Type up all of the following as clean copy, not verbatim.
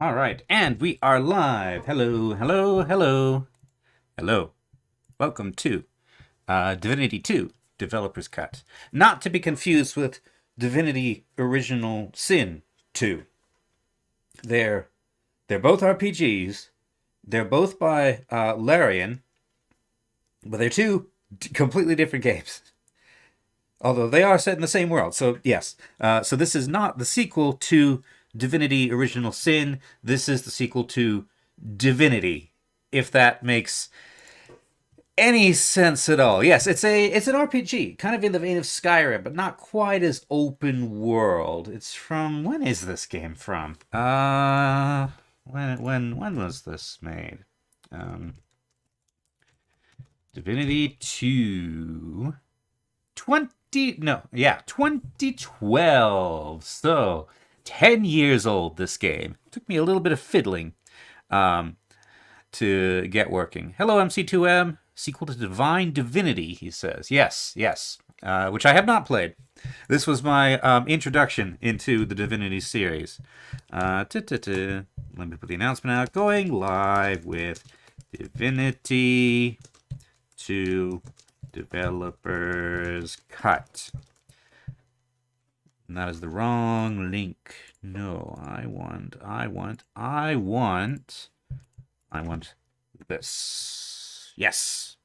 All right, and we are live. Hello, hello, hello, hello. Welcome to Divinity II Developer's Cut. Not to be confused with Divinity Original Sin 2. They're both RPGs. They're both by Larian, but they're two completely different games. Although they are set in the same world, so yes. So this is not the sequel to Divinity Original Sin. This is the sequel to Divinity, if that makes any sense at all. Yes, it's an RPG, kind of in the vein of Skyrim, but not quite as open world. It's from, when is this game from? When was this made? Divinity 2 2012. So 10 years old, this game. Took me a little bit of fiddling to get working. Hello, MC2M. Sequel to Divine Divinity, he says. Yes, which I have not played. This was my introduction into the Divinity series. Let me put the announcement out. Going live with Divinity 2 Developer's Cut. And that is the wrong link. No, I want this. Yes.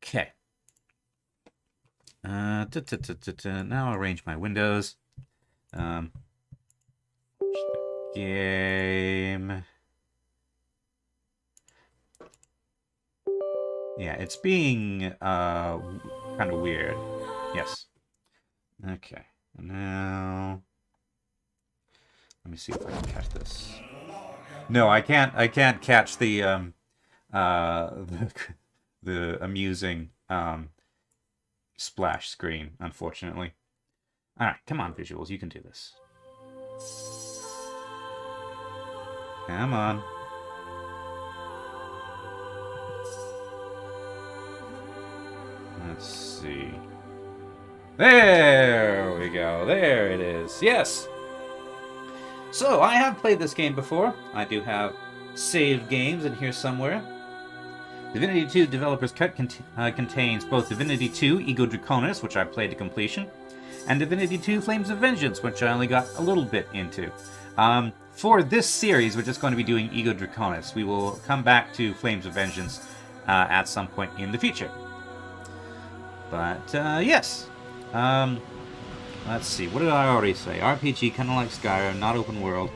Okay. Now I'll arrange my windows. Game. Yeah, it's being kind of weird. Yes. Okay. Now, let me see if I can catch this. No, I can't. I can't catch the the amusing splash screen, unfortunately. All right, come on, visuals, you can do this. Come on. Let's see. There we go. There it is. Yes. So, I have played this game before. I do have saved games in here somewhere. Divinity 2 Developer's Cut contains both Divinity 2 Ego Draconis, which I played to completion, and Divinity 2 Flames of Vengeance, which I only got a little bit into. For this series, we're just going to be doing Ego Draconis. We will come back to Flames of Vengeance at some point in the future. But, yes. Let's see. What did I already say? RPG, kind of like Skyrim, not open world.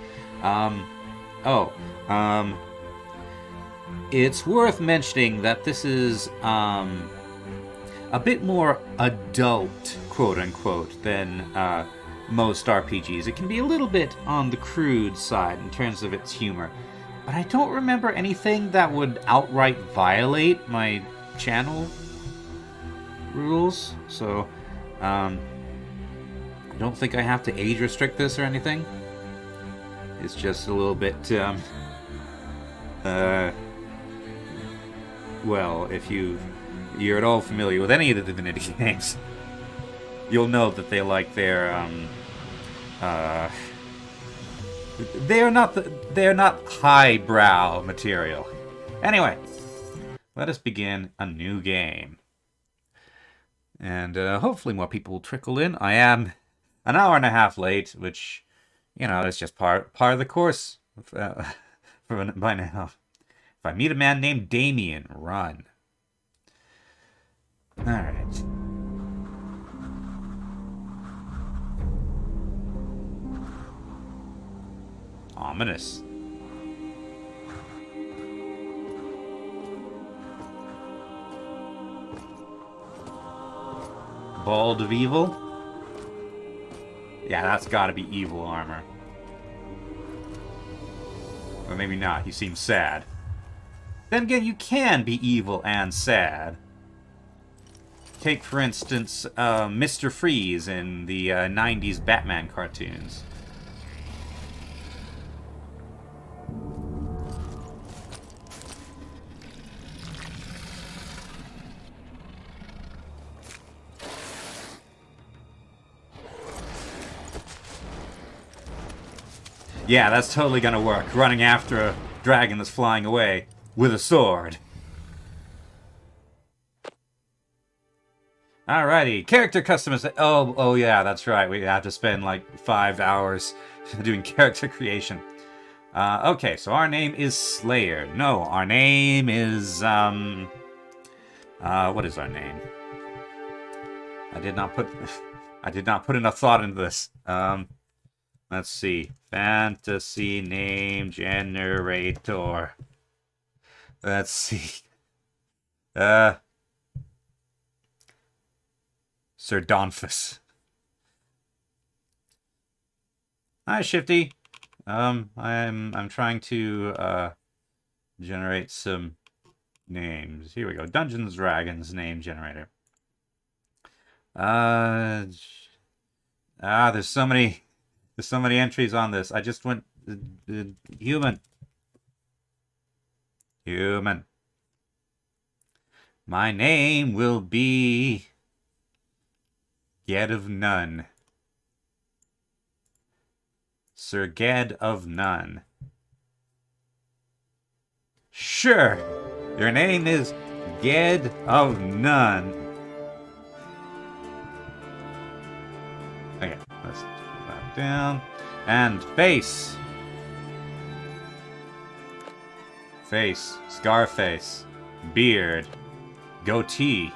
It's worth mentioning that this is, a bit more adult, quote-unquote, than, most RPGs. It can be a little bit on the crude side in terms of its humor. But I don't remember anything that would outright violate my channel rules, so I don't think I have to age restrict this or anything. It's just a little bit well, if you're at all familiar with any of the Divinity games, you'll know that they like their they're not highbrow material. Anyway, let us begin a new game. And hopefully more people will trickle in. I am an hour and a half late, which, you know, is just part of the course by now. If I meet a man named Damien, run. Alright. Ominous. Bald of Evil? Yeah, that's gotta be evil armor. Or maybe not, he seems sad. Then again, you can be evil and sad. Take, for instance, Mr. Freeze in the 90s Batman cartoons. Yeah, that's totally gonna work. Running after a dragon that's flying away with a sword. Alrighty, character customization. Oh yeah, that's right. We have to spend like 5 hours doing character creation. Okay, so our name is Slayer. No, our name is what is our name? I did not put enough thought into this. Let's see. Fantasy name generator. Let's see. Sir Donphus. Hi, Shifty. I'm trying to generate some names. Here we go. Dungeons Dragons name generator. There's so many entries on this. I just went human. My name will be Ged of None. Sir Ged of None. Sure. Your name is Ged of None. Okay, let's put that down. And face. Face. Scarface. Beard. Goatee.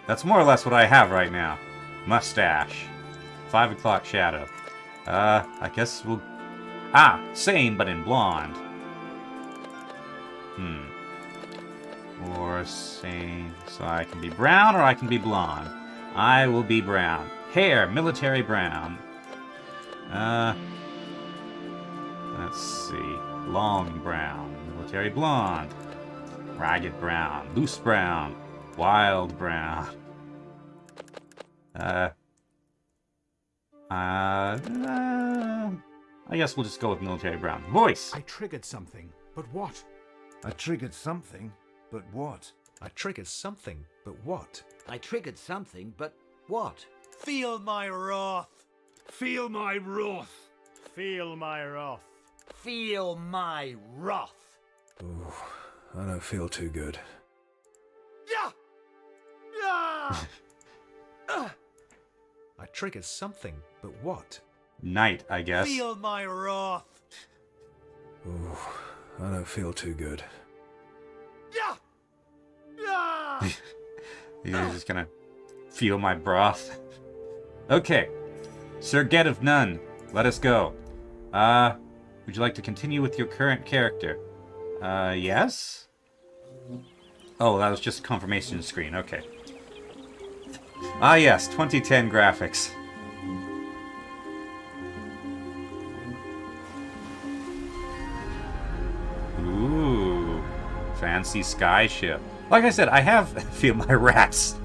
That's more or less what I have right now. Mustache. 5 o'clock shadow. I guess we'll... same but in blonde. Or same... So I can be brown or I can be blonde. I will be brown. Hair, military brown. Let's see. Long brown. Military blonde. Ragged brown. Loose brown. Wild brown. I guess we'll just go with military brown. Voice! I triggered something, but what? I triggered something, but what? I triggered something, but what? I triggered something, but what? Feel my wrath! Feel my wrath! Feel my wrath! Feel my wrath! Ooh, I don't feel too good. Yeah! Yeah! I triggered something, but what? Night, I guess. Feel my wrath! Ooh, I don't feel too good. Yeah! Yeah! You're just gonna feel my broth. Okay. Sir Ged of None, let us go. Would you like to continue with your current character? Yes? Oh, that was just a confirmation screen, okay. Yes, 2010 graphics. Ooh, fancy sky ship. Like I said, I have feel my rats.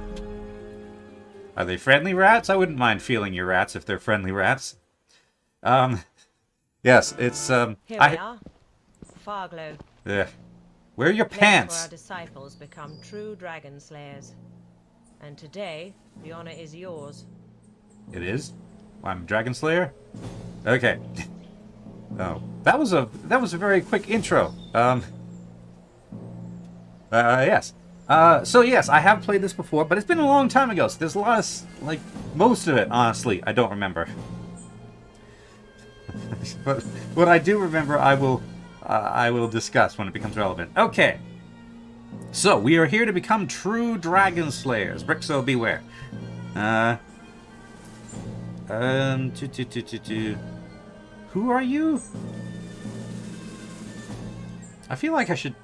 Are they friendly rats? I wouldn't mind feeling your rats if they're friendly rats. Yes, it's Here we are. Farglow. Yeah. Where are your Place pants? where our disciples become true dragon slayers. And today, the honor is yours. It is? I'm Dragon Slayer? Okay. Oh. That was a very quick intro. Yes. So yes, I have played this before, but it's been a long time ago, so there's a lot of, like, most of it, honestly, I don't remember. But what I do remember, I will discuss when it becomes relevant. Okay. So, we are here to become true dragon slayers. Brixo, beware. Who are you? I feel like I should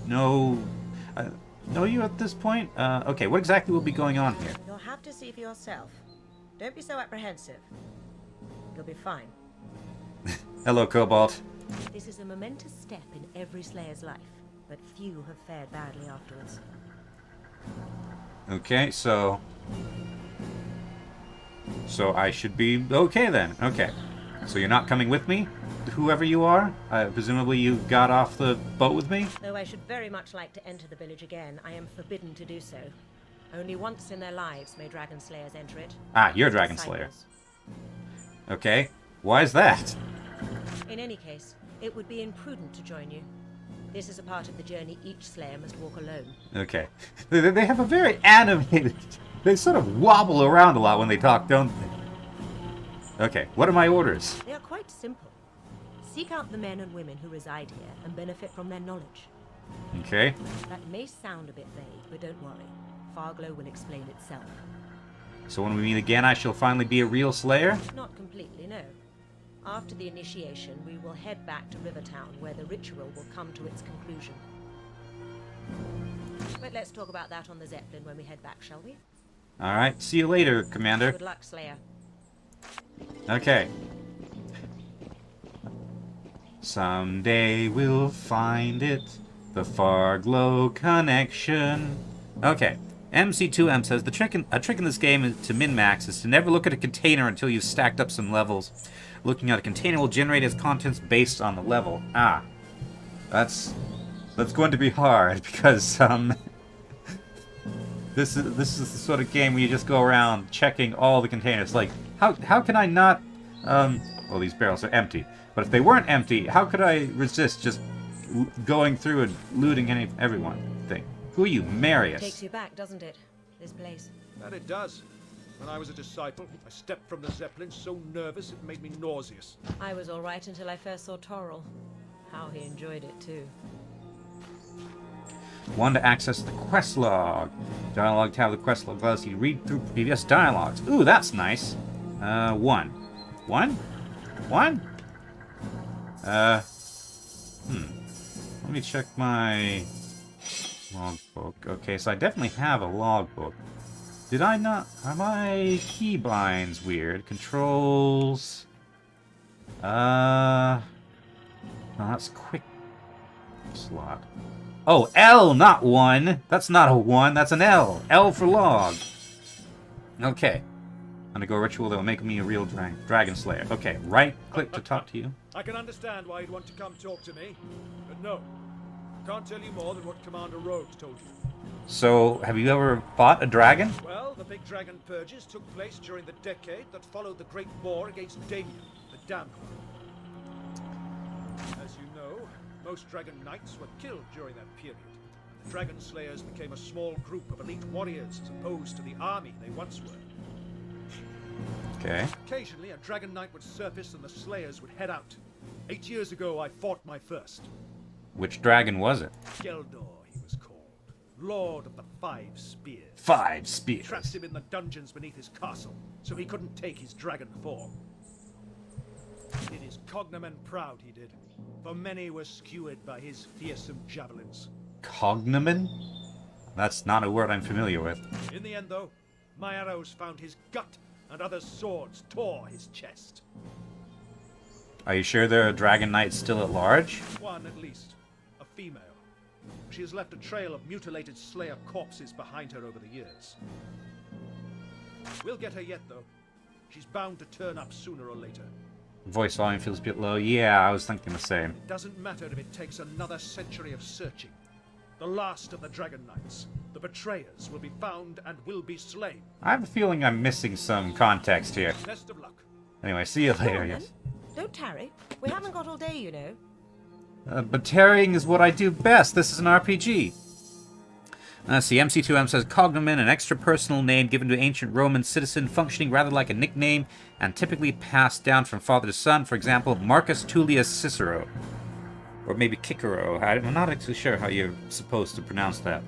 know you at this point. Okay, what exactly will be going on here? You'll have to see for yourself. Don't be so apprehensive. You'll be fine. Hello, Cobalt. This is a momentous step in every slayer's life, but few have fared badly afterwards. Okay, so I should be okay then. Okay. So you're not coming with me? Whoever you are? Presumably you got off the boat with me? Though I should very much like to enter the village again, I am forbidden to do so. Only once in their lives may dragon slayers enter it. Ah, you're a dragon slayer. Okay. Why is that? In any case, it would be imprudent to join you. This is a part of the journey each Slayer must walk alone. Okay. They have a very animated... They sort of wobble around a lot when they talk, don't they? Okay, what are my orders? They are quite simple. Seek out the men and women who reside here and benefit from their knowledge. Okay. That may sound a bit vague, but don't worry. Farglow will explain itself. So when we meet again, I shall finally be a real Slayer? Not completely, no. After the initiation, we will head back to Rivertown, where the ritual will come to its conclusion. But let's talk about that on the Zeppelin when we head back, shall we? Alright, see you later, Commander. Good luck, Slayer. Okay. Someday we'll find it. The Farglow connection. Okay. MC2M says a trick in this game is to min-max is to never look at a container until you've stacked up some levels. Looking at a container will generate its contents based on the level. Ah. That's going to be hard because this is the sort of game where you just go around checking all the containers. Like how can I not well, these barrels are empty. But if they weren't empty, how could I resist just going through and looting everyone thing? Who are you, Marius? Takes you back, doesn't it? This place. That it does. When I was a disciple, I stepped from the Zeppelin so nervous it made me nauseous. I was all right until I first saw Torrell. How he enjoyed it, too. 1 to access the quest log. Dialogue tab of the quest log allows you to read through previous dialogues. Ooh, that's nice. 1. 1? 1? Let me check my logbook. Okay, so I definitely have a logbook. Did I not? Are my keybinds weird? Controls. No, that's quick slot. Oh, L, not 1. That's not a 1. That's an L. L for log. Okay. Undergo a ritual that will make me a real dragon slayer. Okay, right click to talk to you. I can understand why you'd want to come talk to me, but no. I can't tell you more than what Commander Rhodes told you. So, have you ever fought a dragon? Well, the big dragon purges took place during the decade that followed the Great War against Damien, the Damned One. As you know, most dragon knights were killed during that period. The dragon slayers became a small group of elite warriors as opposed to the army they once were. Okay. Occasionally, a dragon knight would surface and the slayers would head out. 8 years ago, I fought my first. Which dragon was it? Geldor, he was called. Lord of the 5 Spears. 5 spears. Trapped him in the dungeons beneath his castle, so he couldn't take his dragon form. He did his cognomen proud, he did. For many were skewered by his fearsome javelins. Cognomen? That's not a word I'm familiar with. In the end, though, my arrows found his gut, and other swords tore his chest. Are you sure there are dragon knights still at large? One at least. A female. She has left a trail of mutilated slayer corpses behind her over the years. We'll get her yet, though. She's bound to turn up sooner or later. Voice volume feels a bit low. Yeah, I was thinking the same. It doesn't matter if it takes another century of searching. The last of the Dragon Knights, the betrayers, will be found and will be slain. I have a feeling I'm missing some context here. Best of luck. Anyway, see you Go later, on, yes. then. Don't tarry. We haven't got all day, you know. But tarrying is what I do best. This is an RPG. Let's see, MC2M says, cognomen, an extra personal name given to an ancient Roman citizen, functioning rather like a nickname, and typically passed down from father to son. For example, Marcus Tullius Cicero. Or maybe Cicero. I'm not actually sure how you're supposed to pronounce that.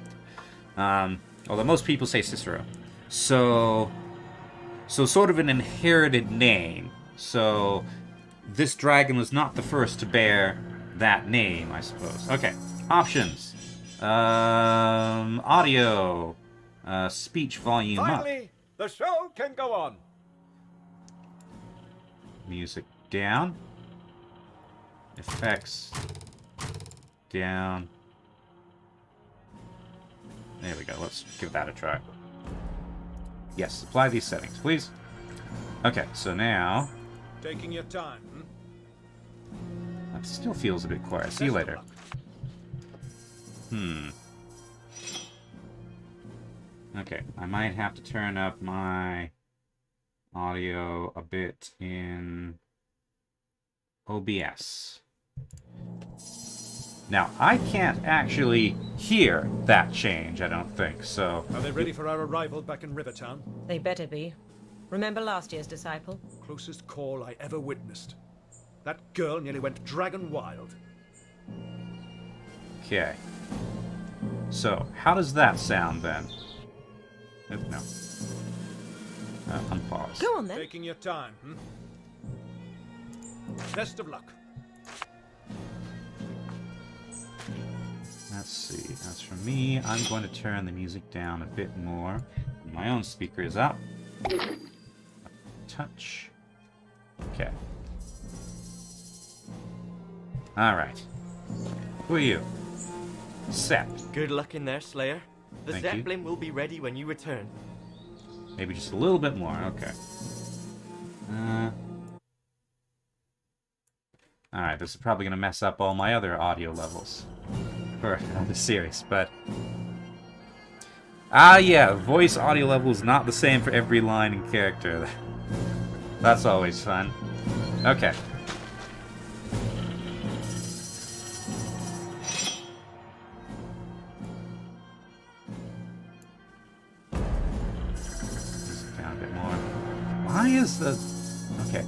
Although most people say Cicero. So sort of an inherited name. So this dragon was not the first to bear that name, I suppose. Okay, options. Audio. Speech volume Finally, the show can go on. up. Music down. Effects down. There we go. Let's give that a try. Yes, apply these settings, please. Okay, so now... Taking your time, That still feels a bit quiet. See you Best of later. luck. Okay, I might have to turn up my audio a bit in OBS. Now, I can't actually hear that change, I don't think, so... Are they ready for our arrival back in Rivertown? They better be. Remember last year's disciple? Closest call I ever witnessed. That girl nearly went dragon wild. Okay. So, how does that sound, then? No. Unpause. Go on then. Taking your time, Best of luck. Let's see. As for me, I'm going to turn the music down a bit more. My own speaker is up. Touch. Okay. Alright. Who are you? Sep. Good luck in there, Slayer. The Thank you. Zeppelin will be ready when you return. Maybe just a little bit more. Okay. Alright, this is probably going to mess up all my other audio levels for the series, but... yeah, voice audio level is not the same for every line and character. That's always fun. Okay. Down a bit more. Why is the... Okay.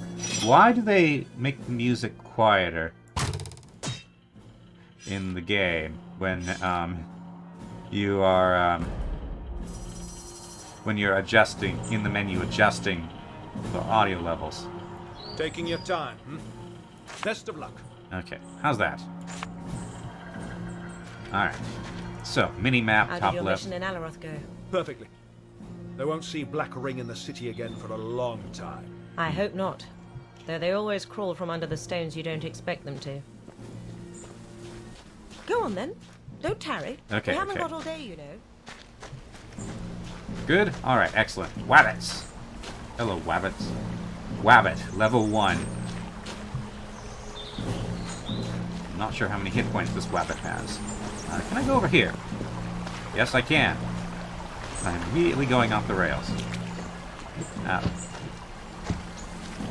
Why do they make the music quieter in the game when you are when you're adjusting in the menu, adjusting the audio levels? Taking your time, Best of luck. Okay, how's that? Alright. So, mini-map, How did top your left. mission in Alaroth go? Perfectly. They won't see Black Ring in the city again for a long time. I hope not. Though they always crawl from under the stones you don't expect them to. Go on then. Don't tarry. Okay, We haven't okay. got all day, you know. Good? Alright, excellent. Wabbits! Hello, Wabbits. Wabbit, level 1. I'm not sure how many hit points this Wabbit has. Can I go over here? Yes, I can. I'm immediately going off the rails.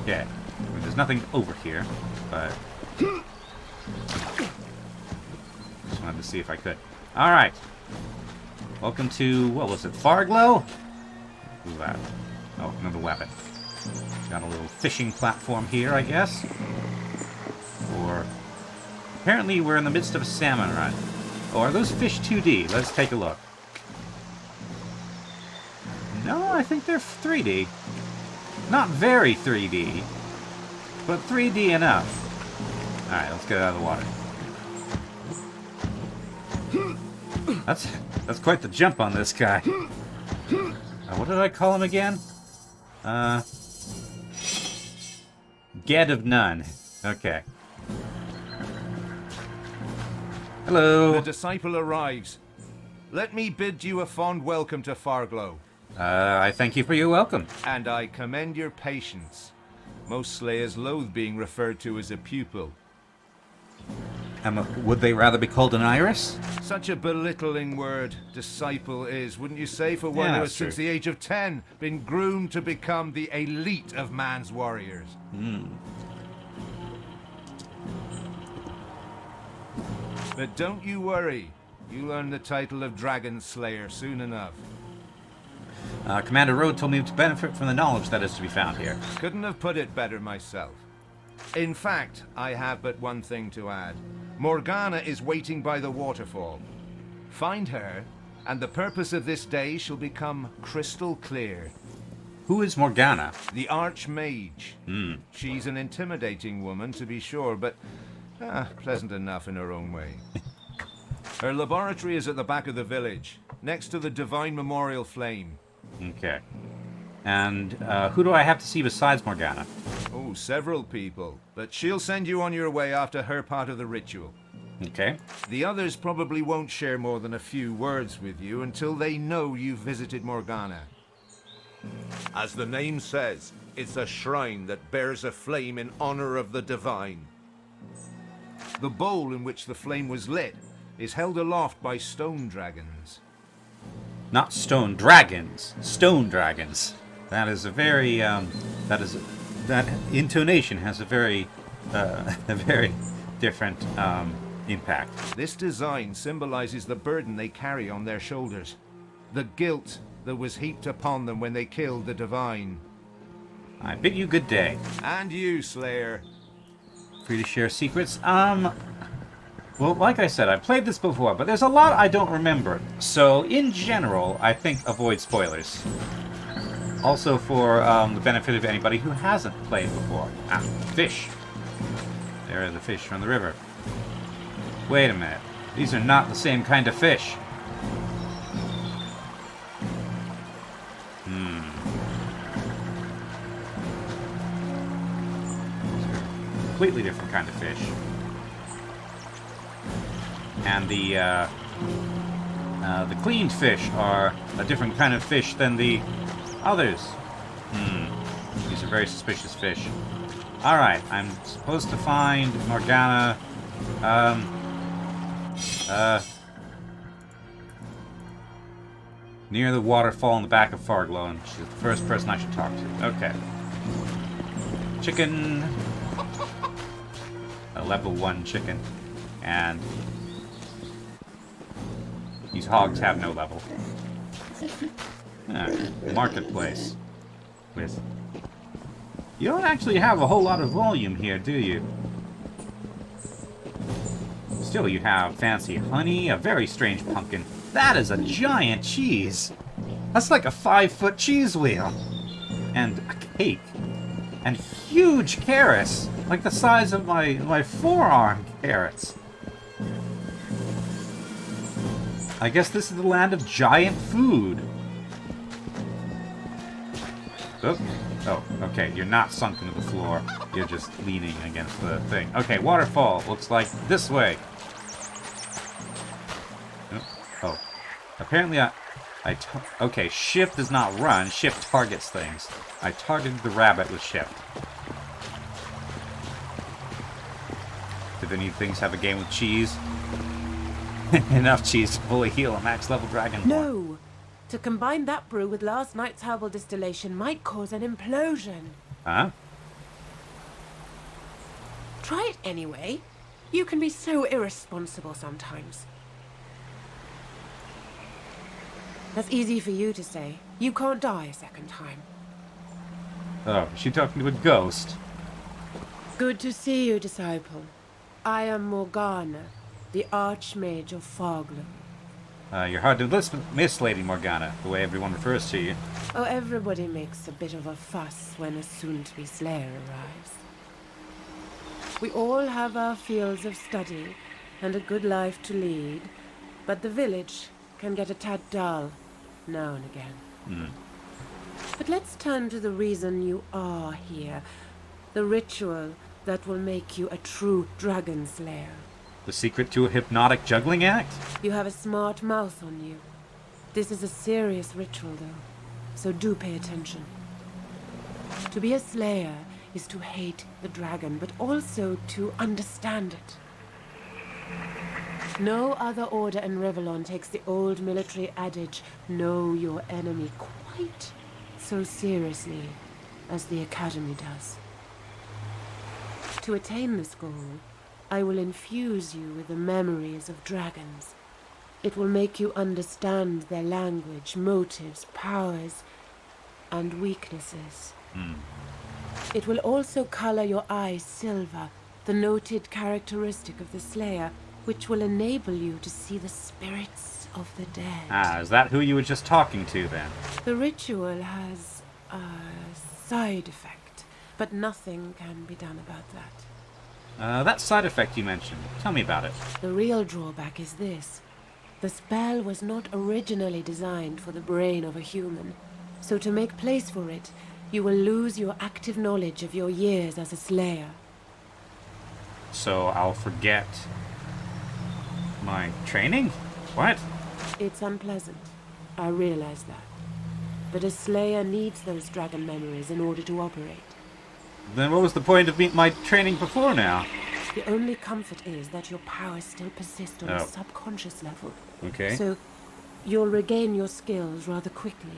Okay. I mean, there's nothing over here, but... just wanted to see if I could. Alright. Welcome to, what was it, Farglow? Who's that? Oh, another Wabbit. Got a little fishing platform here, I guess. Or... apparently we're in the midst of a salmon run. Oh, are those fish 2D? Let's take a look. No, I think they're 3D. Not very 3D, but 3D enough. Alright, let's get out of the water. That's quite the jump on this guy. What did I call him again? Ged of None. Okay. Hello. The disciple arrives. Let me bid you a fond welcome to Farglow. I thank you for your welcome. And I commend your patience. Most slayers loathe being referred to as a pupil. Would they rather be called an iris? Such a belittling word, disciple is, wouldn't you say, for one Yeah, who that's has since true. the age of 10 been groomed to become the elite of man's warriors. But don't you worry, you'll earn the title of Dragon Slayer soon enough. Commander Road told me to benefit from the knowledge that is to be found here. Couldn't have put it better myself. In fact, I have but one thing to add. Morgana is waiting by the waterfall. Find her, and the purpose of this day shall become crystal clear. Who is Morgana? The Archmage. She's an intimidating woman, to be sure, but pleasant enough in her own way. Her laboratory is at the back of the village, next to the Divine Memorial Flame. Okay. And who do I have to see besides Morgana? Oh, several people, but she'll send you on your way after her part of the ritual. Okay. The others probably won't share more than a few words with you until they know you've visited Morgana. As the name says, it's a shrine that bears a flame in honor of the divine. The bowl in which the flame was lit is held aloft by stone dragons. Not stone dragons. Stone dragons. That is a very, that intonation has a very a very different impact. This design symbolizes the burden they carry on their shoulders. The guilt that was heaped upon them when they killed the divine. I bid you good day. And you, Slayer. Free to share secrets. Well, like I said, I played this before, but there's a lot I don't remember. So, in general, I think avoid spoilers. Also for the benefit of anybody who hasn't played before. Ah, fish. There are the fish from the river. Wait a minute. These are not the same kind of fish. Completely different kind of fish. And the cleaned fish are a different kind of fish than the others. These are very suspicious fish. Alright, I'm supposed to find Morgana. Near the waterfall in the back of Farglow, and she's the first person I should talk to. Okay. Chicken. A level 1 chicken. And these hogs have no level. Marketplace. With... You don't actually have a whole lot of volume here, do you? Still, you have fancy honey, a very strange pumpkin. That is a giant cheese! That's like a 5-foot cheese wheel! And a cake. And huge carrots! Like the size of my forearm carrots. I guess this is the land of giant food. Oh, okay, you're not sunk into the floor. You're just leaning against the thing. Okay, waterfall. Looks like this way. Oh. Apparently okay, shift does not run. Shift targets things. I targeted the rabbit with shift. Did any things have a game with cheese? Enough cheese to fully heal a max level dragon. No! To combine that brew with last night's herbal distillation might cause an implosion. Huh? Try it anyway. You can be so irresponsible sometimes. That's easy for you to say. You can't die a second time. Oh, is she talking to a ghost? Good to see you, disciple. I am Morgana, the Archmage of Farglow. You're hard to miss, Lady Morgana, the way everyone refers to you. Oh, everybody makes a bit of a fuss when a soon-to-be Slayer arrives. We all have our fields of study and a good life to lead, but the village can get a tad dull now and again. But let's turn to the reason you are here. The ritual that will make you a true dragon slayer. The secret to a hypnotic juggling act? You have a smart mouth on you. This is a serious ritual, though, so do pay attention. To be a slayer is to hate the dragon, but also to understand it. No other order in Revellon takes the old military adage, know your enemy, quite so seriously as the Academy does. To attain this goal, I will infuse you with the memories of dragons. It will make you understand their language, motives, powers, and weaknesses. It will also color your eyes silver, the noted characteristic of the Slayer, which will enable you to see the spirits of the dead. Ah, is that who you were just talking to, then? The ritual has a side effect, but nothing can be done about that. That side effect you mentioned. Tell me about it. The real drawback is this. The spell was not originally designed for the brain of a human, so to make place for it, you will lose your active knowledge of your years as a Slayer. So I'll forget my training? What? It's unpleasant. I realize that. But a Slayer needs those dragon memories in order to operate. Then what was the point of my training before now? The only comfort is that your powers still persist on a subconscious level. Okay. So you'll regain your skills rather quickly.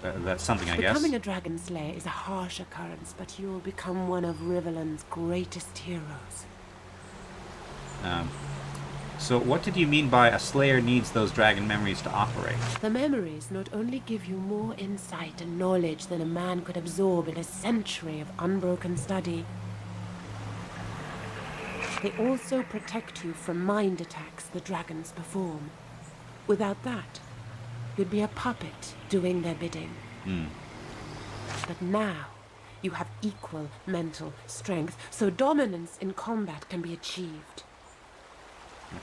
that's something, I guess. Becoming a dragon slayer is a harsh occurrence, but you'll become one of Riverland's greatest heroes. So what did you mean by a slayer needs those dragon memories to operate? The memories not only give you more insight and knowledge than a man could absorb in a century of unbroken study, they also protect you from mind attacks the dragons perform. Without that, you'd be a puppet doing their bidding. But now, you have equal mental strength, so dominance in combat can be achieved.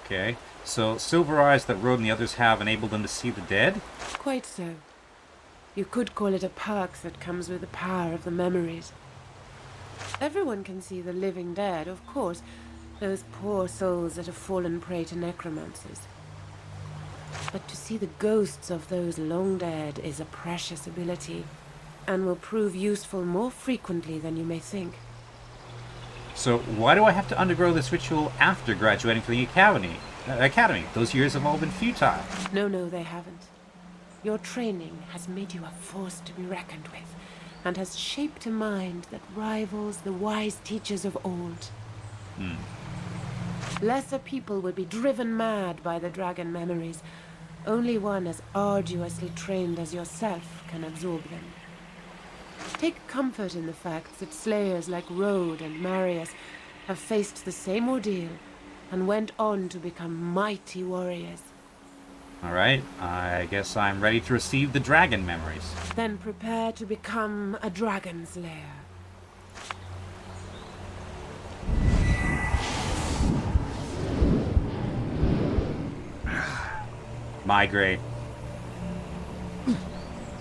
Okay, so silver eyes that Road and the others have enable them to see the dead? Quite so. You could call it a perk that comes with the power of the memories. Everyone can see the living dead, of course, those poor souls that have fallen prey to necromancers. But to see the ghosts of those long dead is a precious ability, and will prove useful more frequently than you may think. So why do I have to undergo this ritual after graduating from the academy? Those years have all been futile. No, they haven't. Your training has made you a force to be reckoned with, and has shaped a mind that rivals the wise teachers of old. Lesser people would be driven mad by the dragon memories. Only one as arduously trained as yourself can absorb them. Take comfort in the fact that slayers like Rode and Marius have faced the same ordeal and went on to become mighty warriors. Alright, I guess I'm ready to receive the dragon memories. Then prepare to become a dragon slayer. Migrate.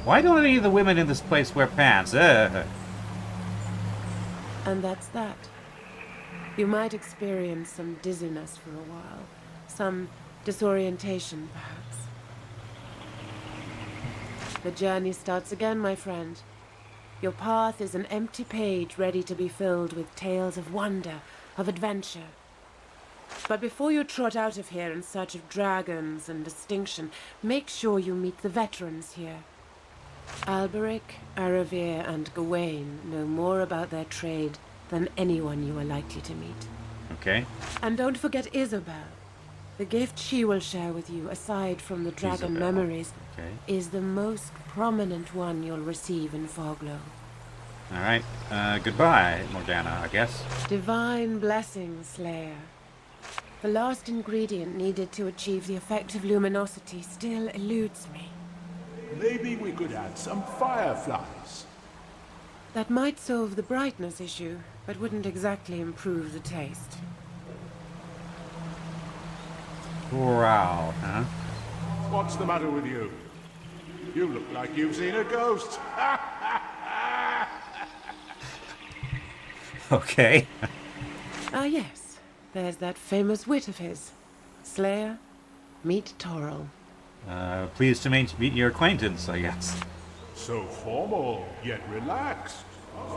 Why don't any of the women in this place wear pants? And that's that. You might experience some dizziness for a while. Some disorientation, perhaps. The journey starts again, my friend. Your path is an empty page ready to be filled with tales of wonder, of adventure. But before you trot out of here in search of dragons and distinction, make sure you meet the veterans here. Alberic, Aravir, and Gawain know more about their trade than anyone you are likely to meet. Okay. And don't forget Isabel. The gift she will share with you, aside from the dragon Isabel. memories, Okay. is the most prominent one you'll receive in Foglow. Alright, goodbye, Morgana, I guess. Divine blessings, Slayer. The last ingredient needed to achieve the effect of luminosity still eludes me. Maybe we could add some fireflies. That might solve the brightness issue, but wouldn't exactly improve the taste. Wow, huh? What's the matter with you? You look like you've seen a ghost. Okay. Ah, yes. There's that famous wit of his. Slayer, meet Toril. Pleased to meet your acquaintance, I guess. So formal, yet relaxed.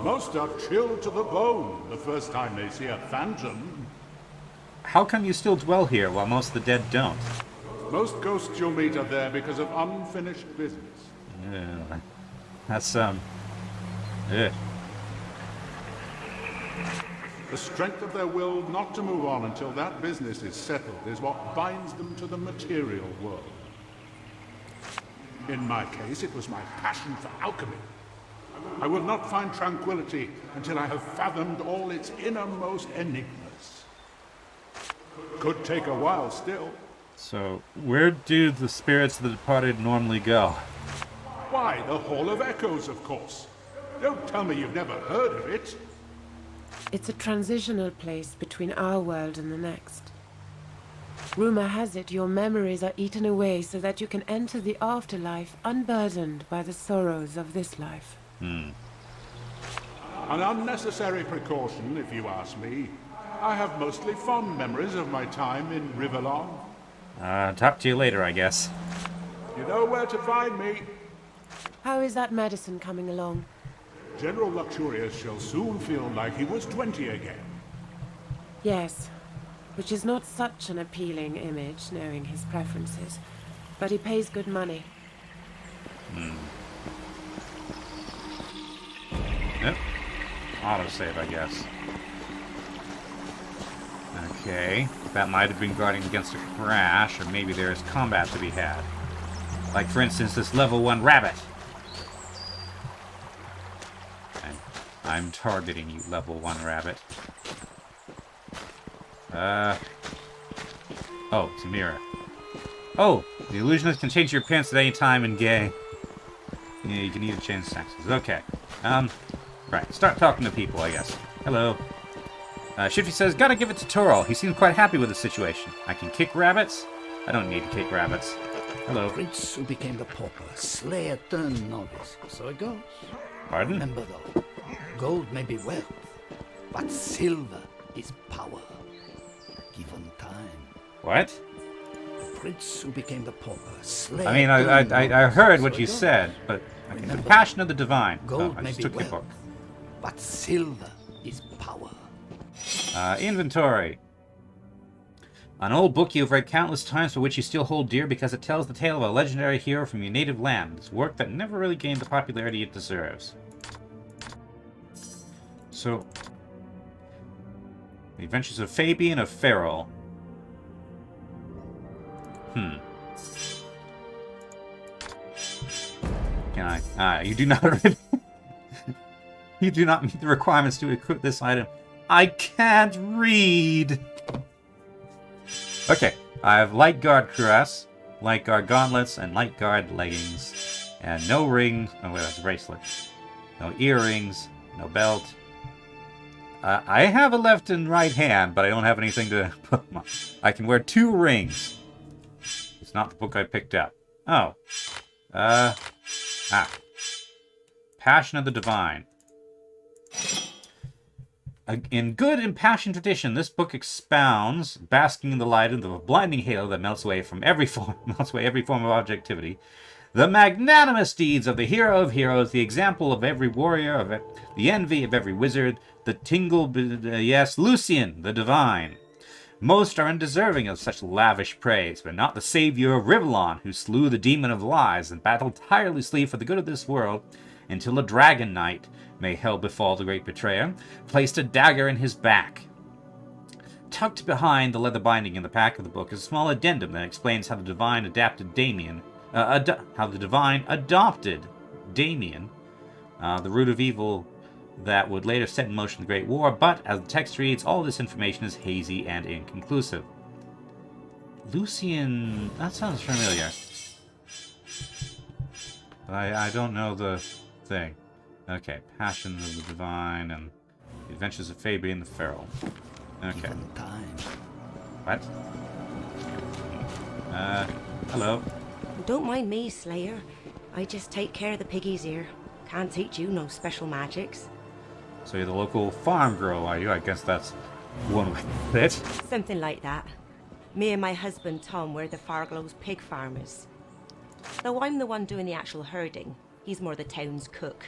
Most are chilled to the bone the first time they see a phantom. How come you still dwell here while most of the dead don't? Most ghosts you'll meet are there because of unfinished business. That's, The strength of their will not to move on until that business is settled is what binds them to the material world. In my case, it was my passion for alchemy. I will not find tranquility until I have fathomed all its innermost enigmas. Could take a while still. So, where do the spirits of the departed normally go? Why, the Hall of Echoes, of course. Don't tell me you've never heard of it. It's a transitional place between our world and the next. Rumor has it your memories are eaten away so that you can enter the afterlife unburdened by the sorrows of this life. An unnecessary precaution, if you ask me. I have mostly fond memories of my time in Rivellon. Talk to you later, I guess. You know where to find me. How is that medicine coming along? General Luxurious shall soon feel like he was 20 again. Yes, which is not such an appealing image, knowing his preferences. But he pays good money. Yep. Autosave, I guess. Okay. That might have been guarding against a crash, or maybe there is combat to be had. Like, for instance, this level 1 rabbit. I'm targeting you, level 1 rabbit. Oh, it's a mirror. Oh, the illusionist can change your appearance at any time in gay. Yeah, you can even change sexes. Okay. Right, start talking to people, I guess. Hello. Shifty says, gotta give it to Toril. He seems quite happy with the situation. I can kick rabbits? I don't need to kick rabbits. Hello. Prince who became the pauper, slayer turned novice. So it goes. Pardon? Remember though, gold may be wealth, but silver is power. Given time. What? The prince who became the pauper, slayer. I mean, I heard what you said, but okay. The passion of the divine. Gold Oh, I may just be took your wealth, book. but silver is power. Inventory. An old book you have read countless times, for which you still hold dear because it tells the tale of a legendary hero from your native land. It's work that never really gained the popularity it deserves. So, The Adventures of Fabian of Ferrol. Can I? You do not you do not meet the requirements to equip this item. I can't read! Okay, I have Light Guard cuirass, Light Guard gauntlets, and Light Guard leggings. And no rings. Oh, wait, that's a bracelet. No earrings, no belt. I have a left and right hand, but I don't have anything to put them on. I can wear 2 rings. It's not the book I picked up. Oh. Passion of the Divine. In good impassioned tradition, this book expounds, basking in the light of the blinding halo that melts away every form of objectivity, the magnanimous deeds of the hero of heroes, the example of every warrior, the envy of every wizard, the yes, Lucian, the divine. Most are undeserving of such lavish praise, but not the savior of Rivellon, who slew the demon of lies and battled tirelessly for the good of this world, until a dragon knight, may hell befall the great betrayer, placed a dagger in his back. Tucked behind the leather binding in the back of the book is a small addendum that explains how the divine adopted Damien, the root of evil that would later set in motion the Great War, but, as the text reads, all this information is hazy and inconclusive. Lucian... that sounds familiar. But I don't know the thing. Okay, Passion of the Divine and The Adventures of Fabian the Feral. Okay. What? Hello. Don't mind me, Slayer. I just take care of the piggies here. Can't teach you no special magics. So you're the local farm girl, are you? I guess that's one way to put it. Something like that. Me and my husband Tom were the Farglow's pig farmers. Though I'm the one doing the actual herding, he's more the town's cook.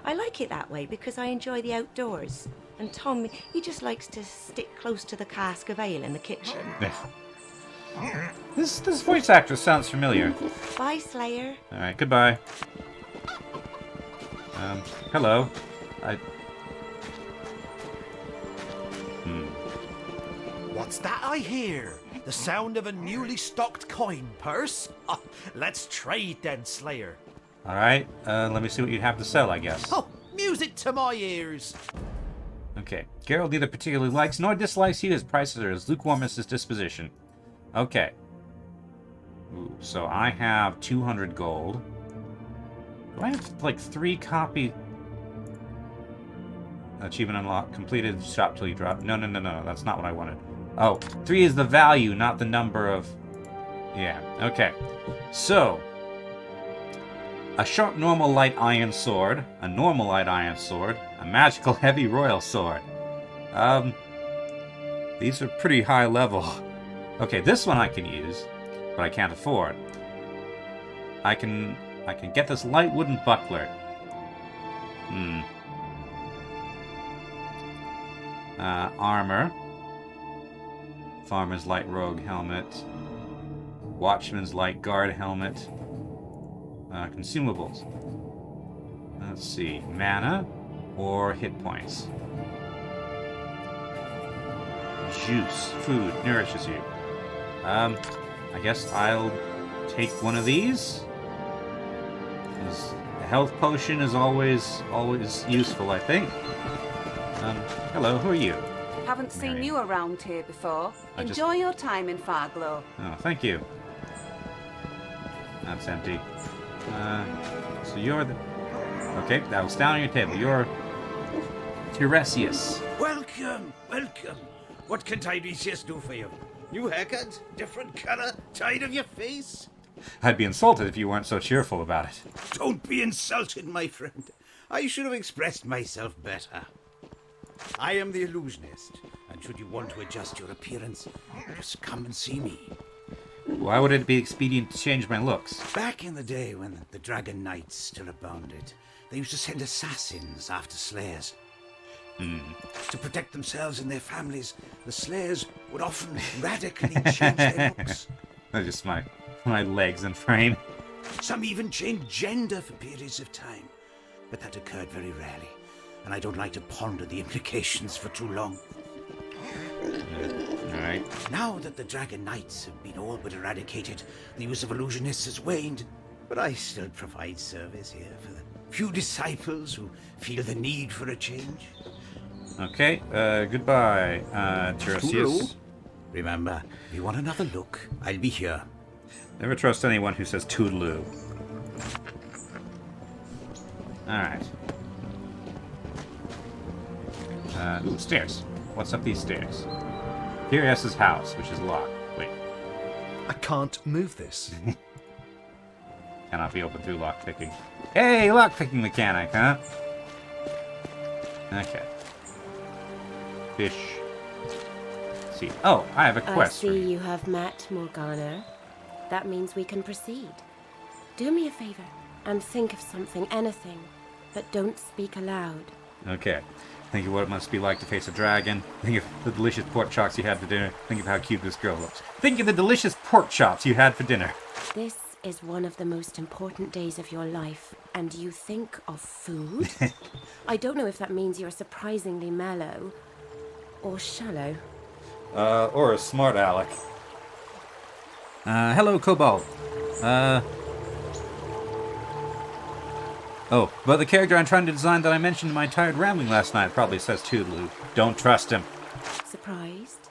I like it that way because I enjoy the outdoors. And Tom, he just likes to stick close to the cask of ale in the kitchen. This voice actress sounds familiar. Bye, Slayer. Alright, goodbye. Hello. What's that I hear? The sound of a newly stocked coin purse? Oh, let's trade then, Slayer. Alright, let me see what you have to sell, I guess. Oh, music to my ears. Okay. Geralt neither particularly likes nor dislikes you. His prices are as lukewarm as his disposition. Okay. Ooh, so I have 200 gold. Do I have, like, 3 copy... Achievement unlocked. Completed. Shop till you drop. No. That's not what I wanted. Oh, 3 is the value, not the number of... Yeah, okay. So... a sharp normal light iron sword, a normal light iron sword, a magical heavy royal sword. These are pretty high level. Okay, this one I can use, but I can't afford. I can get this light wooden buckler. Armor. Farmer's light rogue helmet. Watchman's light guard helmet. Consumables. Let's see. Mana. or hit points? Juice. Food. Nourishes you. I guess I'll take one of these. 'Cause a health potion is always useful, I think. Hello, who are you? Haven't seen Mary. you around here before. I just- Enjoy your time in Farglow. Oh, thank you. That's empty. So you're the... Okay, that was down on your table. You're... Tiresias. Welcome, welcome. What can Tiresias do for you? New haircut? Different color? Tired of your face? I'd be insulted if you weren't so cheerful about it. Don't be insulted, my friend. I should have expressed myself better. I am the illusionist, and should you want to adjust your appearance, just come and see me. Why would it be expedient to change my looks? Back in the day when the Dragon Knights still abounded, they used to send assassins after slayers. To protect themselves and their families, the slayers would often radically change their looks. That's just my legs and frame. Some even changed gender for periods of time. But that occurred very rarely, and I don't like to ponder the implications for too long. Alright. Now that the Dragon Knights have been all but eradicated, the use of illusionists has waned, but I still provide service here for the few disciples who feel the need for a change. Okay, goodbye, Tiresias. Remember, if you want another look, I'll be here. Never trust anyone who says toodaloo. Alright. Ooh, stairs. What's up these stairs? Tiresias' house, which is locked. Wait. I can't move this. Cannot be opened through lockpicking. Hey, lockpicking mechanic, huh? Okay. Fish. Let's see. Oh, I have a I quest. for see you. you have met Morgana. That means we can proceed. Do me a favor and think of something, anything, but don't speak aloud. Okay. Think of what it must be like to face a dragon. Think of the delicious pork chops you had for dinner. Think of how cute this girl looks. Think of the delicious pork chops you had for dinner. This is one of the most important days of your life, and you think of food? I don't know if that means you're surprisingly mellow or shallow. Or a smart aleck. Hello, Cobalt. Oh, but the character I'm trying to design that I mentioned in my tired rambling last night probably says toodaloo. Don't trust him. Surprised?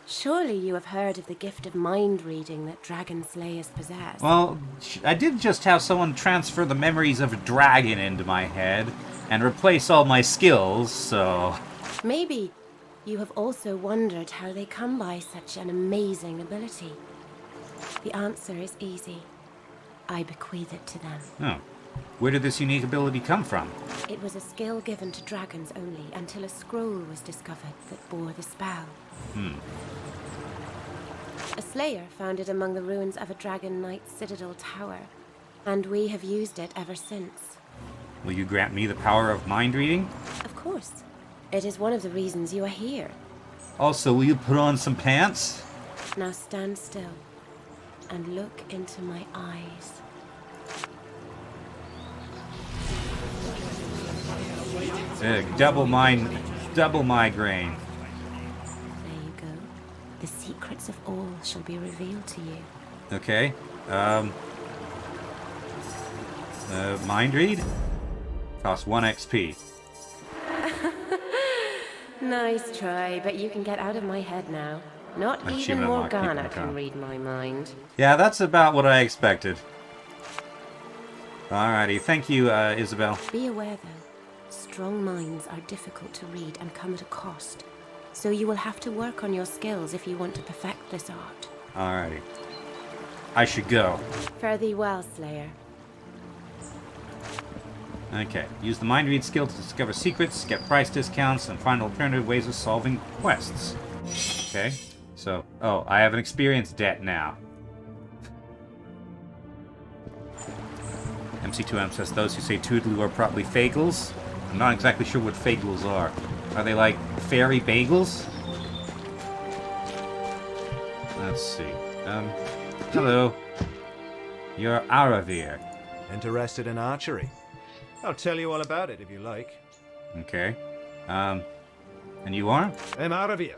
Surely you have heard of the gift of mind reading that dragon slayers possess. Well, I did just have someone transfer the memories of a dragon into my head and replace all my skills, so... Maybe you have also wondered how they come by such an amazing ability. The answer is easy. I bequeath it to them. Oh. Where did this unique ability come from? It was a skill given to dragons only until a scroll was discovered that bore the spell. A slayer found it among the ruins of a dragon knight's citadel tower, and we have used it ever since. Will you grant me the power of mind reading? Of course. It is one of the reasons you are here. Also, will you put on some pants? Now stand still and look into my eyes. Double migraine. There you go. The secrets of all shall be revealed to you. Okay. Mind read? Costs 1 XP. Nice try, but you can get out of my head now. Not even Achievement unlocked. Keep Morgana it can calm. read my mind. Yeah, that's about what I expected. Alrighty, thank you, Isabel. Be aware, though, strong minds are difficult to read and come at a cost. So you will have to work on your skills if you want to perfect this art. Alrighty. I should go. Fare thee well, Slayer. Okay. Use the mind read skill to discover secrets, get price discounts, and find alternative ways of solving quests. Okay. So, oh, I have an experience debt now. MC2M says those who say toodaloo are probably fagels. I'm not exactly sure what fagels are. Are they like fairy bagels? Let's see. Hello. You're Aravir. Interested in archery? I'll tell you all about it if you like. Okay. And you are? I'm Aravir,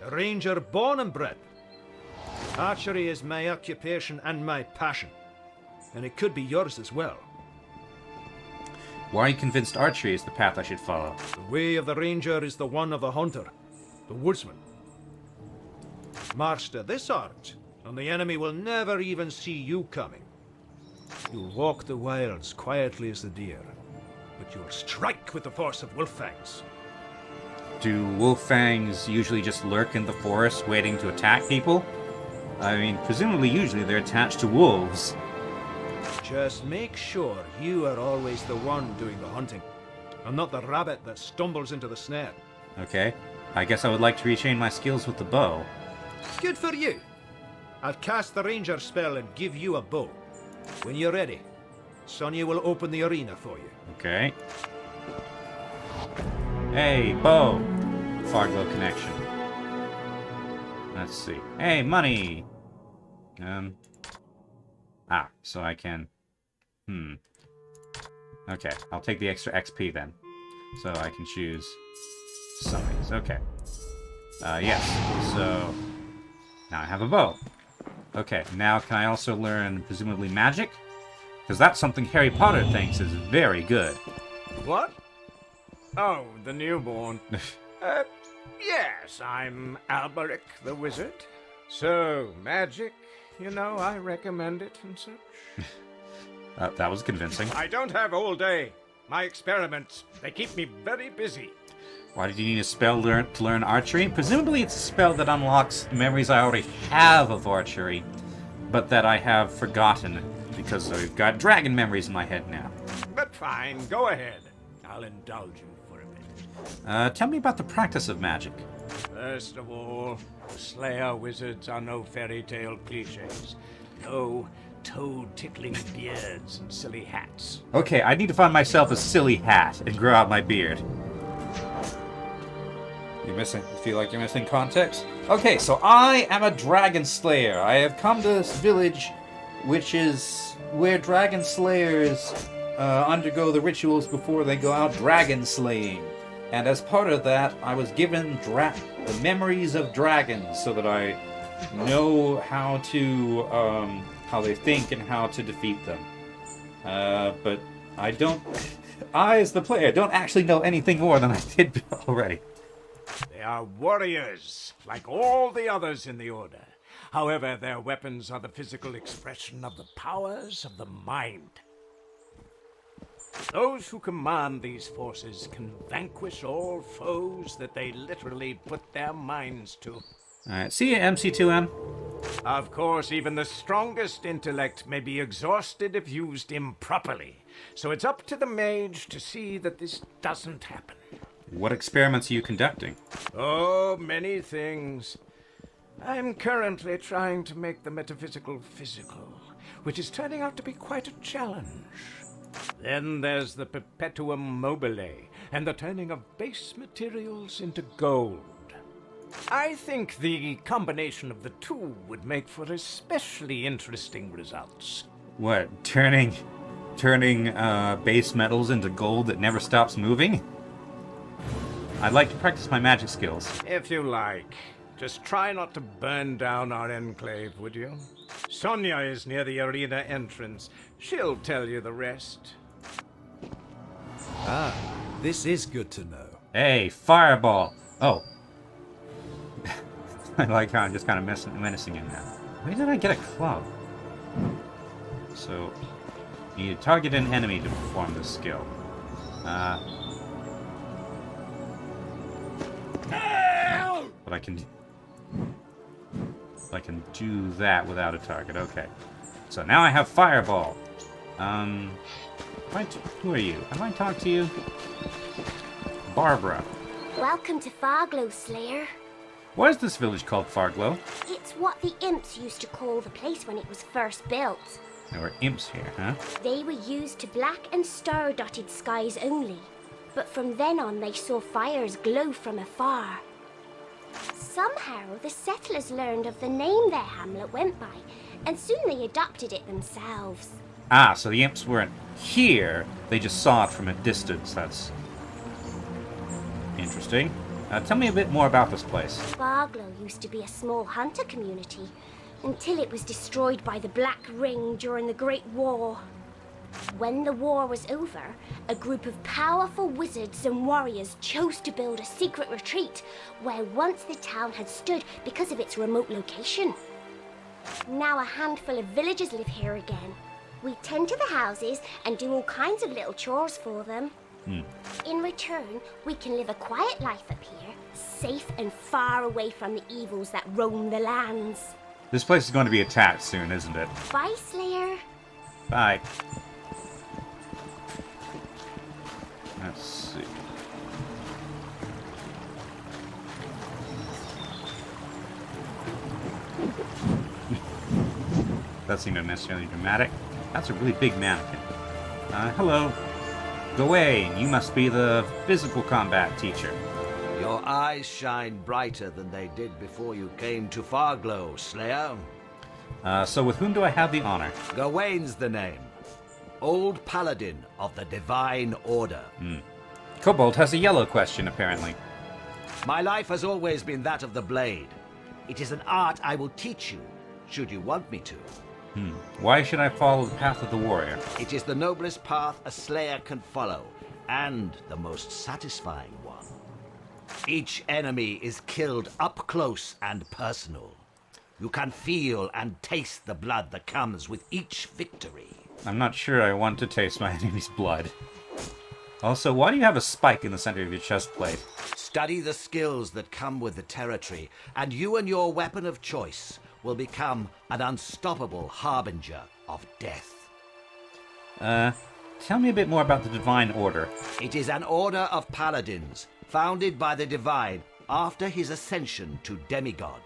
a ranger born and bred. Archery is my occupation and my passion, and it could be yours as well. Why are you convinced archery is the path I should follow? The way of the ranger is the one of the hunter, the woodsman. Master this art, and the enemy will never even see you coming. You'll walk the wilds quietly as the deer, but you'll strike with the force of wolf fangs. Do wolf fangs usually just lurk in the forest waiting to attack people? I mean, presumably usually they're attached to wolves. Just make sure you are always the one doing the hunting, and not the rabbit that stumbles into the snare. Okay. I guess I would like to retrain my skills with the bow. Good for you. I'll cast the ranger spell and give you a bow. When you're ready, Sonia will open the arena for you. Okay. Hey, bow! Farglow connection. Let's see. Hey, money! So I can... Okay, I'll take the extra XP then. So I can choose some of these. Okay. Yes. So... now I have a bow. Okay, now can I also learn, presumably, magic? Because that's something Harry Potter thinks is very good. What? Oh, the newborn. Yes, I'm Alberic the wizard. So, magic, you know, I recommend it and such. That was convincing. I don't have all day. My experiments, they keep me very busy. Why did you need a spell to learn archery? Presumably it's a spell that unlocks memories I already have of archery, but that I have forgotten, because I've got dragon memories in my head now. But fine, go ahead. I'll indulge you for a bit. Tell me about the practice of magic. First of all, Slayer wizards are no fairy tale cliches. No toad-tickling beards and silly hats. Okay, I need to find myself a silly hat and grow out my beard. You feel like you're missing context? Okay, so I am a dragon slayer. I have come to this village, which is where dragon slayers undergo the rituals before they go out dragon slaying. And as part of that, I was given the memories of dragons so that I know how to how they think and how to defeat them. But I don't. I, as the player, don't actually know anything more than I did already. They are warriors, like all the others in the Order. However, their weapons are the physical expression of the powers of the mind. Those who command these forces can vanquish all foes that they literally put their minds to. Alright, see you, MC2M. Of course, even the strongest intellect may be exhausted if used improperly. So it's up to the mage to see that this doesn't happen. What experiments are you conducting? Oh, many things. I'm currently trying to make the metaphysical physical, which is turning out to be quite a challenge. Then there's the perpetuum mobile, and the turning of base materials into gold. I think the combination of the two would make for especially interesting results. What, turning base metals into gold that never stops moving? I'd like to practice my magic skills. If you like. Just try not to burn down our enclave, would you? Sonia is near the arena entrance. She'll tell you the rest. Ah, this is good to know. Hey, fireball! Oh. I like how I'm just kind of menacing him now. Where did I get a club? So, you need to target an enemy to perform this skill. But I can do that without a target. Okay. So now I have fireball. Who are you? Have I talked to you? Barbara. Welcome to Farglow, Slayer. Why is this village called Farglow? It's what the imps used to call the place when it was first built. There were imps here, huh? They were used to black and star-dotted skies only. But from then on they saw fires glow from afar. Somehow the settlers learned of the name their hamlet went by, and soon they adopted it themselves. Ah, so the imps weren't here, they just saw it from a distance. Interesting. Tell me a bit more about this place. Farglow used to be a small hunter community until it was destroyed by the Black Ring during the Great War. When the war was over, a group of powerful wizards and warriors chose to build a secret retreat where once the town had stood because of its remote location. Now a handful of villagers live here again. We tend to the houses and do all kinds of little chores for them. In return, we can live a quiet life up here, safe and far away from the evils that roam the lands. This place is going to be attacked soon, isn't it? Bye, Slayer. Bye. Let's see. That seemed unnecessarily dramatic. That's a really big mannequin. Hello. Gawain, you must be the physical combat teacher. Your eyes shine brighter than they did before you came to Farglow, Slayer. So with whom do I have the honor? Gawain's the name. Old Paladin of the Divine Order. Kobold has a yellow question, apparently. My life has always been that of the blade. It is an art I will teach you, should you want me to. Why should I follow the path of the warrior? It is the noblest path a slayer can follow, and the most satisfying one. Each enemy is killed up close and personal. You can feel and taste the blood that comes with each victory. I'm not sure I want to taste my enemy's blood. Also, why do you have a spike in the center of your chest plate? Study the skills that come with the territory, and you and your weapon of choice will become an unstoppable harbinger of death. Tell me a bit more about the Divine Order. It is an order of paladins, founded by the Divine after his ascension to demigod.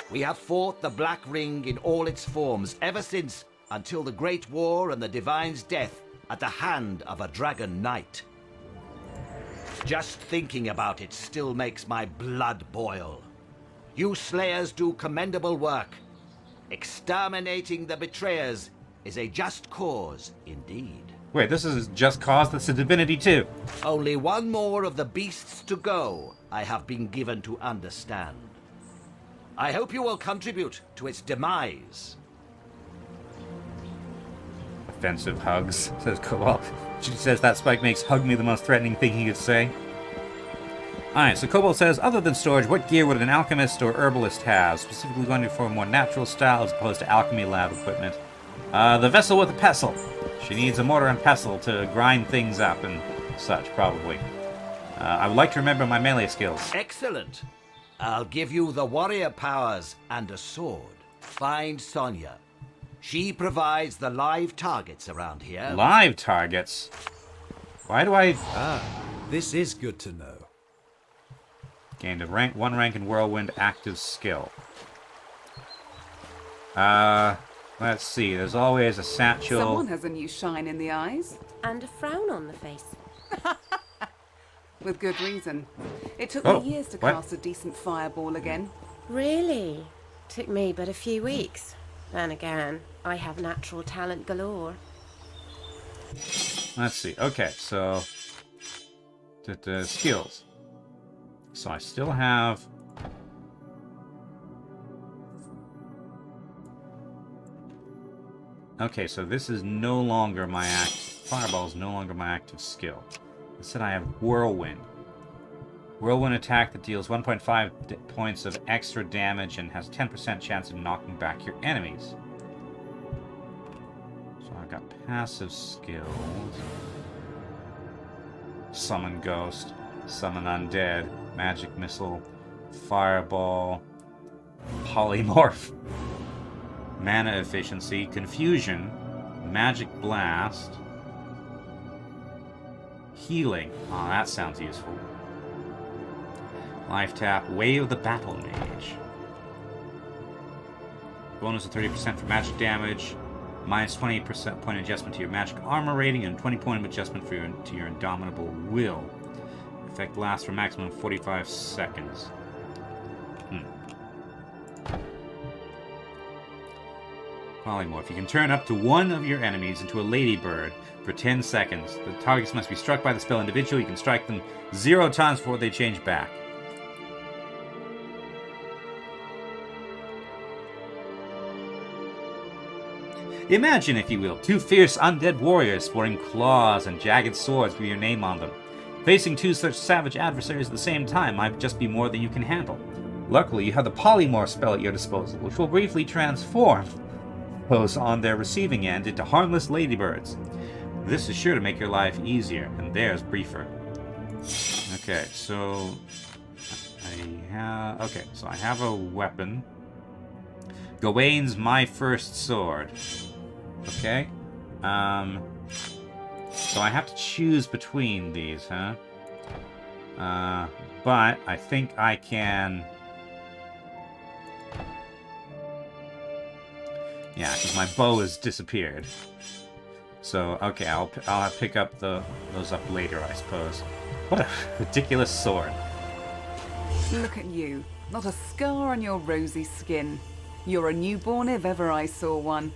We have fought the Black Ring in all its forms ever since, until the Great War and the Divine's death at the hand of a dragon knight. Just thinking about it still makes my blood boil. You slayers do commendable work. Exterminating the betrayers is a just cause indeed. Wait, this is just cause? That's a Divinity II. Only one more of the beasts to go, I have been given to understand. I hope you will contribute to its demise. Offensive hugs, says Kobold. She says that spike makes hug me the most threatening thing he could say. Alright, so Kobold says, other than storage, what gear would an alchemist or herbalist have? Specifically going for a more natural style as opposed to alchemy lab equipment. The vessel with a pestle. She needs a mortar and pestle to grind things up and such, probably. I would like to remember my melee skills. Excellent. I'll give you the warrior powers and a sword. Find Sonya. She provides the live targets around here. Live targets? Why do I... This is good to know. Gained one rank in Whirlwind active skill. Let's see. There's always a satchel. Someone has a new shine in the eyes. And a frown on the face. With good reason. It took Oh, me years to what? cast a decent fireball again. Really? Took me but a few weeks. Then again, I have natural talent galore. Let's see. Okay, so... the skills. So I still have... Okay, so this is no longer my Fireball is no longer my active skill. Instead I have Whirlwind. Whirlwind attack that deals 1.5 points of extra damage and has 10% chance of knocking back your enemies. So I've got passive skills. Summon Ghost, Summon Undead, Magic Missile, Fireball, Polymorph, Mana Efficiency, Confusion, Magic Blast, Healing. Oh, that sounds useful. Life Tap, Wave of the Battle Mage. Bonus of 30% for magic damage, minus 20% point adjustment to your magic armor rating, and 20 point adjustment to your indomitable will. Effect lasts for maximum 45 seconds. Polymorph. You can turn up to one of your enemies into a ladybird for 10 seconds. The targets must be struck by the spell individually. You can strike them 0 times before they change back. Imagine, if you will, 2 fierce undead warriors sporting claws and jagged swords with your name on them. Facing 2 such savage adversaries at the same time might just be more than you can handle. Luckily, you have the polymorph spell at your disposal, which will briefly transform those on their receiving end into harmless ladybirds. This is sure to make your life easier, and theirs briefer. Okay, so I have a weapon. Gawain's my first sword. Okay. So I have to choose between these, huh? But I think I can... Yeah, because my bow has disappeared. So, okay, I'll pick up those up later, I suppose. What a ridiculous sword. Look at you. Not a scar on your rosy skin. You're a newborn if ever I saw one.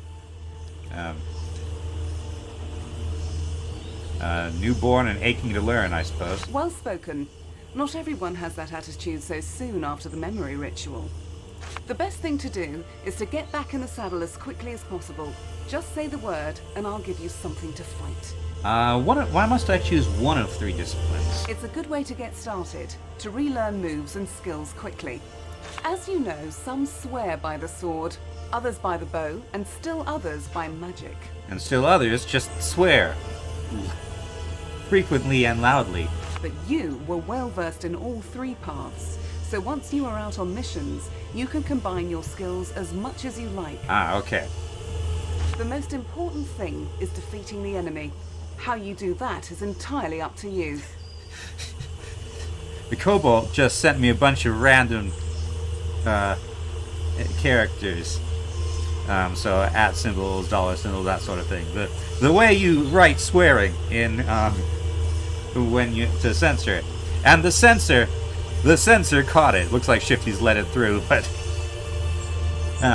Newborn and aching to learn, I suppose. Well spoken. Not everyone has that attitude so soon after the memory ritual. The best thing to do is to get back in the saddle as quickly as possible. Just say the word, and I'll give you something to fight. Why must I choose one of 3 disciplines? It's a good way to get started, to relearn moves and skills quickly. As you know, some swear by the sword, others by the bow, and still others by magic. And still others just swear. Frequently and loudly. But you were well versed in all 3 paths, so once you are out on missions, you can combine your skills as much as you like. Ah, okay. The most important thing is defeating the enemy. How you do that is entirely up to you. The kobold just sent me a bunch of random characters. So at symbols, dollar symbols, that sort of thing. The way you write swearing in to censor it, and the censor caught it. Looks like Shifty's let it through, but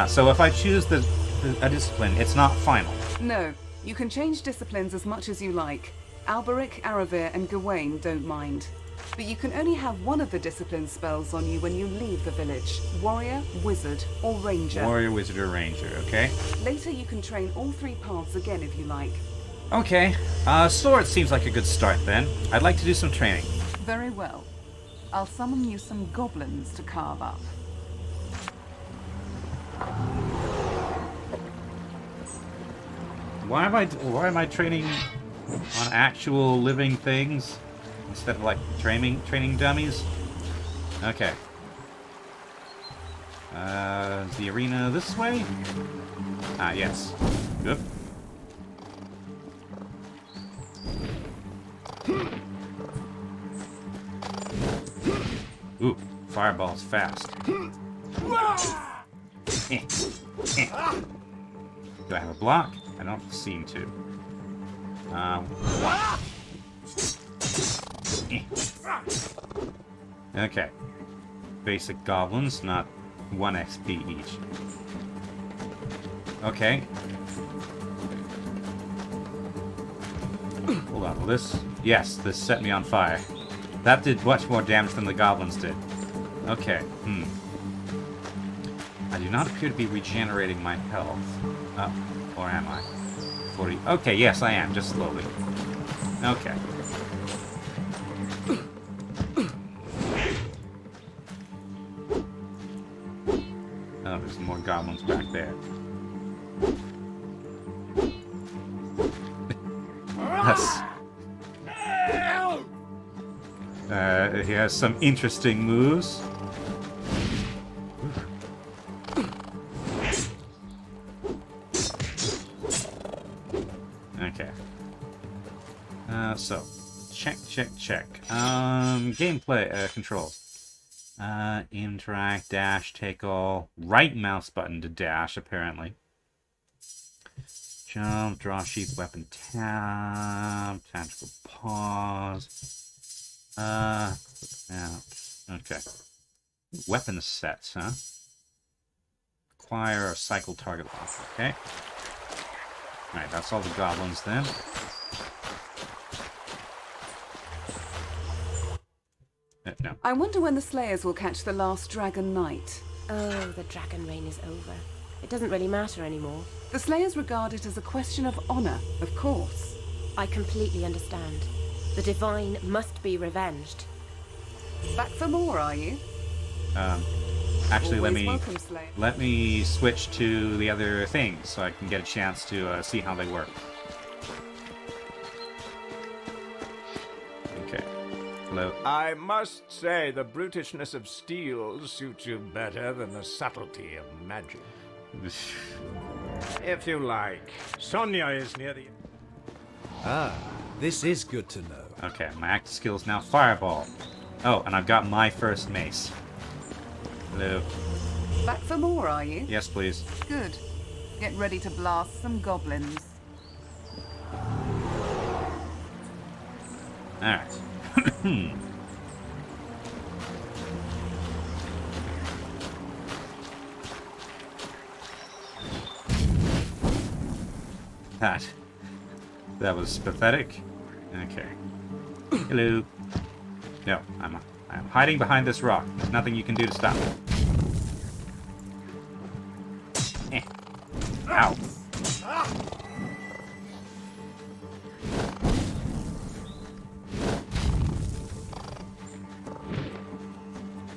so if I choose a discipline, it's not final. No, you can change disciplines as much as you like. Alberic, Aravir, and Gawain don't mind. But you can only have one of the discipline spells on you when you leave the village. Warrior, Wizard, or Ranger. Warrior, Wizard, or Ranger, okay. Later you can train all 3 paths again if you like. Okay. Sword seems like a good start then. I'd like to do some training. Very well. I'll summon you some goblins to carve up. Why am I training on actual living things instead of like training dummies? Okay. Is the arena this way? Ah, yes. Good. Ooh, fireball's fast. Do I have a block? I don't seem to. Okay. Basic goblins, not 1 XP each. Okay. Hold on, will this... Yes, this set me on fire. That did much more damage than the goblins did. Okay, I do not appear to be regenerating my health. Oh, or am I? 40... Okay, yes, I am, just slowly. Okay. Oh, there's more goblins back there. Yes. He has some interesting moves. Okay. So, check. Gameplay controls. Interact, dash, take all. Right mouse button to dash, apparently. Jump, draw sheath, weapon tab, tactical pause. Out. Okay. Weapon sets, huh? Acquire or cycle target lock, okay. Alright, that's all the goblins then. No. I wonder when the Slayers will catch the last Dragon Knight. Oh, the dragon reign is over. It doesn't really matter anymore. The Slayers regard it as a question of honor, of course. I completely understand. The Divine must be revenged. Back for more, are you? Actually, Always welcome, Slayer. let me switch to the other things so I can get a chance to see how they work. Okay. Hello. I must say the brutishness of steel suits you better than the subtlety of magic. If you like. Sonia is near the... Ah, this is good to know. Okay, my active skill is now Fireball. Oh, and I've got my first mace. Hello. Back for more, are you? Yes, please. Good. Get ready to blast some goblins. Alright. That was pathetic. Okay. Hello. No, I'm hiding behind this rock. There's nothing you can do to stop me. Eh. Ow.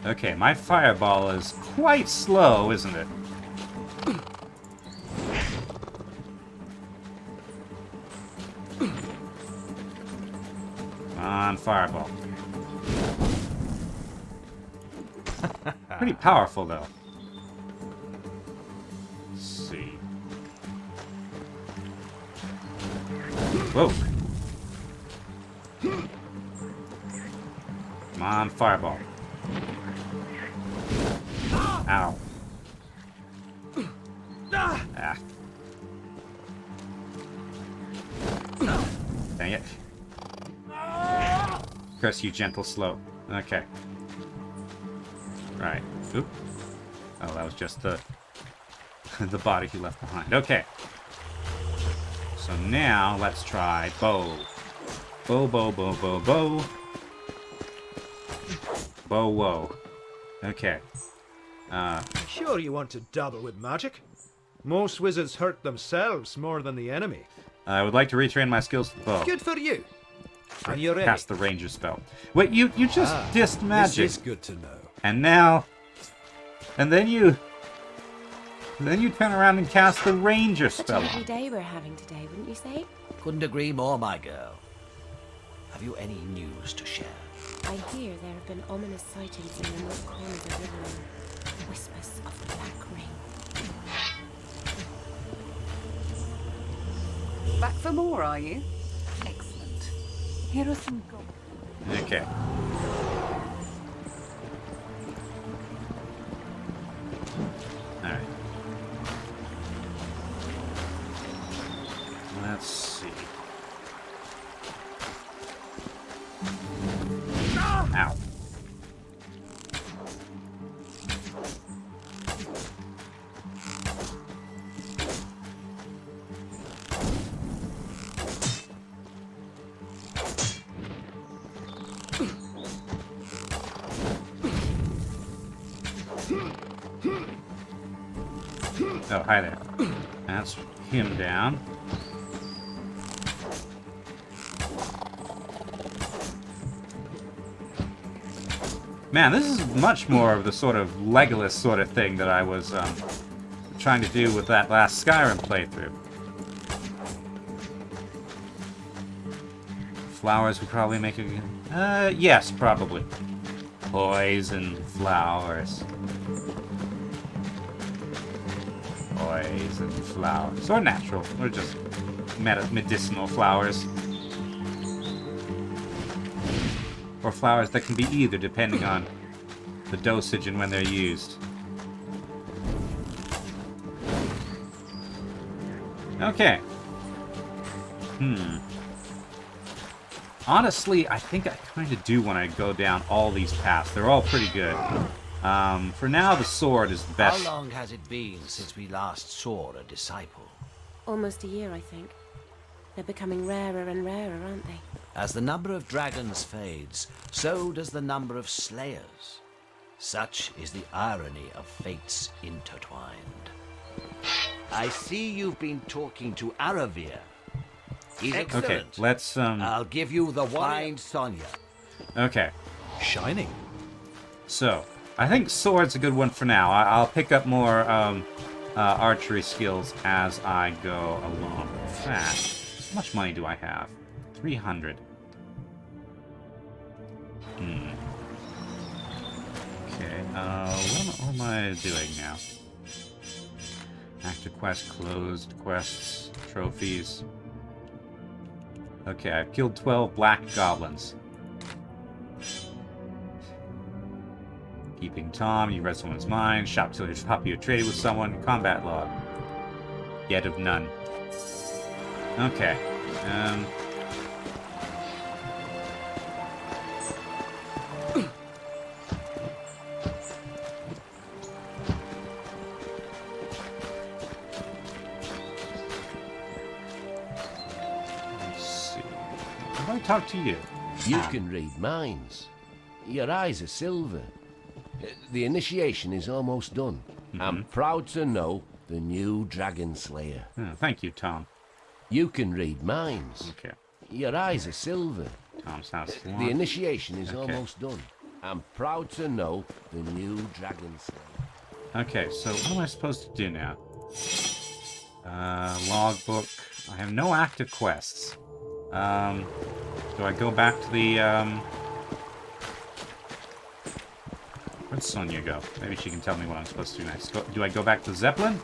Okay, my fireball is quite slow, isn't it? Come on, fireball. Pretty powerful, though. Let's see. Whoa. Come on, fireball. Ow. Ah. Dang it. Curse you, gentle slow. Okay. Right. Oop. Oh, that was just the the body he left behind. Okay. So now let's try bow. Bow, bow, bow, bow, bow. Bow, whoa. Okay. Sure you want to dabble with magic? Most wizards hurt themselves more than the enemy. I would like to retrain my skills to the bow. Good for you. And you're ready. Cast the ranger spell. Wait, you just dissed magic. This is good to know. And now... And then you turn around and cast the ranger Such spell. a lovely day we're having today, wouldn't you say? Couldn't agree more, my girl. Have you any news to share? I hear there have been ominous sightings in the north corners of Rivendell. Whispers of the Black Ring. Back for more, are you? Excellent. Here are some goblins. Okay. Alright. Let's see. Ow. Oh, hi there. That's him down. Man, this is much more of the sort of Legolas sort of thing that I was trying to do with that last Skyrim playthrough. Flowers would probably make a... yes, probably. Poison flowers. Poison flowers. Or natural. Or just medicinal flowers. Or flowers that can be either, depending on the dosage and when they're used. Okay. Honestly, I think I kind of do want to go down all these paths. They're all pretty good. For now, the sword is the best. How long has it been since we last saw a disciple? Almost a year, I think. They're becoming rarer and rarer, aren't they? As the number of dragons fades, so does the number of slayers. Such is the irony of fates intertwined. I see you've been talking to Aravir. He's excellent. Okay, let's I'll give you the wine, Sonya. Okay. Shining. So, I think sword's a good one for now. I'll pick up more archery skills as I go along. In fact, how much money do I have? 300. Okay, what am I doing now? Active quest, closed quests, trophies. Okay, I've killed 12 black goblins. Keeping Tom, you read someone's mind. Shop till you're happy you traded with someone. Combat log. Yet of none. Okay. Let's see. How do I talk to you? You can read minds. Your eyes are silver. The initiation is almost done. I'm proud to know the new Dragon Slayer. Oh, thank you, Tom. You can read minds. Okay. Your eyes are silver. Tom's house. The initiation is almost done. I'm proud to know the new Dragon Slayer. Okay, so what am I supposed to do now? Logbook. I have no active quests. Do I go back to the, Where'd Sonya go? Maybe she can tell me what I'm supposed to do next. Do I go back to Zeppelin?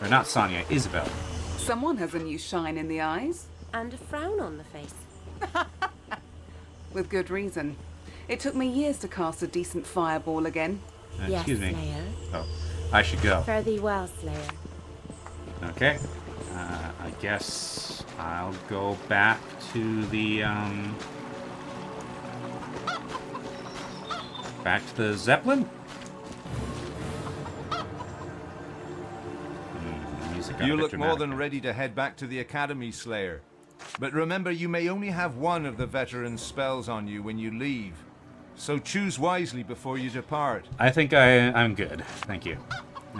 Or not Sonya, Isabel. Someone has a new shine in the eyes. And a frown on the face. With good reason. It took me years to cast a decent fireball again. Excuse me. Slayer. Oh, I should go. Fare thee well, Slayer. Okay. I guess I'll go back to the, back to the Zeppelin? You look more than ready to head back to the Academy, Slayer. But remember, you may only have one of the veteran spells on you when you leave. So choose wisely before you depart. I think I'm good. Thank you.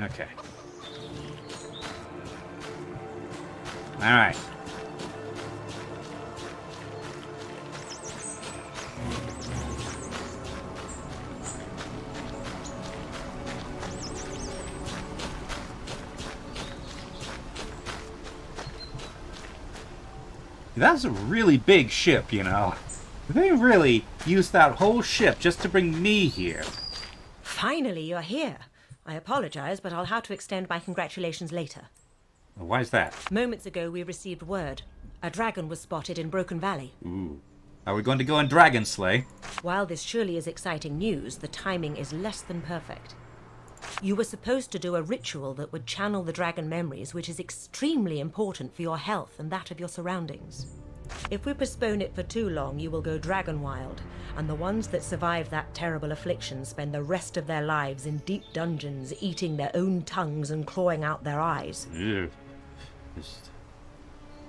Okay. Alright. That's a really big ship, you know. They really used that whole ship just to bring me here. Finally, you're here. I apologize, but I'll have to extend my congratulations later. Why is that? Moments ago, we received word. A dragon was spotted in Broken Valley. Ooh. Are we going to go and dragon slay? While this surely is exciting news, the timing is less than perfect. You were supposed to do a ritual that would channel the dragon memories, which is extremely important for your health and that of your surroundings. If we postpone it for too long, you will go dragon wild, and the ones that survive that terrible affliction spend the rest of their lives in deep dungeons, eating their own tongues and clawing out their eyes. Ew.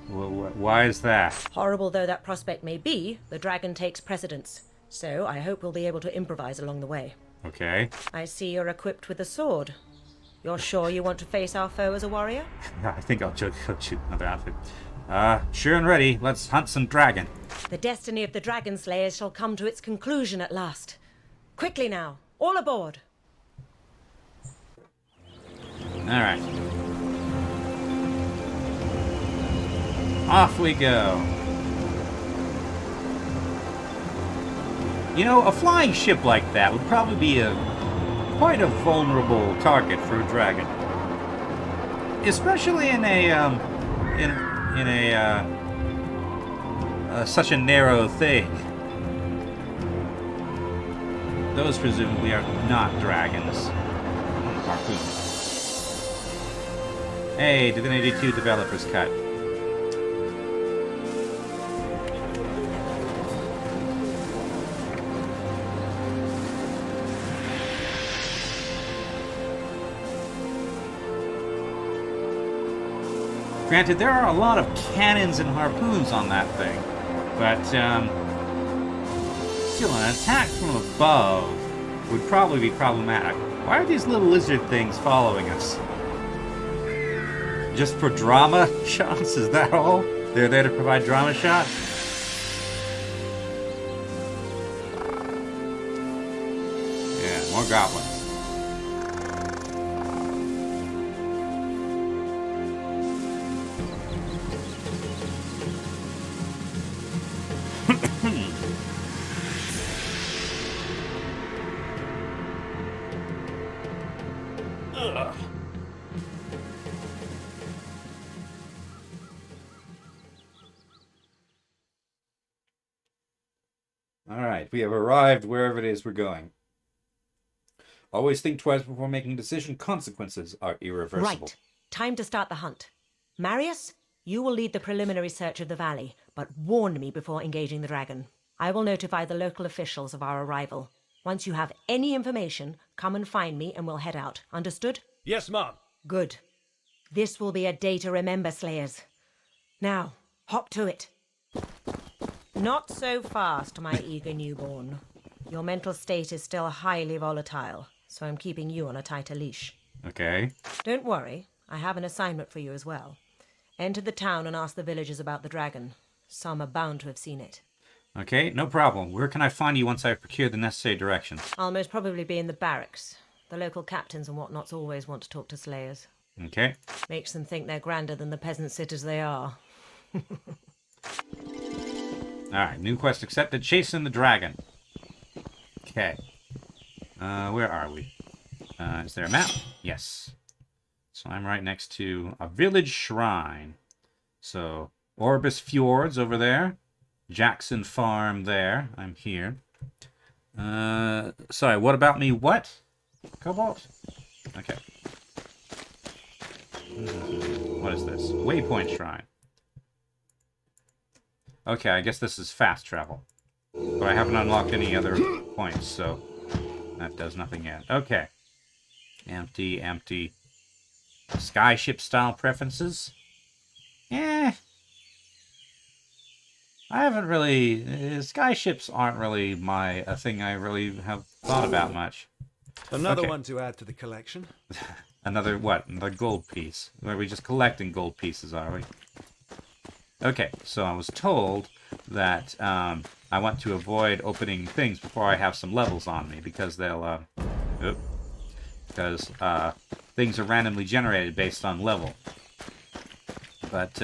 Why is that? Horrible though that prospect may be, the dragon takes precedence. So I hope we'll be able to improvise along the way. Okay. I see you're equipped with a sword. You're sure you want to face our foe as a warrior? I think I'll shoot another outfit. Sure and ready. Let's hunt some dragon. The destiny of the dragon slayers shall come to its conclusion at last. Quickly now, all aboard. All right. Off we go. You know, a flying ship like that would probably be quite a vulnerable target for a dragon, especially in such a narrow thing. Those presumably are not dragons. Harpoons. Hey, Divinity II developers cut. Granted, there are a lot of cannons and harpoons on that thing, but still, an attack from above would probably be problematic. Why are these little lizard things following us? Just for drama shots? Is that all? They're there to provide drama shots? Yeah, more goblins. Alright, we have arrived wherever it is we're going. Always think twice before making a decision. Consequences are irreversible. Right. Time to start the hunt. Marius, you will lead the preliminary search of the valley, but warn me before engaging the dragon. I will notify the local officials of our arrival. Once you have any information, come and find me and we'll head out. Understood? Yes, Mom. Good. This will be a day to remember, Slayers. Now, hop to it. Not so fast, my eager newborn. Your mental state is still highly volatile, so I'm keeping you on a tighter leash. Okay. Don't worry, I have an assignment for you as well. Enter the town and ask the villagers about the dragon. Some are bound to have seen it. Okay, no problem. Where can I find you once I've procured the necessary directions? I'll most probably be in the barracks. The local captains and whatnots always want to talk to Slayers. Okay. Makes them think they're grander than the peasant sitters they are. Alright, new quest accepted. Chasing the dragon. Okay. Where are we? Is there a map? Yes. So I'm right next to a village shrine. So, Orbis Fjords over there. Jackson Farm there. I'm here. Sorry, what about me? What? Cobalt? Okay. What is this? Waypoint Shrine. Okay, I guess this is fast travel. But I haven't unlocked any other points, so that does nothing yet. Okay. Empty, empty. Skyship style preferences? I haven't really... Skyships aren't really a thing I really have thought about much. Another one to add to the collection. Another what? Another gold piece. Are we just collecting gold pieces, are we? Okay, so I was told that I want to avoid opening things before I have some levels on me, because they'll... because things are randomly generated based on level. But,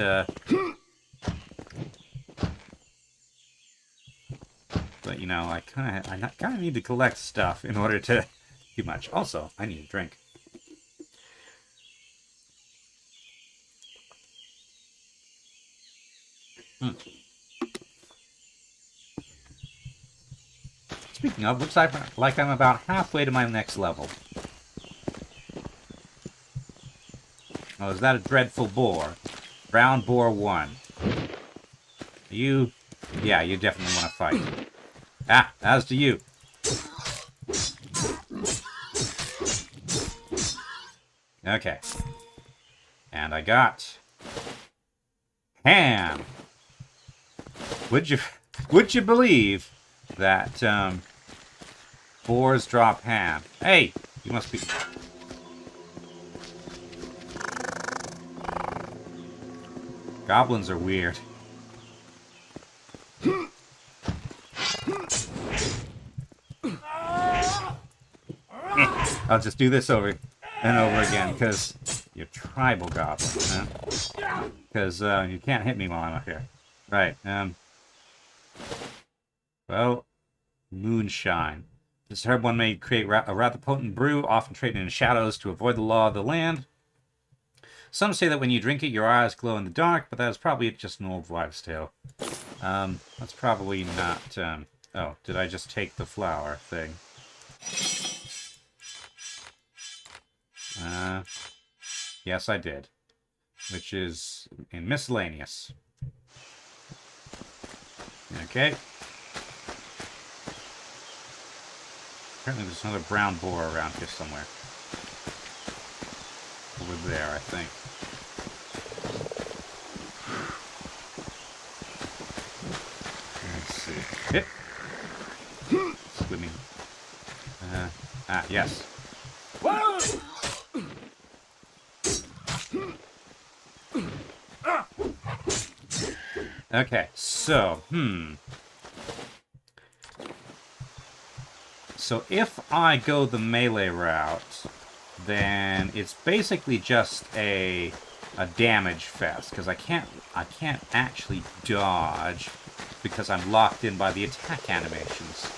but you know, I kind of need to collect stuff in order to do much. Also, I need a drink. Speaking of, looks like I'm about halfway to my next level. Oh, is that a dreadful boar? Brown boar 1. You... Yeah, you definitely want to fight. Ah, as do you. Okay. And I got... ham! Would you believe that, boars drop ham? Hey! You must be... Goblins are weird. I'll just do this over and over again, because you're tribal goblins, huh? Because you can't hit me while I'm up here. Right, well, moonshine. This herb one may create a rather potent brew, often traded in shadows to avoid the law of the land. Some say that when you drink it, your eyes glow in the dark, but that is probably just an old wives' tale. That's probably not... oh, did I just take the flower thing? Yes, I did. Which is in miscellaneous. Okay. Apparently there's another brown boar around here somewhere. Over there, I think. Ah, yes. Whoa! Okay, so, So if I go the melee route, then it's basically just a damage fest, because I can't actually dodge because I'm locked in by the attack animations.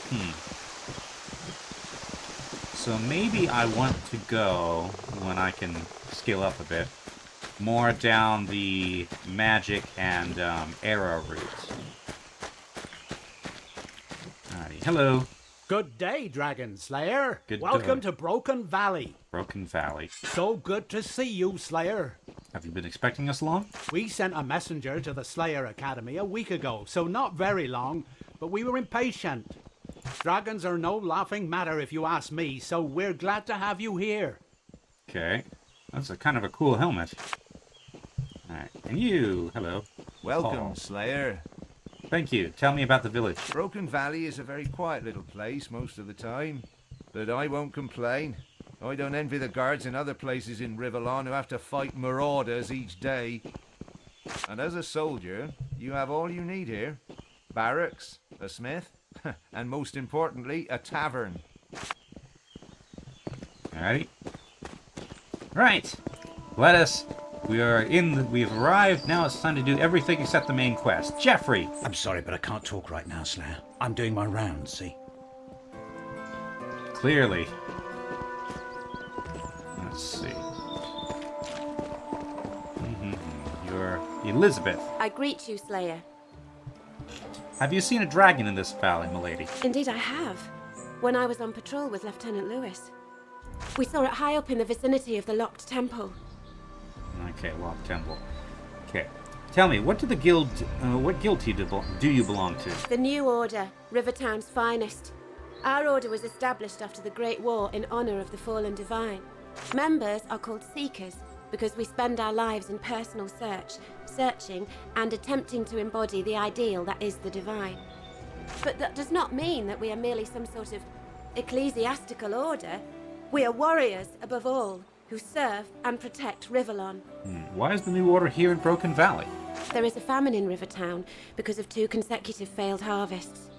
So maybe I want to go, when I can scale up a bit, more down the magic and arrow route. Alrighty, hello. Good day, Dragon Slayer. Good Welcome day. to Broken Valley. Broken Valley. So good to see you, Slayer. Have you been expecting us long? We sent a messenger to the Slayer Academy a week ago, so not very long, but we were impatient. Dragons are no laughing matter if you ask me, so we're glad to have you here. Okay. That's a kind of a cool helmet. Alright, and you, hello. Welcome, Paul. Slayer. Thank you. Tell me about the village. Broken Valley is a very quiet little place most of the time, but I won't complain. I don't envy the guards in other places in Rivellon who have to fight marauders each day. And as a soldier, you have all you need here. Barracks, a smith, and most importantly, a tavern. Alrighty. Right. We've arrived. Now it's time to do everything except the main quest. Jeffrey! I'm sorry, but I can't talk right now, Slayer. I'm doing my rounds, see? Clearly. Let's see. You're Elizabeth. I greet you, Slayer. Have you seen a dragon in this valley, milady? Indeed, I have. When I was on patrol with Lieutenant Lewis. We saw it high up in the vicinity of the locked temple. Okay, Lock Temple. Okay. Tell me, what guild do you belong to? The New Order, Rivertown's finest. Our order was established after the Great War in honor of the fallen divine. Members are called Seekers because we spend our lives in personal searching and attempting to embody the ideal that is the divine. But that does not mean that we are merely some sort of ecclesiastical order. We are warriors, above all, who serve and protect Rivellon. Why is the New Order here in Broken Valley? There is a famine in Rivertown because of 2 consecutive failed harvests.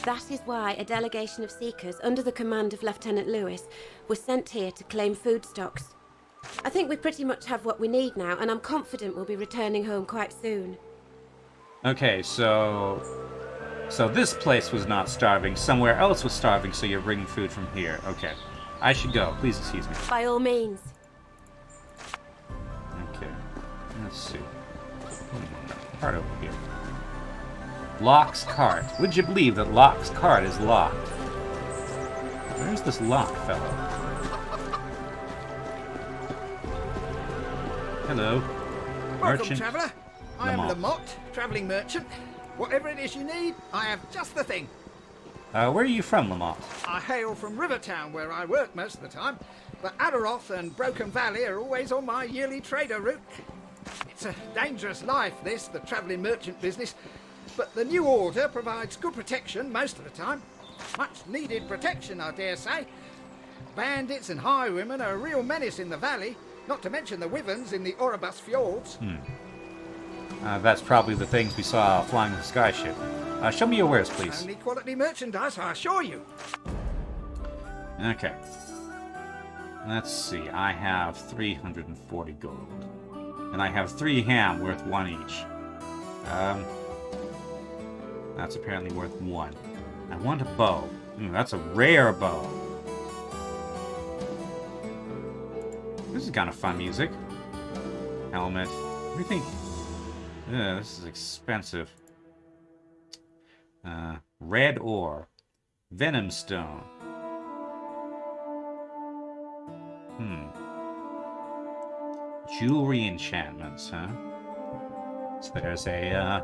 That is why a delegation of Seekers under the command of Lieutenant Lewis was sent here to claim food stocks. I think we pretty much have what we need now, and I'm confident we'll be returning home quite soon. Okay, so this place was not starving. Somewhere else was starving, so you're bringing food from here. Okay. I should go. Please excuse me. By all means. Okay. Let's see. Cart over here. Locke's cart. Would you believe that Locke's cart is locked? Where's this Locke fellow? Hello. Welcome, Merchant traveller. I am Lamont. Lamont, travelling merchant. Whatever it is you need, I have just the thing. Where are you from, Lamont? I hail from Rivertown, where I work most of the time, but Adaroth and Broken Valley are always on my yearly trader route. It's a dangerous life, this, the travelling merchant business, but the New Order provides good protection most of the time. Much needed protection, I dare say. Bandits and highwaymen are a real menace in the valley, not to mention the wyverns in the Oribus fjords. That's probably the things we saw flying the skyship. Show me your wares, please. Only quality merchandise, I assure you. Okay. Let's see. I have 340 gold. And I have 3 ham worth 1 each. That's apparently worth 1. I want a bow. That's a rare bow. This is kind of fun music. Helmet. What do you think? This is expensive. Red ore. Venom stone. Jewelry enchantments, huh? So there's a,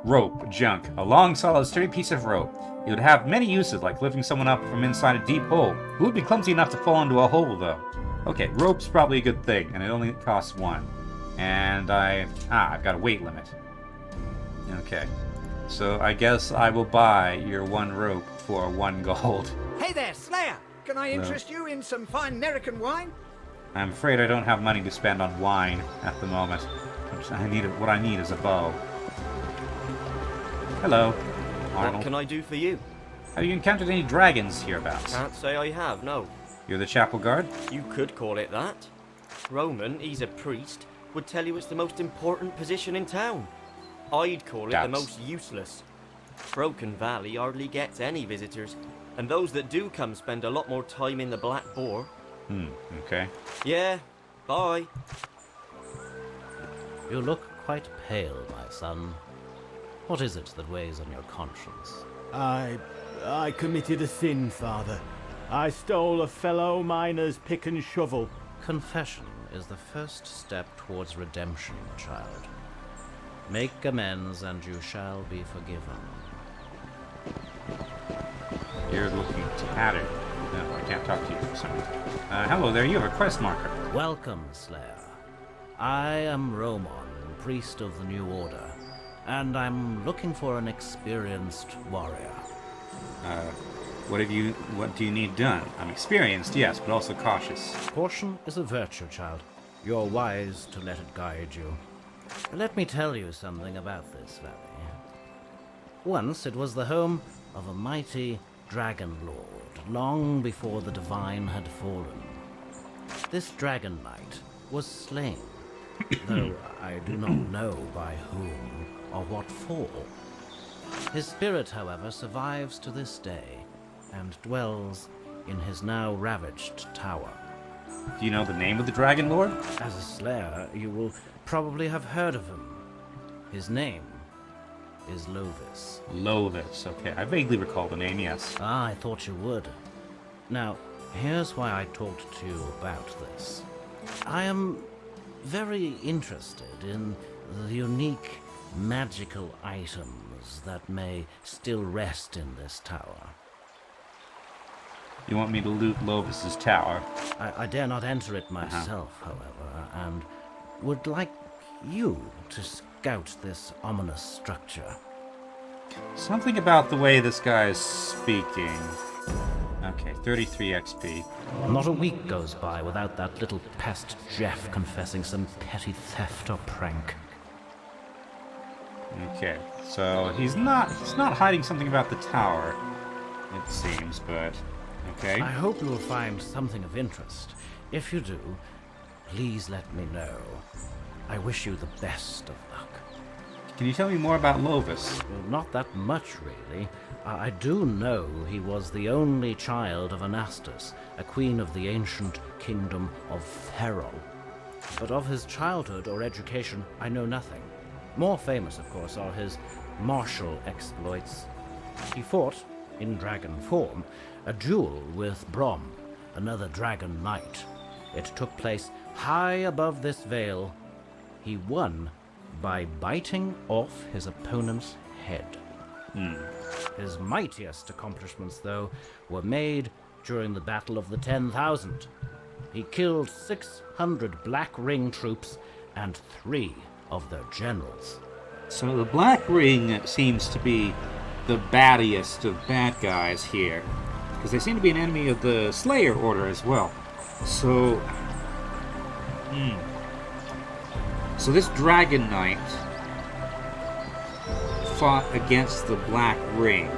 rope, junk. A long, solid, sturdy piece of rope. It would have many uses, like lifting someone up from inside a deep hole. Who would be clumsy enough to fall into a hole, though? Okay, rope's probably a good thing, and it only costs 1. And I've got a weight limit. Okay. So I guess I will buy your 1 rope for 1 gold. Hey there, Slayer! Can I interest you in some fine American wine? I'm afraid I don't have money to spend on wine at the moment. What I need is a bow. Hello, Arnold. What can I do for you? Have you encountered any dragons hereabouts? Can't say I have, no. You're the chapel guard? You could call it that. Roman, he's a priest, would tell you it's the most important position in town. I'd call it the most useless. Broken Valley hardly gets any visitors, and those that do come spend a lot more time in the Black Boar. Okay. Yeah, bye. You look quite pale, my son. What is it that weighs on your conscience? I committed a sin, Father. I stole a fellow miner's pick and shovel. Confession is the first step towards redemption, child. Make amends and you shall be forgiven. You're looking tattered. No, I can't talk to you for some reason. Hello there, you have a quest marker. Welcome, Slayer. I am Roman, priest of the New Order, and I'm looking for an experienced warrior. What do you need done? I'm experienced, yes, but also cautious. Caution is a virtue, child. You're wise to let it guide you. Let me tell you something about this valley. Once it was the home of a mighty dragon lord, long before the divine had fallen. This dragon knight was slain, though I do not know by whom or what for. His spirit, however, survives to this day, and dwells in his now ravaged tower. Do you know the name of the Dragon Lord? As a slayer, you will probably have heard of him. His name is Lovis. Lovis, okay. I vaguely recall the name, yes. Ah, I thought you would. Now, here's why I talked to you about this. I am very interested in the unique magical items that may still rest in this tower. You want me to loot Lovis's tower? I dare not enter it myself, however, and would like you to scout this ominous structure. Something about the way this guy is speaking. Okay, 33 XP. Not a week goes by without that little pest Jeff confessing some petty theft or prank. Okay, so he's not hiding something about the tower, it seems, but okay. I hope you'll find something of interest. If you do, please let me know. I wish you the best of luck. Can you tell me more about Lovis? Well, not that much, really. I do know he was the only child of Anastas, a queen of the ancient kingdom of Ferrol. But of his childhood or education, I know nothing. More famous, of course, are his martial exploits. He fought, in dragon form, a duel with Brom, another dragon knight. It took place high above this vale. He won by biting off his opponent's head. His mightiest accomplishments, though, were made during the Battle of the 10,000. He killed 600 Black Ring troops and 3 of their generals. So the Black Ring seems to be the battiest of bad guys here, because they seem to be an enemy of the Slayer Order as well. So, so this Dragon Knight fought against the Black Ring.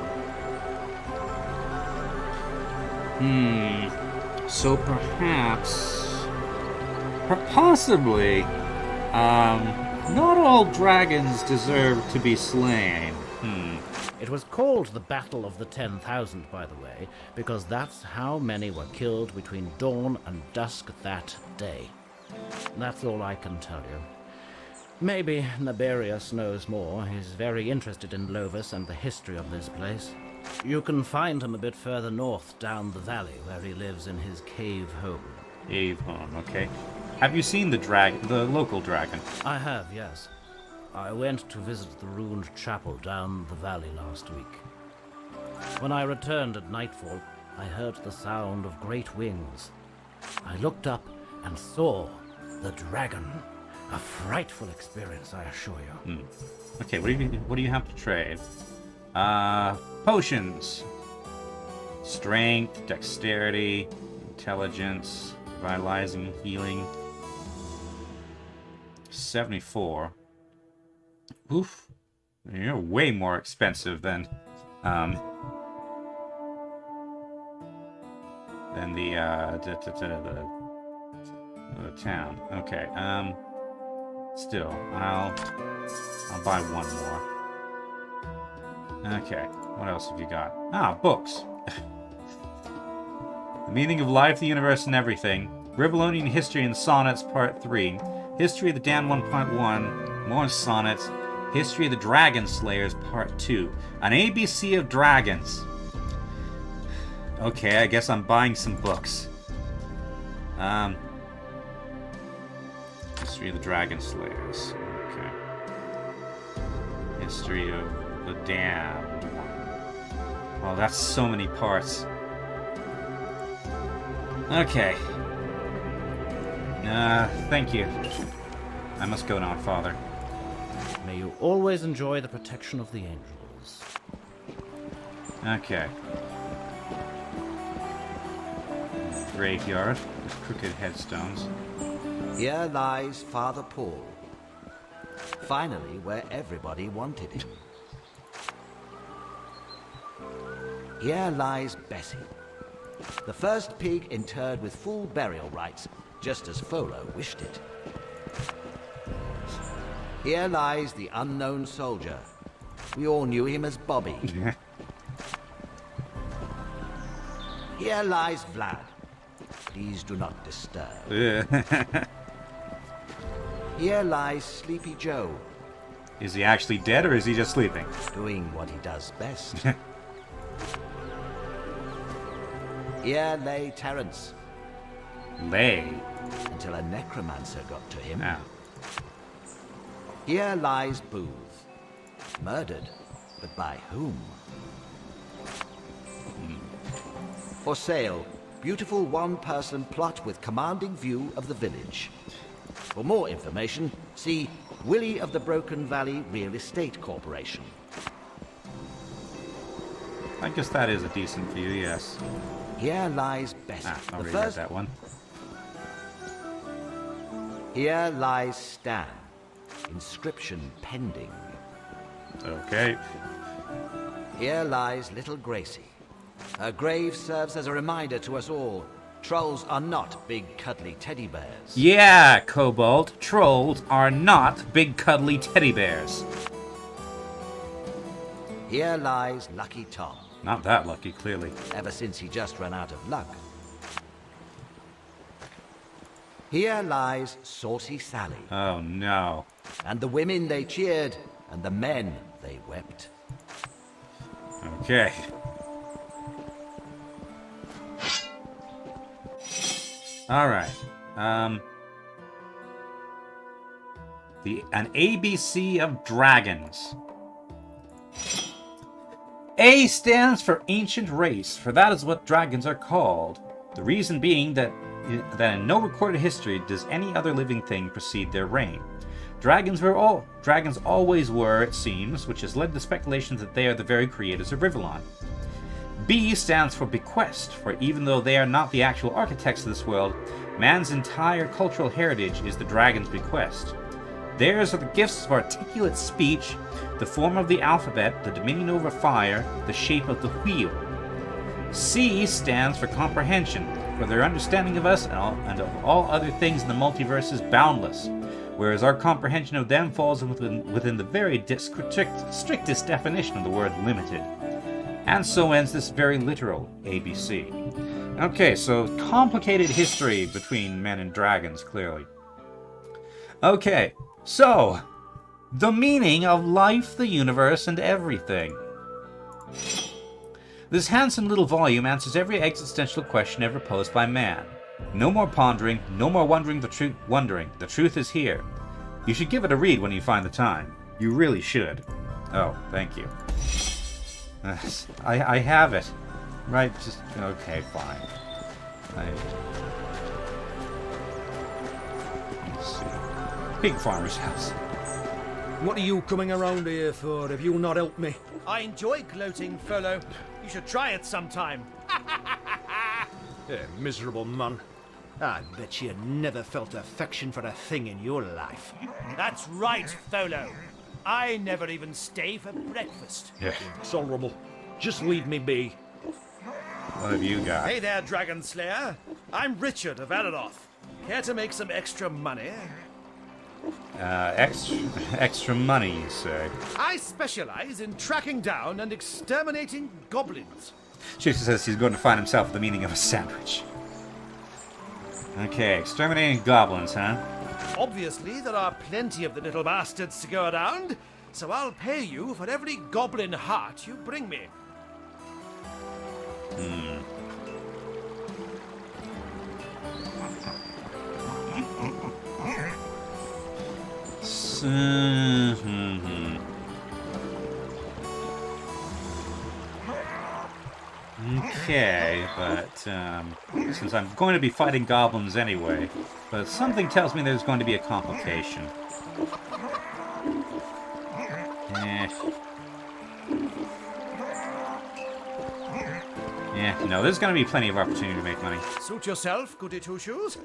So possibly, not all dragons deserve to be slain. It was called the Battle of the 10,000, by the way, because that's how many were killed between dawn and dusk that day. That's all I can tell you. Maybe Naberius knows more. He's very interested in Lovis and the history of this place. You can find him a bit further north down the valley, where he lives in his cave home. Cave home, okay. Have you seen the local dragon? I have, yes. I went to visit the ruined chapel down the valley last week. When I returned at nightfall, I heard the sound of great wings. I looked up and saw the dragon, A frightful experience, I assure you. Okay, what do you have to trade? Potions. Strength, dexterity, intelligence, vitalizing, healing. 74. Oof. You're way more expensive than the town. Okay. Still, I'll buy one more. Okay. What else have you got? Ah, books. The Meaning of Life, the Universe, and Everything. Rivellonian History and Sonnets, Part 3. History of the Dan 1.1. More sonnets. History of the Dragon Slayers, Part 2. An ABC of Dragons. Okay, I guess I'm buying some books. History of the Dragon Slayers. Okay. History of the Damned. Oh, that's so many parts. Okay. Thank you. I must go now, Father. May you always enjoy the protection of the angels. Okay. Graveyard with crooked headstones. Here lies Father Paul. Finally, where everybody wanted him. Here lies Bessie, the first pig interred with full burial rites, just as Folo wished it. Here lies the unknown soldier. We all knew him as Bobby. Here lies Vlad. Please do not disturb. Here lies Sleepy Joe. Is he actually dead or is he just sleeping? Doing what he does best. Here lay Terence. Lay? Until a necromancer got to him. Ah. Here lies Booth. Murdered, but by whom? For sale, beautiful one-person plot with commanding view of the village. For more information, see Willie of the Broken Valley Real Estate Corporation. I guess that is a decent view, yes. Here lies Bessie. I'll read that one. Here lies Stan. Inscription pending. Okay. Here lies little Gracie. Her grave serves as a reminder to us all. Trolls are not big cuddly teddy bears. Yeah, Cobalt. Trolls are not big cuddly teddy bears. Here lies Lucky Tom. Not that lucky, clearly. Ever since he just ran out of luck. Here lies Saucy Sally. Oh, no. And the women they cheered, and the men they wept. Okay. Alright. An ABC of Dragons. A stands for Ancient Race, for that is what dragons are called. The reason being that in no recorded history does any other living thing precede their reign. Dragons always were, it seems, which has led to speculations that they are the very creators of Rivellon. B stands for Bequest, for even though they are not the actual architects of this world, man's entire cultural heritage is the dragon's bequest. Theirs are the gifts of articulate speech, the form of the alphabet, the dominion over fire, the shape of the wheel. C stands for Comprehension, for their understanding of us and of all other things in the multiverse is boundless, whereas our comprehension of them falls within the very strictest definition of the word limited. And so ends this very literal ABC. Okay, so complicated history between men and dragons, clearly. Okay, so the meaning of life, the universe, and everything. This handsome little volume answers every existential question ever posed by man. No more pondering, no more wondering. The truth is here. You should give it a read when you find the time. You really should. Oh, thank you. I have it. Right, just... Okay, fine. Let's see. pig farmer's house. What are you coming around here for if you'll not help me? I enjoy gloating, fellow. You should try it sometime. Miserable man. I bet you never felt affection for a thing in your life. That's right, Tholo. I never even stay for breakfast. Yeah. Tolerable. Just leave me be. What have you got? Hey there, Dragon Slayer. I'm Richard of Araroth. Care to make some extra money? Extra money, you say? I specialize in tracking down and exterminating goblins. She says he's going to find himself the meaning of a sandwich. Okay, exterminating goblins, huh? Obviously, there are plenty of the little bastards to go around, so I'll pay you for every goblin heart you bring me. Okay, but since I'm going to be fighting goblins anyway, but something tells me there's going to be a complication. Yeah, no, there's going to be plenty of opportunity to make money. Suit yourself, goody two-shoes.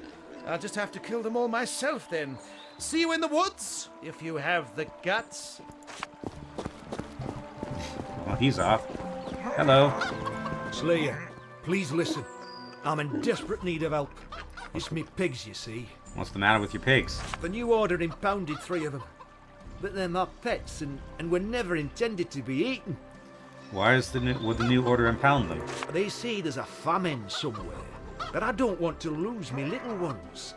I'll just have to kill them all myself then. See you in the woods, if you have the guts. Well, he's off. Hello. Slayer, please listen. I'm in desperate need of help. It's me pigs, you see. What's the matter with your pigs? The new order impounded 3 of them. But they're my pets and were never intended to be eaten. Why would the new order impound them? They say there's a famine somewhere, but I don't want to lose me little ones.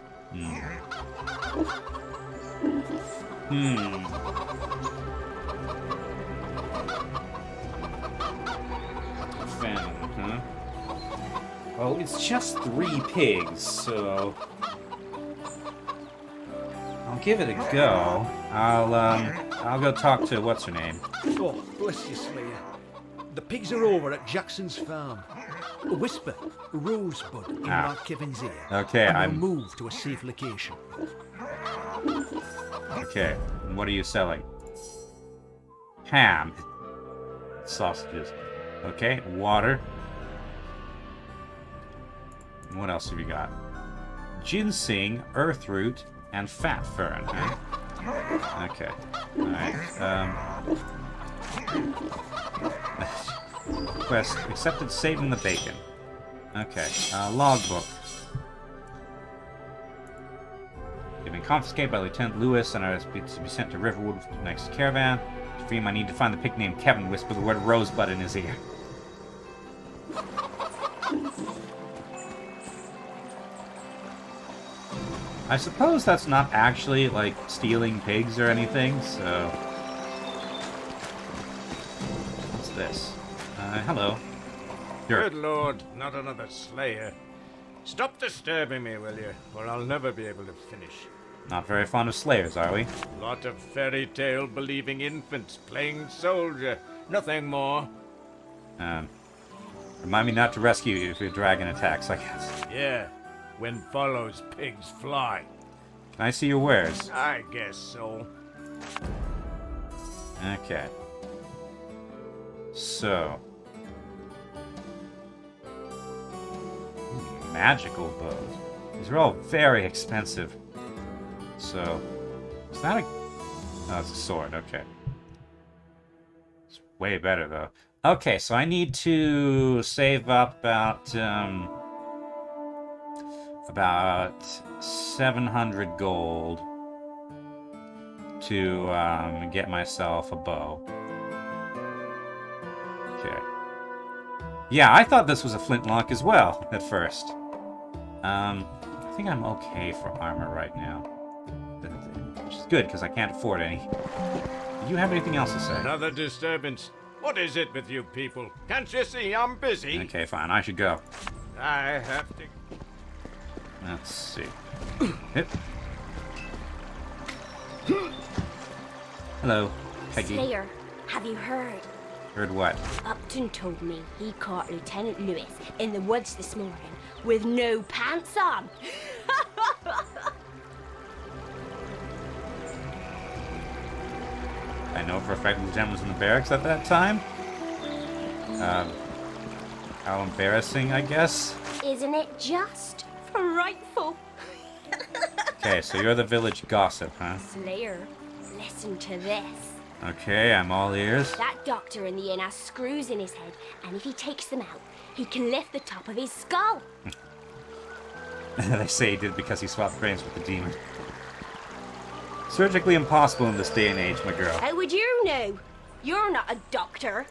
Famine, huh? Well, it's just 3 pigs, so I'll give it a go. I'll go talk to what's her name. Oh, bless you, Slayer. The pigs are over at Jackson's farm. Whisper, Rosebud in Mark Kevin's ear. Okay, and I'm... we'll move to a safe location. Okay, and what are you selling? Ham. Sausages. Okay, water. And what else have you got? Ginseng, earthroot, and fat fern, huh? Okay. Alright, Quest accepted, saving the bacon. Okay, logbook. You've been confiscated by Lieutenant Lewis and are to be sent to Riverwood for the next caravan. To free him, I need to find the pig named Kevin. Whisper the word Rosebud in his ear. I suppose that's not actually, like, stealing pigs or anything, so... What's this? Hello. Good lord, not another slayer. Stop disturbing me, will you? Or I'll never be able to finish. Not very fond of slayers, are we? Lot of fairy tale believing infants playing soldier. Nothing more. Remind me not to rescue you if your dragon attacks, I guess. Yeah, when follows pigs fly. Can I see your wares? I guess so. Okay. So... magical bows. These are all very expensive. So... is that a... oh, it's a sword, okay. It's way better, though. Okay, so I need to save up about 700 gold to get myself a bow. Okay. Yeah, I thought this was a flintlock as well at first. I think I'm okay for armor right now, which is good because I can't afford any. Do you have anything else to say? Another disturbance. What is it with you people? Can't you see I'm busy? Okay, fine. I should go. I have to... Let's see. Hip. Hello, Peggy. Slayer, have you heard? Heard what? Upton told me he caught Lieutenant Lewis in the woods this morning with no pants on. I know for a fact the lieutenant was in the barracks at that time. How embarrassing, I guess. Isn't it just frightful? Okay, so you're the village gossip, huh? Slayer, listen to this. Okay, I'm all ears. That doctor in the inn has screws in his head, and if he takes them out, he can lift the top of his skull. They say he did it because he swapped brains with the demon. Surgically impossible in this day and age, my girl. How would you know? You're not a doctor.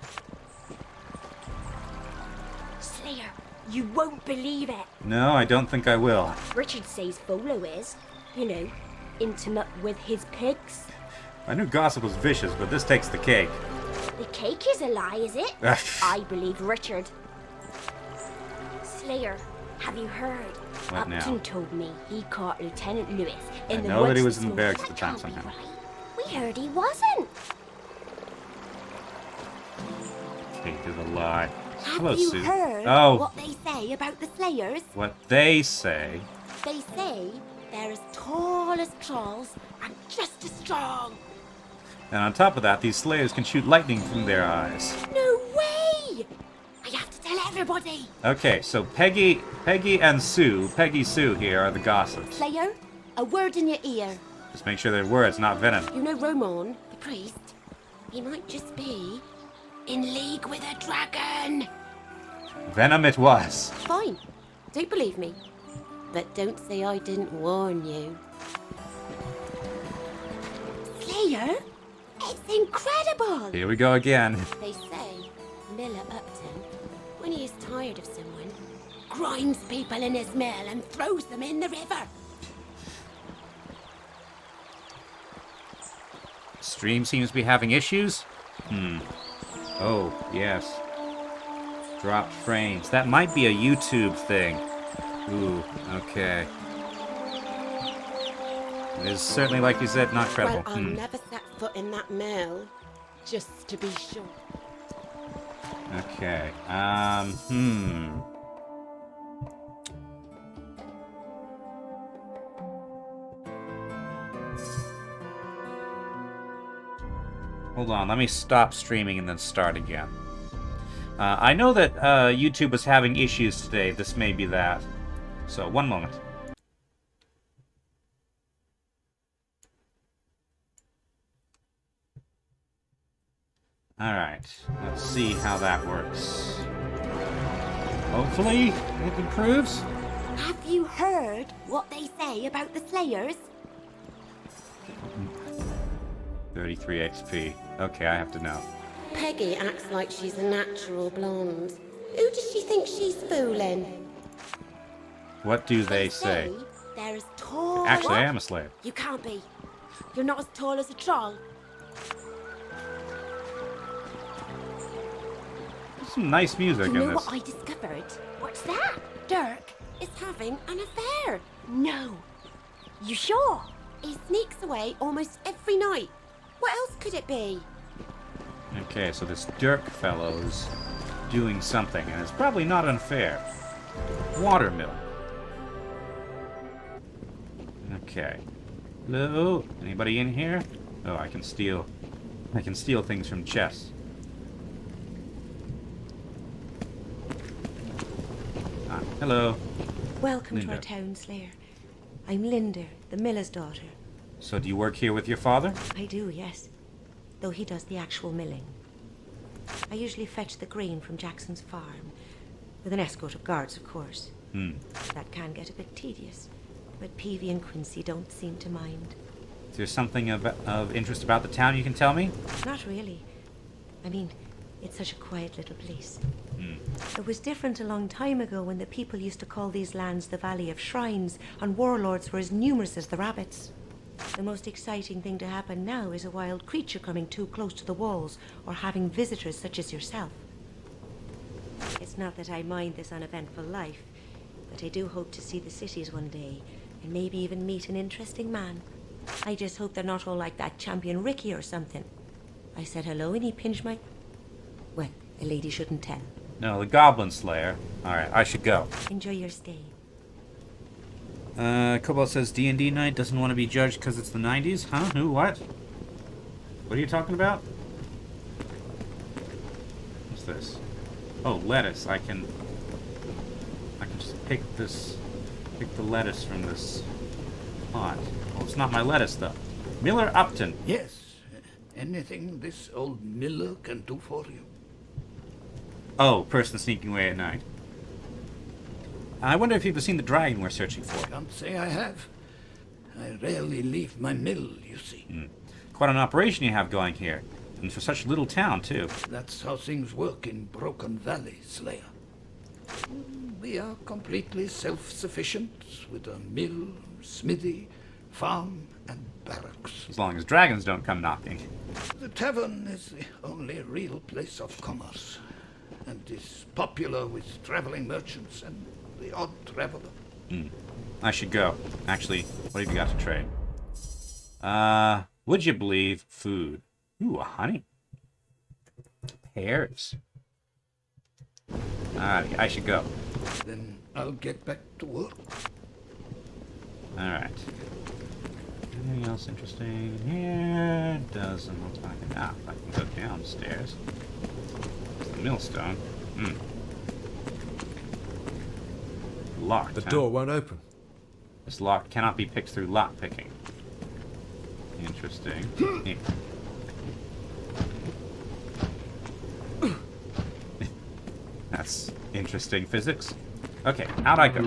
Slayer, you won't believe it. No, I don't think I will. Richard says Volo is, you know, intimate with his pigs. I knew gossip was vicious, but this takes the cake. The cake is a lie, is it? I believe Richard. Slayer, have you heard? What now? Upton told me he caught Lieutenant Lewis in the I know woods that he was this in the morning. barracks at the time somehow. We heard he wasn't. Cake is a lie. Have Hello, you Sue. heard Oh, what they say about the Slayers? what they say. They say they're as tall as trolls and just as strong. And on top of that, these slayers can shoot lightning from their eyes. No way! I have to tell everybody. Okay, so Peggy and Sue, Sue here are the gossips. Slayer, a word in your ear. Just make sure they're words, not venom. You know Roman, the priest? He might just be in league with a dragon. Venom it was. Fine. Don't believe me. But don't say I didn't warn you. Slayer? It's incredible! Here we go again. They say Miller Upton, when he is tired of someone, grinds people in his mill and throws them in the river. Stream seems to be having issues. Oh, yes. Dropped frames. That might be a YouTube thing. Ooh, okay. It is certainly, like you said, not credible. Well, I'll never set foot in that mill, just to be sure. Okay. Hold on, let me stop streaming and then start again. I know that YouTube was having issues today. This may be that. So, one moment. Alright, let's see how that works. Hopefully, it improves. Have you heard what they say about the Slayers? 33 XP. Okay, I have to know. Peggy acts like she's a natural blonde. Who does she think she's fooling? What do they say? They're as tall. Actually, I am a slave. You can't be. You're not as tall as a troll. There's some nice music You know in this. what I discovered? What's that? Dirk is having an affair. No. You sure? He sneaks away almost every night. What else could it be? Okay, so this Dirk fellow's doing something, and it's probably not unfair. Watermill. Okay. Hello? Anybody in here? Oh, I can steal things from chests. Ah, hello. Welcome Linda. to our town, Slayer. I'm Linda, the miller's daughter. So do you work here with your father? I do, yes. Though he does the actual milling. I usually fetch the grain from Jackson's farm, with an escort of guards, of course. That can get a bit tedious, but Peavy and Quincy don't seem to mind. Is there something of interest about the town you can tell me? Not really. I mean, it's such a quiet little place. It was different a long time ago when the people used to call these lands the Valley of Shrines, and warlords were as numerous as the rabbits. The most exciting thing to happen now is a wild creature coming too close to the walls, or having visitors such as yourself. It's not that I mind this uneventful life, but I do hope to see the cities one day, and maybe even meet an interesting man. I just hope they're not all like that champion Ricky or something. I said hello and he pinched my... Well, a lady shouldn't tell. No, the Goblin Slayer. Alright, I should go. Enjoy your stay. Cobalt says D&D night doesn't want to be judged because it's the 90s? Huh? Who? What? What are you talking about? What's this? Oh, lettuce. I can just pick the lettuce from this pot. Well, it's not my lettuce, though. Miller Upton. Yes. Anything this old miller can do for you? Oh, person sneaking away at night. I wonder if you've seen the dragon we're searching for. Can't say I have. I rarely leave my mill, you see. Quite an operation you have going here. And for such a little town, too. That's how things work in Broken Valley, Slayer. We are completely self-sufficient with a mill, smithy, farm, and barracks. As long as dragons don't come knocking. The tavern is the only real place of commerce, and is popular with traveling merchants and the odd traveler. I should go. Actually, what have you got to trade? Would you believe food? Ooh, honey. Pears. Alright, I should go. Then I'll get back to work. Alright. Anything else interesting here? Doesn't look like it. Ah, I can go downstairs. It's the millstone. Locked. The door won't open. This lock cannot be picked through lock picking. Interesting. That's interesting physics. Okay, out I go.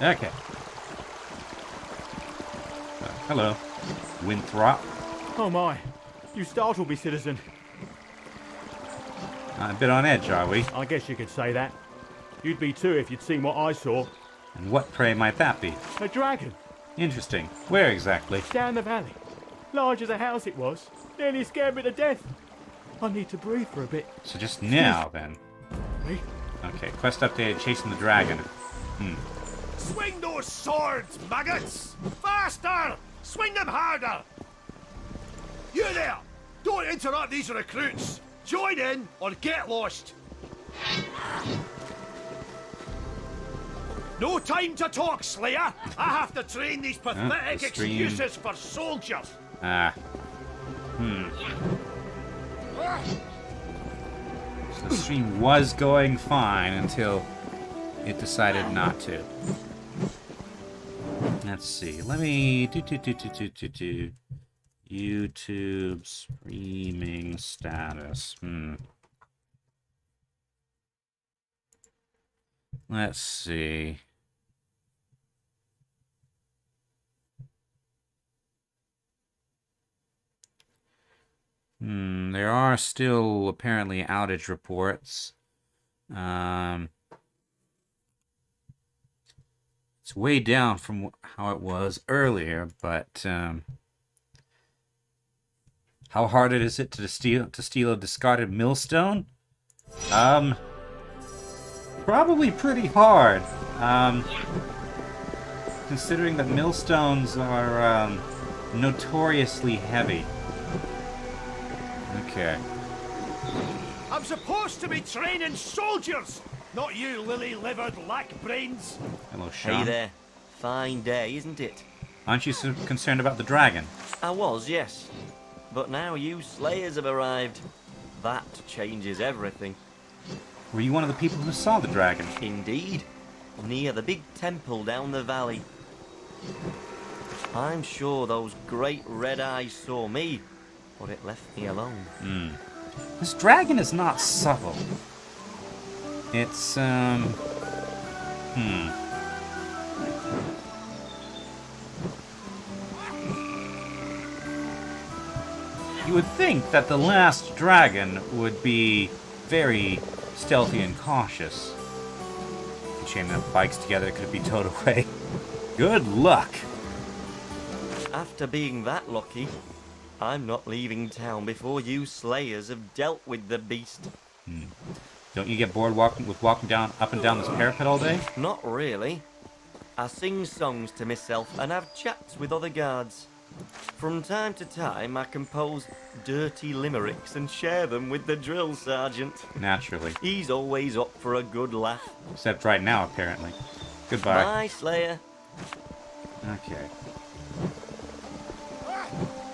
Okay. Hello, Winthrop. Oh my, you startled me, citizen. A bit on edge, are we? I guess you could say that. You'd be too if you'd seen what I saw. And what, pray, might that be? A dragon. Interesting. Where exactly? Down the valley. Large as a house it was. Nearly scared me to death. I need to breathe for a bit. So just now, then. Me? Okay, quest updated, chasing the dragon. Swing those swords, maggots! Faster! Swing them harder! You there! Don't interrupt these recruits! Join in or get lost! No time to talk, Slayer! I have to train these pathetic excuses for soldiers! So the stream was going fine until it decided not to. Let's see. Let me YouTube streaming status. Let's see. There are still apparently outage reports. It's way down from how it was earlier, but how hard is it to steal a discarded millstone? Probably pretty hard. Considering that millstones are notoriously heavy. Okay. I'm supposed to be training soldiers, not you lily-livered lack-brains. Hello, Sean. Hey there. Fine day, isn't it? Aren't you so concerned about the dragon? I was, yes. But now you slayers have arrived. That changes everything. Were you one of the people who saw the dragon? Indeed. Near the big temple down the valley. I'm sure those great red eyes saw me, but it left me alone. This dragon is not subtle. It's, You would think that the last dragon would be very stealthy and cautious. Chain the bikes together, could it be towed away? Good luck! After being that lucky, I'm not leaving town before you slayers have dealt with the beast. Don't you get bored walking down up and down this parapet all day? Not really. I sing songs to myself and have chats with other guards. From time to time, I compose dirty limericks and share them with the drill sergeant. Naturally. He's always up for a good laugh. Except right now, apparently. Goodbye. Bye, Slayer. Okay.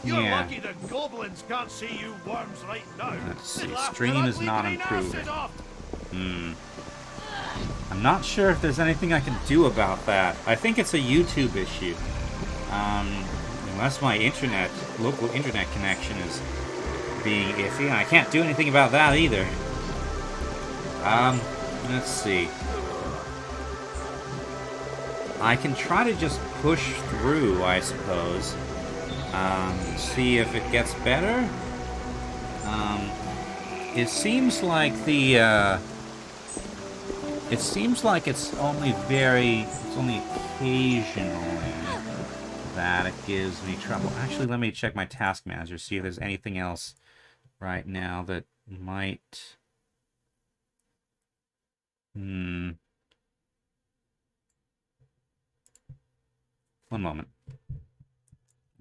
You're Yeah. lucky the goblins can't see you worms right now. Let's see. They'll laugh Stream their is ugly not green improving. asses off. I'm not sure if there's anything I can do about that. I think it's a YouTube issue. Unless my local internet connection is being iffy. I can't do anything about that either. Let's see. I can try to just push through, I suppose. See if it gets better. It seems like it's only occasionally that it gives me trouble. Actually, let me check my task manager, see if there's anything else right now that might... One moment.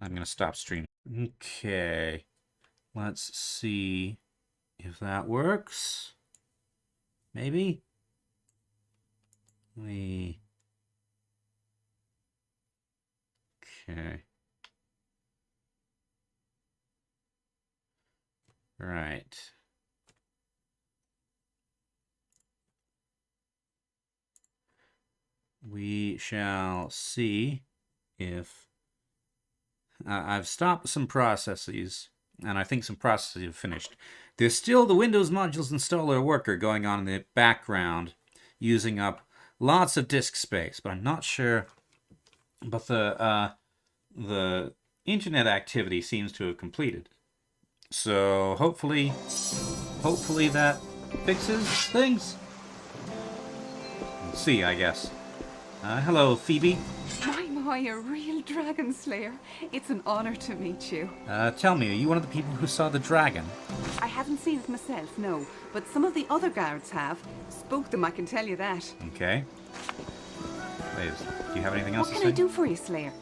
I'm going to stop streaming. Okay. Let's see if that works. Maybe? Okay. Right. We shall see if... I've stopped some processes, and I think some processes have finished. There's still the Windows Modules Installer worker going on in the background, using up lots of disk space, but I'm not sure. But the internet activity seems to have completed. So hopefully that fixes things. We'll see, I guess. Hello, Phoebe. My, a real dragon slayer. It's an honor to meet you. Tell me, are you one of the people who saw the dragon? I haven't seen it myself, no, but some of the other guards have. Spoke them, I can tell you that. Okay. Wait, do you have anything else to say? What can I do for you, Slayer?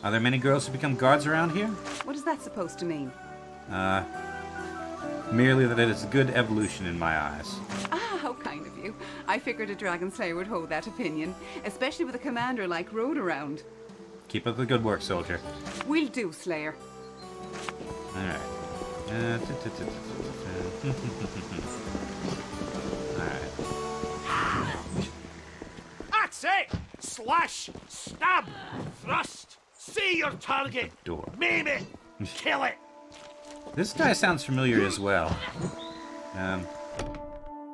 Are there many girls who become guards around here? What is that supposed to mean? Merely that it is a good evolution in my eyes. Ah, how kind of you. I figured a dragon slayer would hold that opinion, especially with a commander like Road around. Keep up the good work, soldier. Will do, Slayer. Alright. Alright. That's it! Slash, stab, thrust. See your target. Door. Maim it. Kill it. This guy sounds familiar as well.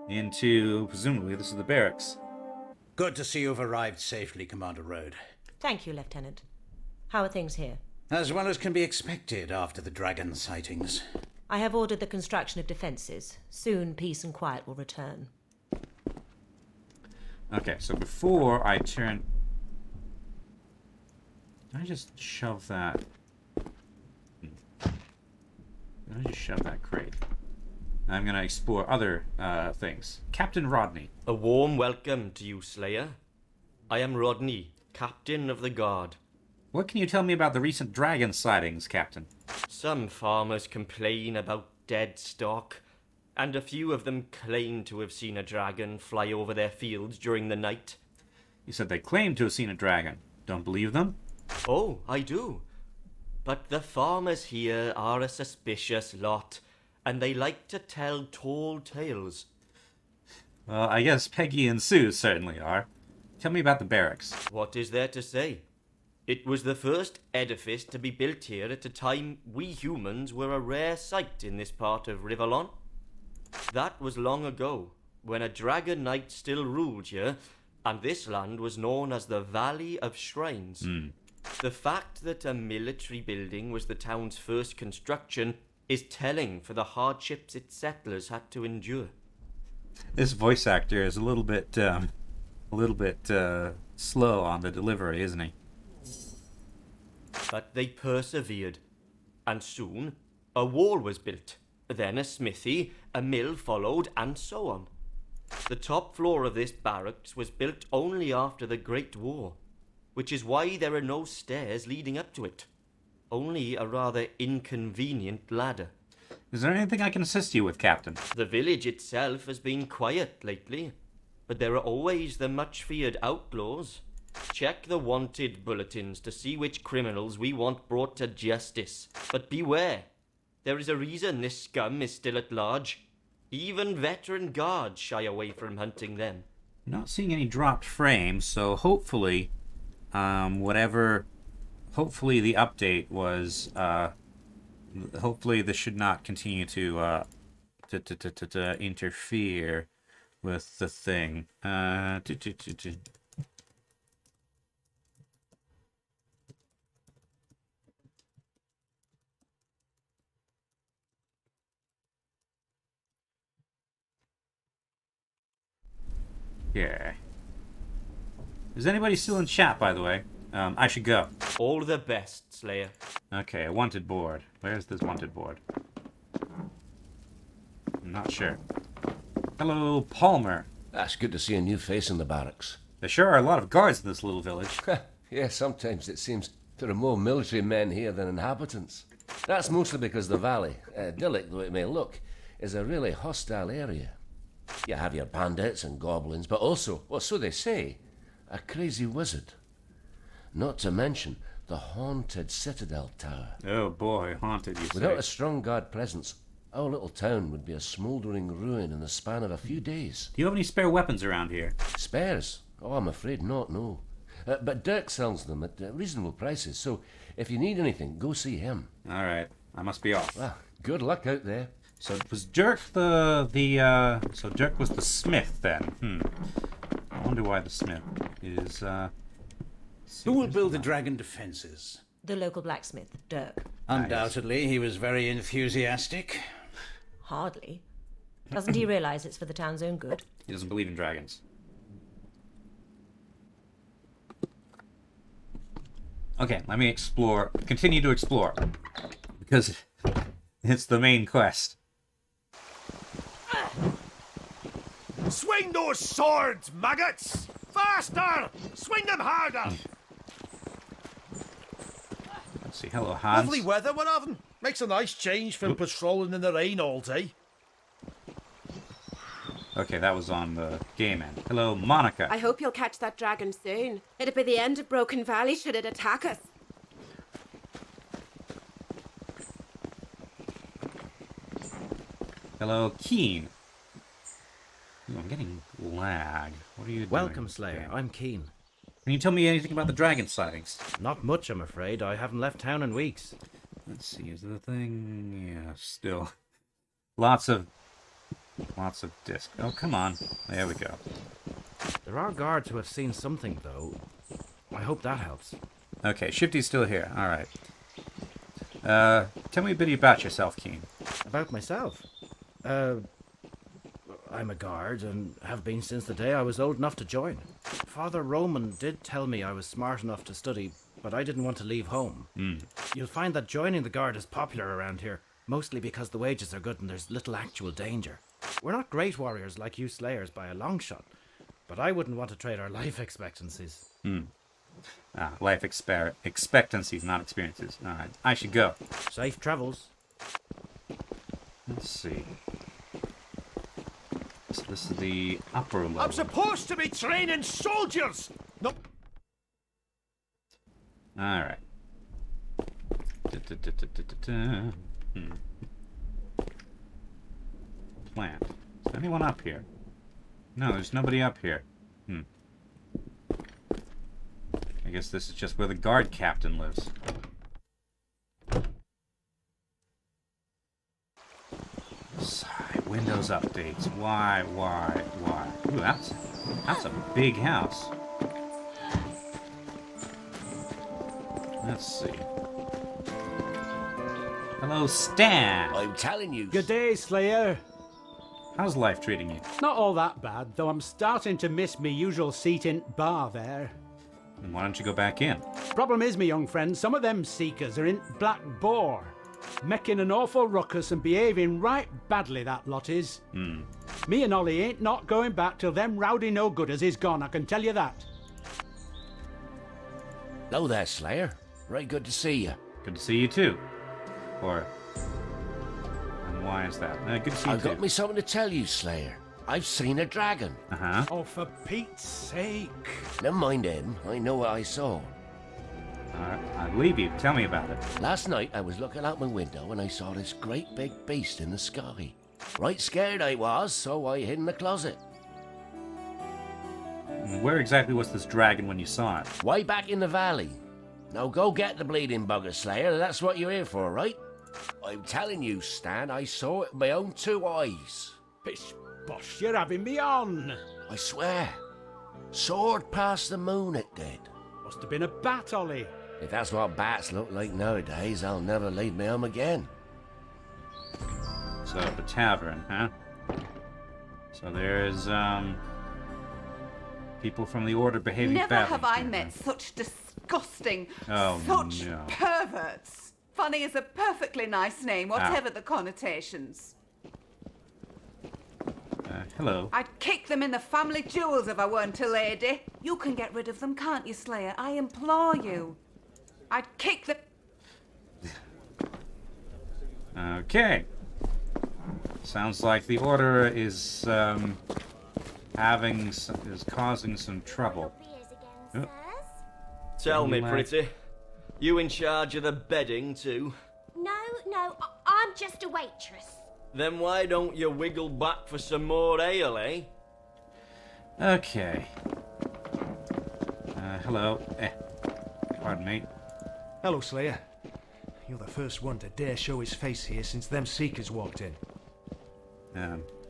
Into, presumably, this is the barracks. Good to see you've arrived safely, Commander Road. Thank you, Lieutenant. How are things here? As well as can be expected after the dragon sightings. I have ordered the construction of defences. Soon peace and quiet will return. Okay, so before I turn... Can I just shove that... Can I just shove that crate? I'm going to explore other things. Captain Rodney. A warm welcome to you, Slayer. I am Rodney, Captain of the Guard. What can you tell me about the recent dragon sightings, Captain? Some farmers complain about dead stock, and a few of them claim to have seen a dragon fly over their fields during the night. You said they claimed to have seen a dragon. Don't believe them? Oh, I do. But the farmers here are a suspicious lot, and they like to tell tall tales. Well, I guess Peggy and Sue certainly are. Tell me about the barracks. What is there to say? It was the first edifice to be built here at a time we humans were a rare sight in this part of Rivellon. That was long ago, when a dragon knight still ruled here, and this land was known as the Valley of Shrines. The fact that a military building was the town's first construction is telling for the hardships its settlers had to endure. This voice actor is a little bit slow on the delivery, isn't he? But they persevered, and soon a wall was built, then a smithy, a mill followed, and so on. The top floor of this barracks was built only after the Great War, which is why there are no stairs leading up to it, only a rather inconvenient ladder. Is there anything I can assist you with, Captain? The village itself has been quiet lately, but there are always the much-feared outlaws. Check the wanted bulletins to see which criminals we want brought to justice. But beware, there is a reason this scum is still at large. Even veteran guards shy away from hunting them. Not seeing any dropped frames, so hopefully, hopefully the update was, hopefully this should not continue to interfere with the thing. Yeah. Is anybody still in chat, by the way? I should go. All the best, Slayer. Okay, a wanted board. Where's this wanted board? I'm not sure. Hello, Palmer. That's good to see a new face in the barracks. There sure are a lot of guards in this little village. Yeah, sometimes it seems there are more military men here than inhabitants. That's mostly because the valley, idyllic though it may look, is a really hostile area. You have your bandits and goblins, but also, well, so they say, a crazy wizard. Not to mention the haunted Citadel Tower. Oh boy, haunted, you say. Without a strong guard presence, our little town would be a smouldering ruin in the span of a few days. Do you have any spare weapons around here? Spares? Oh, I'm afraid not, no. But Dirk sells them at reasonable prices, so if you need anything, go see him. All right, I must be off. Well, good luck out there. So it was Dirk so Dirk was the smith then. I wonder why the smith is, Who will build the dragon defences? The local blacksmith, Dirk. Undoubtedly, he was very enthusiastic. Hardly. Doesn't he realise it's for the town's own good? He doesn't believe in dragons. Okay, let me continue to explore, because it's the main quest. Swing those swords, maggots! Faster! Swing them harder! Let's see. Hello, Hans. Lovely weather we're having. Makes a nice change from patrolling in the rain all day. Okay, that was on the game end. Hello, Monica. I hope you'll catch that dragon soon. It'd be the end of Broken Valley should it attack us. Hello, Keen. Ooh, I'm getting lag. What are you doing? Welcome, Slayer. I'm Keen. Can you tell me anything about the dragon sightings? Not much, I'm afraid. I haven't left town in weeks. Let's see, is there a thing? Yeah, still. Lots of disc. Oh, come on. There we go. There are guards who have seen something, though. I hope that helps. Okay, Shifty's still here. All right. Tell me a bit about yourself, Keen. About myself? I'm a guard, and have been since the day I was old enough to join. Father Roman did tell me I was smart enough to study, but I didn't want to leave home. You'll find that joining the guard is popular around here, mostly because the wages are good and there's little actual danger. We're not great warriors like you Slayers by a long shot, but I wouldn't want to trade our life expectancies. Life expectancies, not experiences. All right, I should go. Safe travels. Let's see. So this is the upper level. I'm supposed to be training soldiers! No. Alright. Plant. Is anyone up here? No, there's nobody up here. I guess this is just where the guard captain lives. Windows updates. Why? Ooh, that's a big house. Let's see. Hello, Stan. I'm telling you. Good day, Slayer. How's life treating you? Not all that bad, though I'm starting to miss me usual seat in bar there. And why don't you go back in? Problem is, me young friend, some of them seekers are in Black Boar. Making an awful ruckus and behaving right badly, that lot is. Me and Ollie ain't not going back till them rowdy no-gooders is gone, I can tell you that. Hello there, Slayer. Right good to see you. Good to see you too. And why is that? Good to see you I've got me something to tell you, Slayer. I've seen a dragon. Uh-huh. Oh, for Pete's sake. Never mind him. I know what I saw. I believe you. Tell me about it. Last night, I was looking out my window and I saw this great big beast in the sky. Right scared I was, so I hid in the closet. Where exactly was this dragon when you saw it? Way back in the valley. Now go get the bleeding bugger slayer, that's what you're here for, right? I'm telling you, Stan, I saw it with my own 2 eyes. Pish bosh, you're having me on. I swear. Soared past the moon it did. Must have been a bat, Ollie. If that's what bats look like nowadays, I'll never leave me home again. So, the tavern, huh? So there's, people from the Order behaving Never badly. have I met such disgusting, Oh, such no. perverts. Funny is a perfectly nice name, whatever the connotations. Hello. I'd kick them in the family jewels if I weren't a lady. You can get rid of them, can't you, Slayer? I implore you. I'd kick the... Okay. Sounds like the Order is, causing some trouble. Oh. Tell me, pretty. You in charge of the bedding, too? No, I'm just a waitress. Then why don't you wiggle back for some more ale, eh? Okay. Hello. Pardon me. Hello, Slayer. You're the first one to dare show his face here since them Seekers walked in.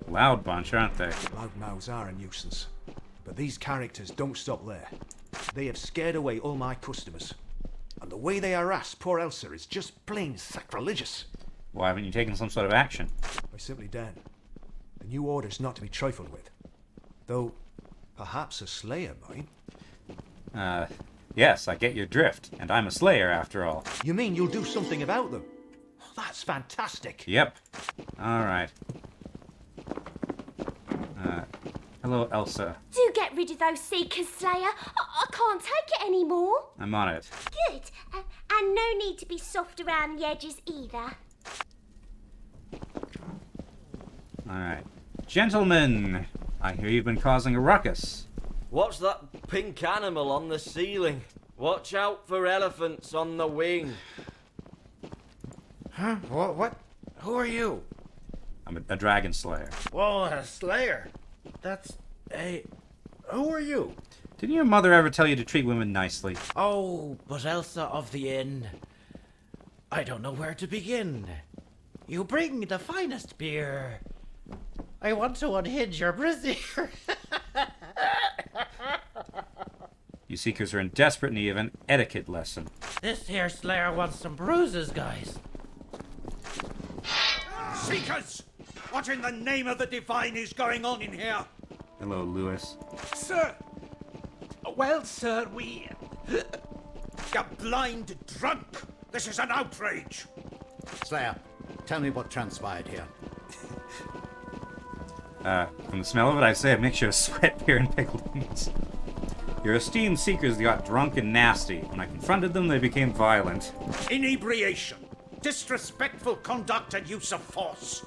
Loud bunch, aren't they? Loudmouths are a nuisance. But these characters don't stop there. They have scared away all my customers. And the way they harass poor Elsa is just plain sacrilegious. Why haven't you taken some sort of action? I simply don't. The new order's not to be trifled with. Though, perhaps a Slayer might. Yes, I get your drift. And I'm a slayer, after all. You mean you'll do something about them? Oh, that's fantastic. Yep. Alright. Hello, Elsa. Do get rid of those Seekers, Slayer. I can't take it anymore. I'm on it. Good. And no need to be soft around the edges either. Alright. Gentlemen, I hear you've been causing a ruckus. What's that pink animal on the ceiling? Watch out for elephants on the wing. Huh? What? Who are you? I'm a dragon slayer. Whoa, a slayer. That's who are you? Didn't your mother ever tell you to treat women nicely? Oh, but Elsa of the Inn. I don't know where to begin. You bring the finest beer. I want to unhinge your brazier. You Seekers are in desperate need of an etiquette lesson. This here slayer wants some bruises, guys. Seekers! What in the name of the divine is going on in here? Hello, Lewis. Sir! Well, sir, we... You're blind drunk! This is an outrage! Slayer, tell me what transpired here. From the smell of it, I say a mixture of sweat, beer, and pickled beans. Your esteemed Seekers got drunk and nasty. When I confronted them, they became violent. Inebriation, disrespectful conduct and use of force.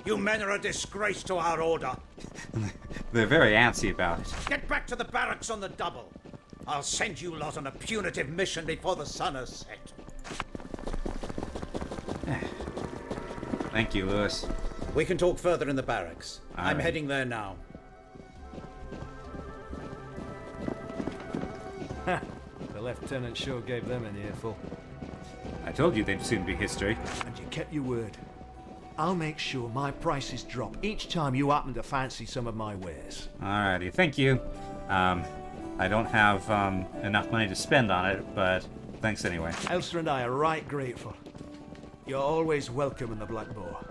You men are a disgrace to our order. They're very antsy about it. Get back to the barracks on the double. I'll send you lot on a punitive mission before the sun has set. Thank you, Lewis. We can talk further in the barracks. I'm right. heading there now. The lieutenant sure gave them an earful. I told you they'd soon be history. And you kept your word. I'll make sure my prices drop each time you happen to fancy some of my wares. Alrighty, thank you. I don't have enough money to spend on it, but thanks anyway. Elsa and I are right grateful. You're always welcome in the Black Boar.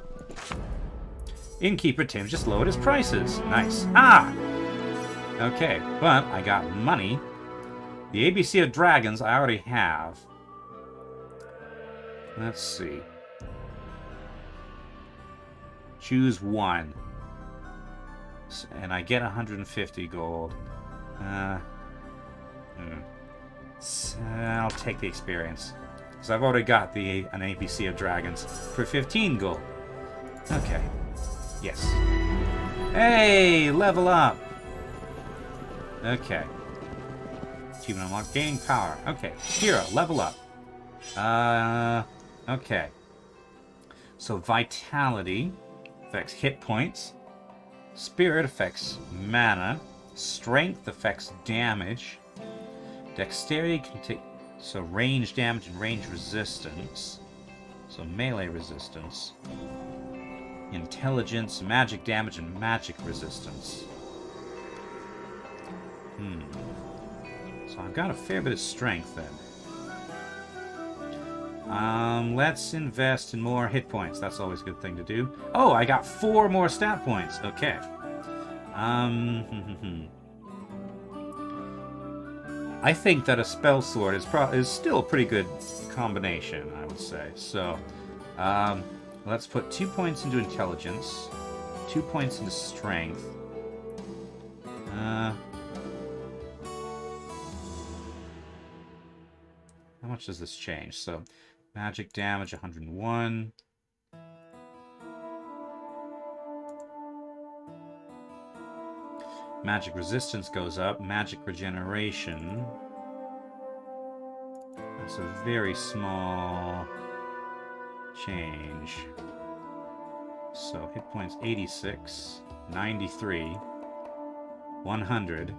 Innkeeper Tim just lowered his prices. Nice. Ah! Okay, but I got money. The ABC of Dragons I already have. Let's see. Choose one. And I get 150 gold. I'll take the experience. Because I've already got an ABC of Dragons for 15 gold. Okay. Yes. Hey, level up. Okay. Achievement unlocked. Gaining power. Okay. Hero, level up. Okay. So vitality affects hit points. Spirit affects mana. Strength affects damage. Dexterity can take... So range damage and range resistance. So melee resistance. Intelligence, magic damage, and magic resistance. So I've got a fair bit of strength then. Let's invest in more hit points. That's always a good thing to do. Oh, I got 4 more stat points. Okay. I think that a spell sword is still a pretty good combination, I would say. So, let's put 2 points into intelligence, 2 points into strength. How much does this change? So, magic damage 101. Magic resistance goes up. Magic regeneration. That's a very small change. So, hit points 86, 93, 100.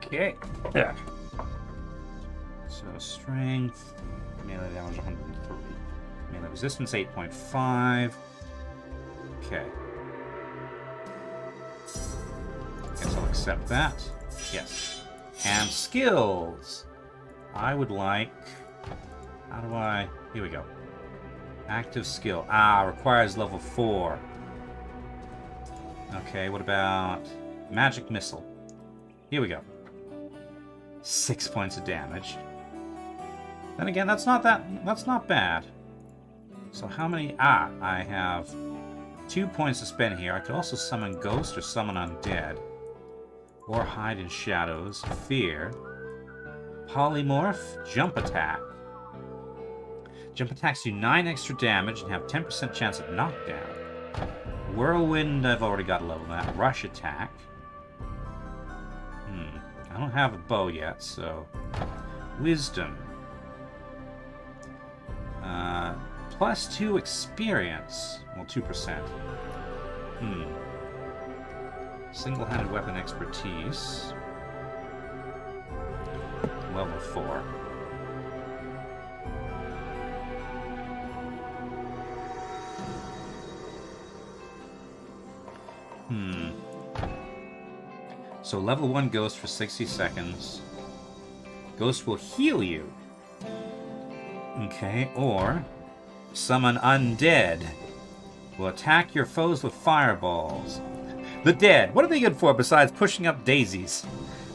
Okay. Yeah. So strength, melee damage 103, melee resistance 8.5. Okay. Guess I'll accept that. Yes. And skills. I would like. How do I? Here we go. Active skill. Requires level 4. Okay. What about magic missile? Here we go. 6 points of damage. Then again, that's not bad. So how many? I have 2 points to spend here. I could also summon ghost or summon undead. Or hide in shadows. Fear. Polymorph. Jump attack. Jump attacks do 9 extra damage and have 10% chance of knockdown. Whirlwind, I've already got a level that. Rush attack. I don't have a bow yet, so... Wisdom. Plus 2 experience. Well, 2%. Single-handed weapon expertise. Level 4. So level 1 ghost for 60 seconds. Ghost will heal you. Okay, or summon undead. Will attack your foes with fireballs. The dead. What are they good for besides pushing up daisies?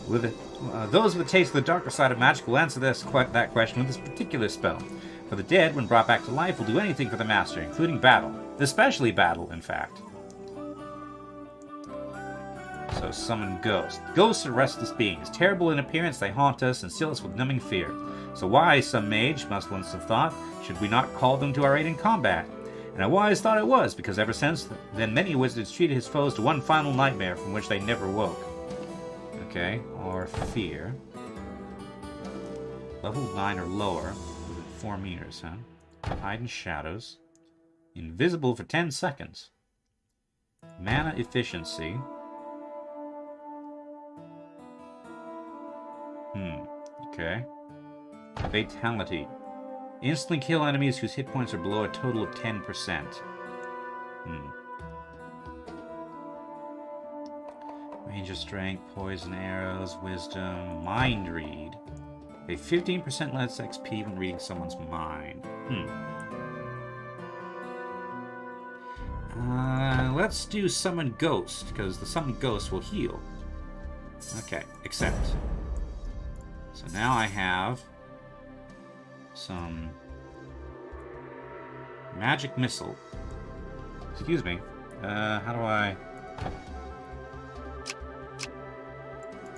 Those with a taste of the darker side of magic will answer that question with this particular spell. For the dead, when brought back to life, will do anything for the master, including battle. Especially battle, in fact. So summon ghosts. Ghosts are restless beings. Terrible in appearance, they haunt us and still us with numbing fear. So why, some mage must once have thought, should we not call them to our aid in combat? And a wise thought it was, because ever since then many wizards treated his foes to one final nightmare from which they never woke. Okay, or fear. Level 9 or lower, within 4 meters, huh? Hide in shadows. Invisible for 10 seconds. Mana efficiency. Okay. Fatality. Instantly kill enemies whose hit points are below a total of 10%. Range of strength, poison arrows, wisdom, mind read. A 15% less XP when reading someone's mind. Let's do summon ghost, because the summon ghost will heal. Okay, accept. So now I have some magic missile. Excuse me. How do I...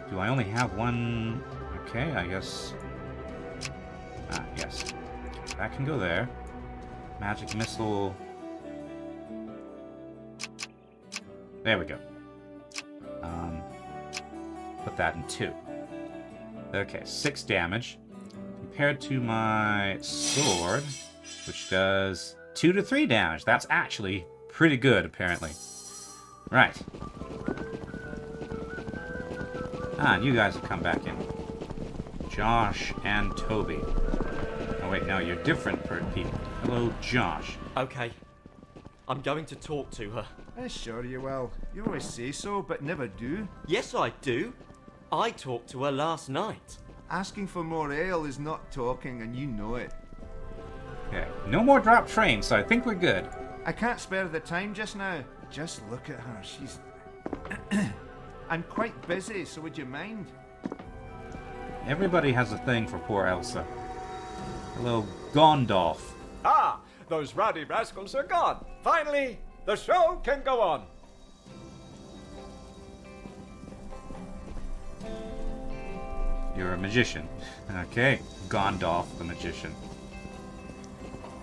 Do I only have one? Okay, I guess... Ah, yes. That can go there. Magic missile. There we go. Put that in 2. Okay, 6 damage. Compared to my sword, which does 2 to 3 damage. That's actually pretty good, apparently. Right. Ah, and you guys have come back in. Josh and Toby. Oh wait, no, you're different people. Hello, Josh. Okay. I'm going to talk to her. Sure you will. You always say so, but never do. Yes, I do. I talked to her last night. Asking for more ale is not talking, and you know it. Okay, no more drop trains, so I think we're good. I can't spare the time just now. Just look at her. She's... I'm quite busy, so would you mind? Everybody has a thing for poor Elsa. Hello, Gondolf. Ah, those rowdy rascals are gone. Finally, the show can go on. You're a magician. Okay, Gondolf the magician.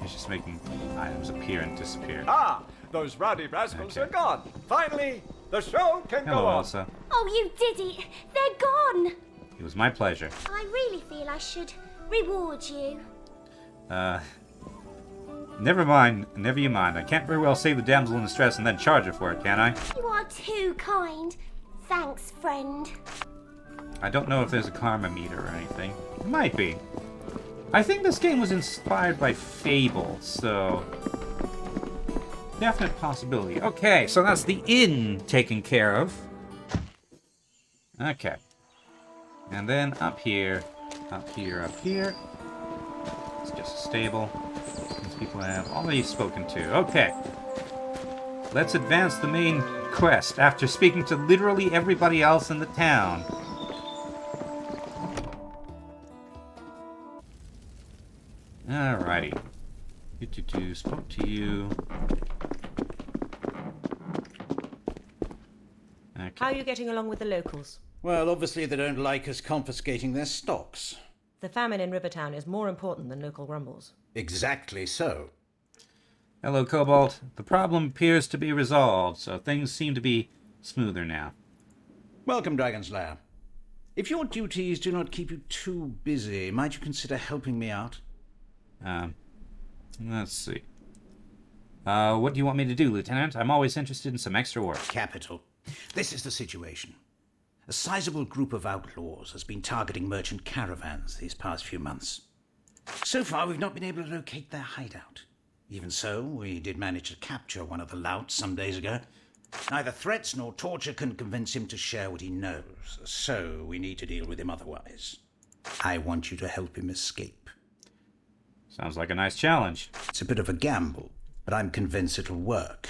He's just making items appear and disappear. Ah, those rowdy rascals are gone. Finally, the show can go Hello, on. Elsa. Oh, you did it! They're gone! It was my pleasure. I really feel I should reward you. Never mind. Never you mind. I can't very well save the damsel in distress and then charge her for it, can I? You are too kind. Thanks, friend. I don't know if there's a karma meter or anything. It might be. I think this game was inspired by Fable, so... definite possibility. Okay, so that's the inn taken care of. Okay. And then up here, up here, up here. It's just a stable. These people have already spoken to. Okay. Let's advance the main quest after speaking to literally everybody else in the town. Alrighty. Spoke to you. Okay. How are you getting along with the locals? Well, obviously they don't like us confiscating their stocks. The famine in Rivertown is more important than local grumbles. Exactly so. Hello, Cobalt. The problem appears to be resolved, so things seem to be smoother now. Welcome, Dragon's Lair. If your duties do not keep you too busy, might you consider helping me out? Let's see. What do you want me to do, Lieutenant? I'm always interested in some extra work. Capital. This is the situation. A sizable group of outlaws has been targeting merchant caravans these past few months. So far, we've not been able to locate their hideout. Even so, we did manage to capture one of the louts some days ago. Neither threats nor torture can convince him to share what he knows, so we need to deal with him otherwise. I want you to help him escape. Sounds like a nice challenge. It's a bit of a gamble, but I'm convinced it'll work.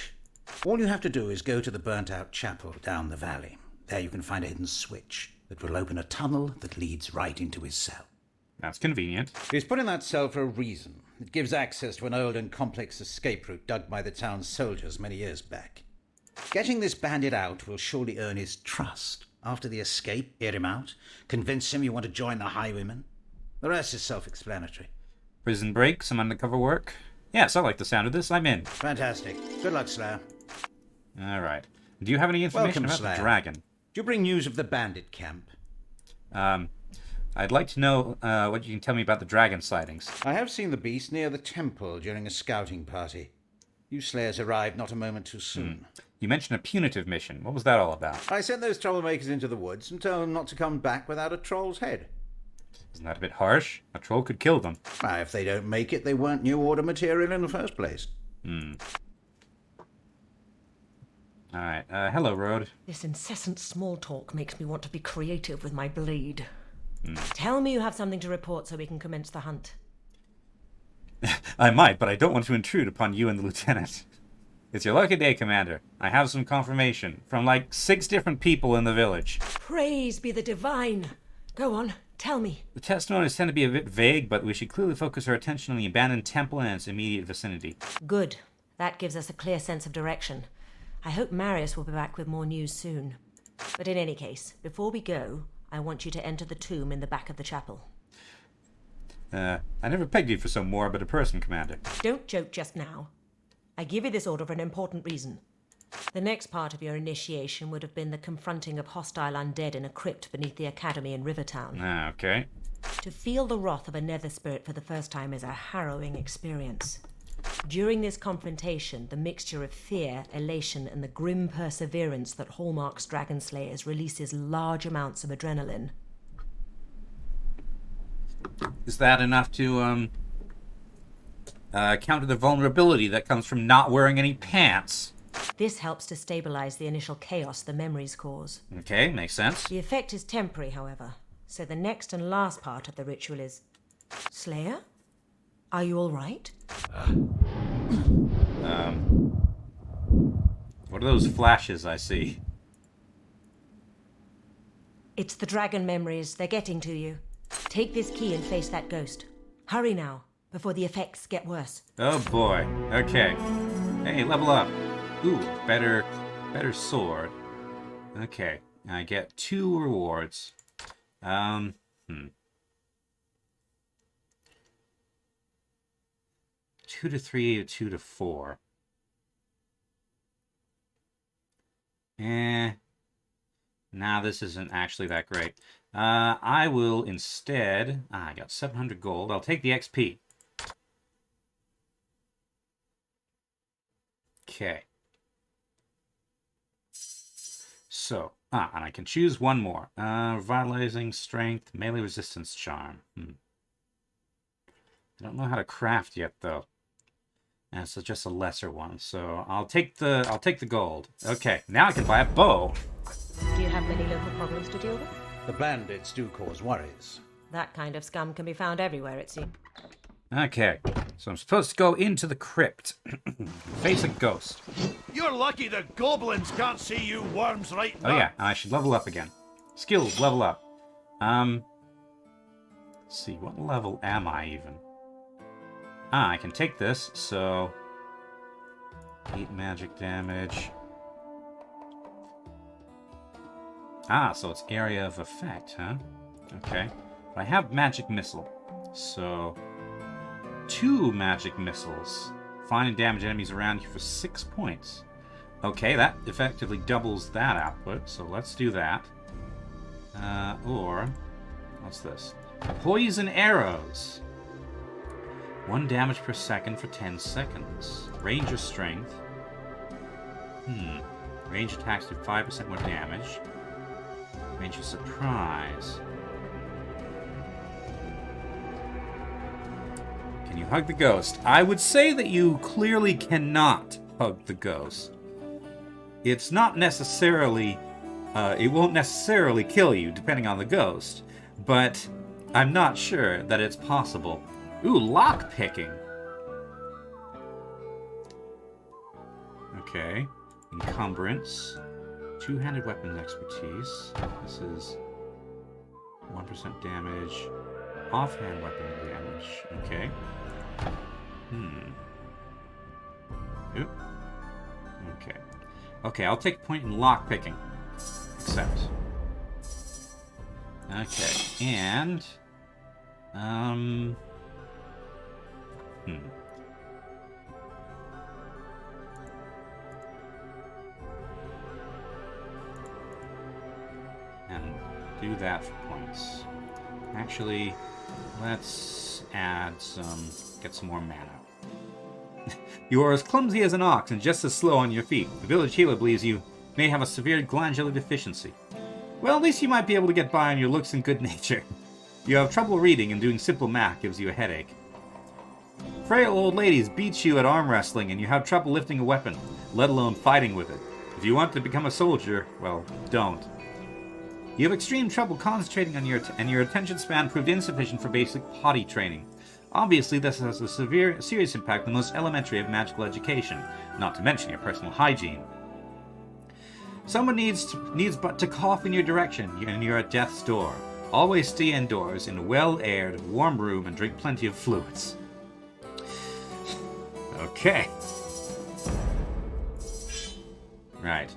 All you have to do is go to the burnt-out chapel down the valley. There you can find a hidden switch that will open a tunnel that leads right into his cell. That's convenient. He's put in that cell for a reason. It gives access to an old and complex escape route dug by the town's soldiers many years back. Getting this bandit out will surely earn his trust. After the escape, hear him out, convince him you want to join the Highwaymen. The rest is self-explanatory. Prison break, some undercover work. Yes, I like the sound of this. I'm in. Fantastic. Good luck, Slayer. All right. Do you have any information Welcome, about Slayer. the dragon? Do you bring news of the bandit camp? I'd like to know what you can tell me about the dragon sightings. I have seen the beast near the temple during a scouting party. You Slayers arrived not a moment too soon. You mentioned a punitive mission. What was that all about? I sent those troublemakers into the woods and told them not to come back without a troll's head. Isn't that a bit harsh? A troll could kill them. If they don't make it, they weren't New Order material in the first place. Alright, hello, Road. This incessant small talk makes me want to be creative with my blade. Tell me you have something to report so we can commence the hunt. I might, but I don't want to intrude upon you and the lieutenant. It's your lucky day, Commander. I have some confirmation from like 6 different people in the village. Praise be the divine. Go on, tell me. The testimonies tend to be a bit vague, but we should clearly focus our attention on the abandoned temple and its immediate vicinity. Good. That gives us a clear sense of direction. I hope Marius will be back with more news soon. But in any case, before we go, I want you to enter the tomb in the back of the chapel. I never pegged you for so morbid a person, Commander. Don't joke just now. I give you this order for an important reason. The next part of your initiation would have been the confronting of hostile undead in a crypt beneath the Academy in Rivertown. Okay. To feel the wrath of a nether spirit for the first time is a harrowing experience. During this confrontation, the mixture of fear, elation, and the grim perseverance that hallmarks dragon slayers releases large amounts of adrenaline. Is that enough to counter the vulnerability that comes from not wearing any pants? This helps to stabilize the initial chaos the memories cause. Okay, makes sense. The effect is temporary, however, so the next and last part of the ritual is... Slayer? Are you all right? What are those flashes I see? It's the dragon memories. They're getting to you. Take this key and face that ghost. Hurry now, before the effects get worse. Oh boy. Okay. Hey, level up. Ooh, better sword. Okay, I get 2 rewards. 2 to 3 or 2 to 4. Nah, this isn't actually that great. I will instead... I got 700 gold. I'll take the XP. Okay. So, and I can choose one more. Revitalizing Strength, Melee Resistance Charm. I don't know how to craft yet, though. And so just a lesser one. So I'll take the gold. Okay, now I can buy a bow. Do you have many local problems to deal with? The bandits do cause worries. That kind of scum can be found everywhere, it seems. Okay, so I'm supposed to go into the crypt. Face a ghost. You're lucky the goblins can't see you worms right now. Oh yeah, I should level up again. Skills, level up. Let's see, what level am I even? I can take this, so... 8 magic damage. So it's area of effect, huh? Okay. But I have magic missile, so... 2 magic missiles. Find and damage enemies around you for 6 points. Okay, that effectively doubles that output, so let's do that. Or... what's this? Poison arrows. 1 damage per second for 10 seconds. Range of strength. Range attacks do 5% more damage. Range of surprise. Can you hug the ghost? I would say that you clearly cannot hug the ghost. It's not necessarily... it won't necessarily kill you, depending on the ghost. But I'm not sure that it's possible. Ooh, lock-picking. Okay. Encumbrance. 2-handed weapons expertise. This is 1% damage. Offhand weapon damage. Okay. Oop. Okay. Okay, I'll take a point in lock-picking. Accept. Okay, and... and do that for points. Actually, let's add some... get some more mana. You are as clumsy as an ox and just as slow on your feet. The village healer believes you may have a severe glandular deficiency. Well, at least you might be able to get by on your looks and good nature. You have trouble reading, and doing simple math gives you a headache. Frail old ladies beat you at arm wrestling, and you have trouble lifting a weapon, let alone fighting with it. If you want to become a soldier, well, don't. You have extreme trouble concentrating on your attention span proved insufficient for basic potty training. Obviously, this has a serious impact on the most elementary of magical education, not to mention your personal hygiene. Someone needs but to cough in your direction, and you're at death's door. Always stay indoors in a well-aired, warm room and drink plenty of fluids. Okay. Right.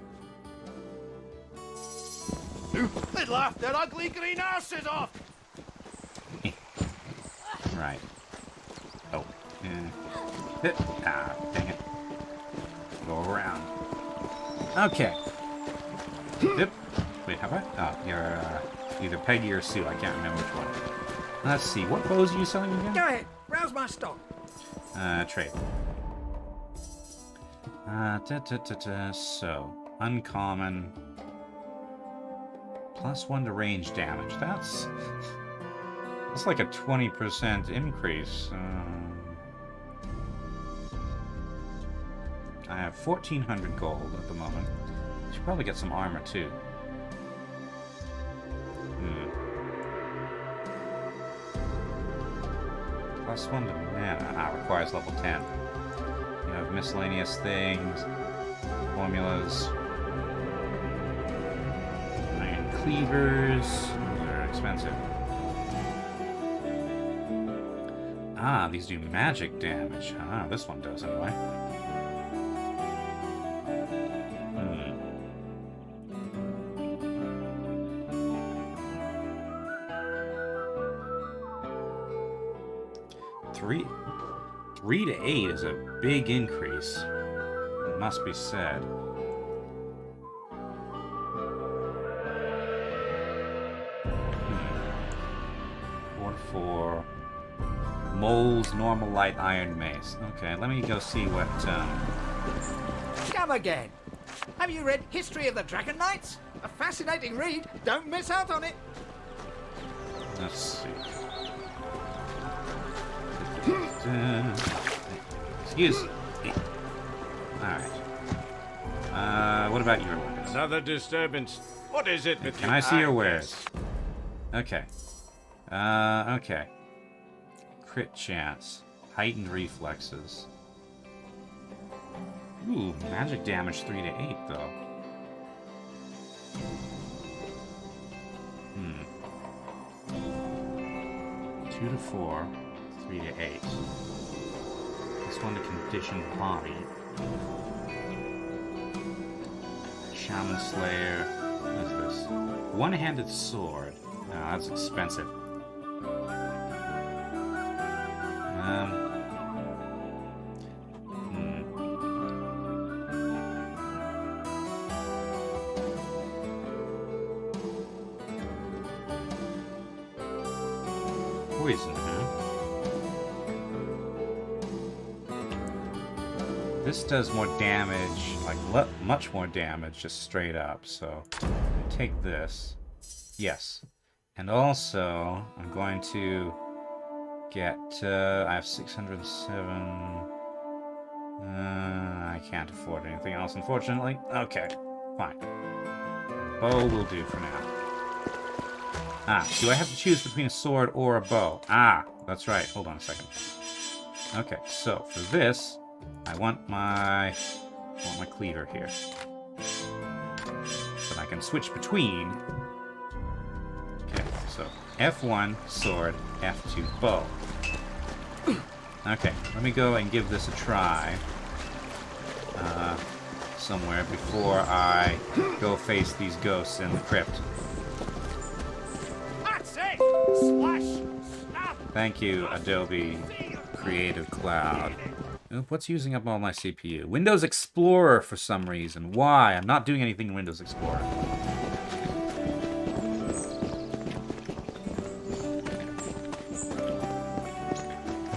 They laughed their ugly green arses off! Right. Oh. Ah, dang it. Go around. Okay. Dip. Wait, have I? Oh, you're either Peggy or Sue. I can't remember which one. Let's see. What bows are you selling again? Go ahead, browse my stock. Trade. So, uncommon. +1 to range damage. That's like a 20% increase. I have 1,400 gold at the moment. Should probably get some armor too. +1 to mana. Requires level 10. You have miscellaneous things, formulas, iron cleavers. Those are expensive. Ah, these do magic damage. Ah, this one does anyway. 3 to 8 is a big increase. It must be said. For moles, normal light, iron mace. Okay, let me go see what. Come again. Have you read History of the Dragon Knights? A fascinating read. Don't miss out on it. Let's see. Excuse me. Alright. What about your wares? Another disturbance. What is it with Can I see your wares? Okay. Okay. Crit chance. Heightened reflexes. Ooh, magic damage 3 to 8, though. 2 to 4. 3 to 8. This one to conditioned body. Shaman Slayer. What is this? One-handed sword. Oh, that's expensive. Poison, huh? This does more damage, like much more damage, just straight up. So, take this. Yes. And also, I'm going to get, I have 607. I can't afford anything else, unfortunately. Okay, fine. Bow will do for now. Ah, do I have to choose between a sword or a bow? Ah, that's right. Hold on a second. Okay, so for this, I want my cleaver here. But I can switch between. Okay, so F1, sword, F2, bow. Okay, let me go and give this a try. Somewhere before I go face these ghosts in the crypt. That's it! Splash! Snap! Thank you, Adobe Creative Cloud. Oop, what's using up all my CPU? Windows Explorer for some reason. Why? I'm not doing anything in Windows Explorer.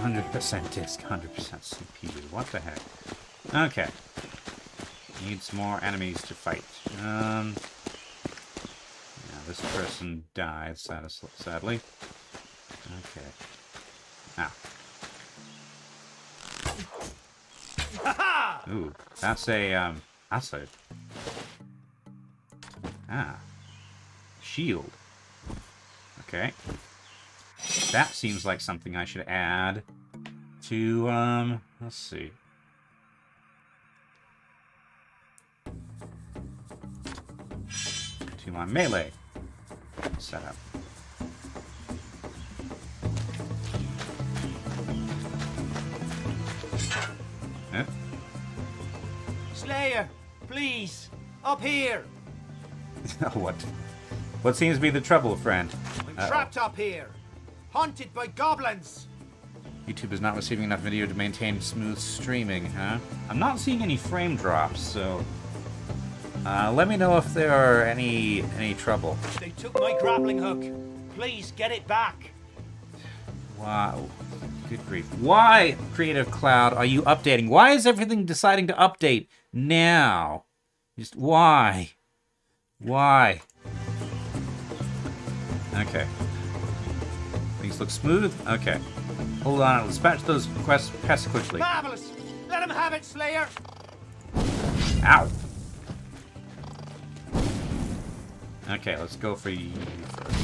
%% disk, 100% CPU. What the heck? Okay. Needs more enemies to fight. Yeah, this person died, sadly. Okay. Ow. Ooh, that's a, shield. Okay. That seems like something I should add to, let's see. To my melee setup. Slayer, please, up here. What seems to be the trouble, friend? I'm trapped up here, haunted by goblins. YouTube is not receiving enough video to maintain smooth streaming, huh? I'm not seeing any frame drops, so... let me know if there are any trouble. They took my grappling hook. Please, get it back. Wow. Good grief. Why, Creative Cloud, are you updating? Why is everything deciding to update now? Just why? Why? Okay. Things look smooth? Okay. Hold on, let's patch those pests quickly. Marvelous! Let him have it, Slayer! Ow! Okay, let's go for you first.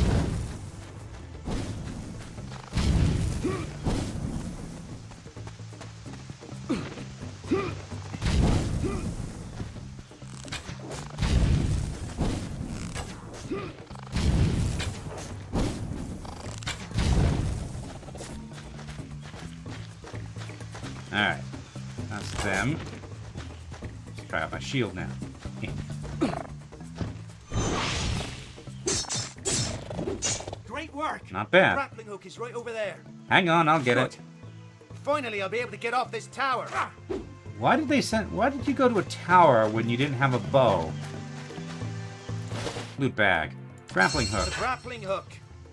Alright. That's them. Let's try out my shield now. Great work! Not bad. The grappling hook is right over there. Hang on, I'll get Good. it. Finally, I'll be able to get off this tower. Why did you go to a tower when you didn't have a bow? Loot bag. Grappling hook. The grappling hook.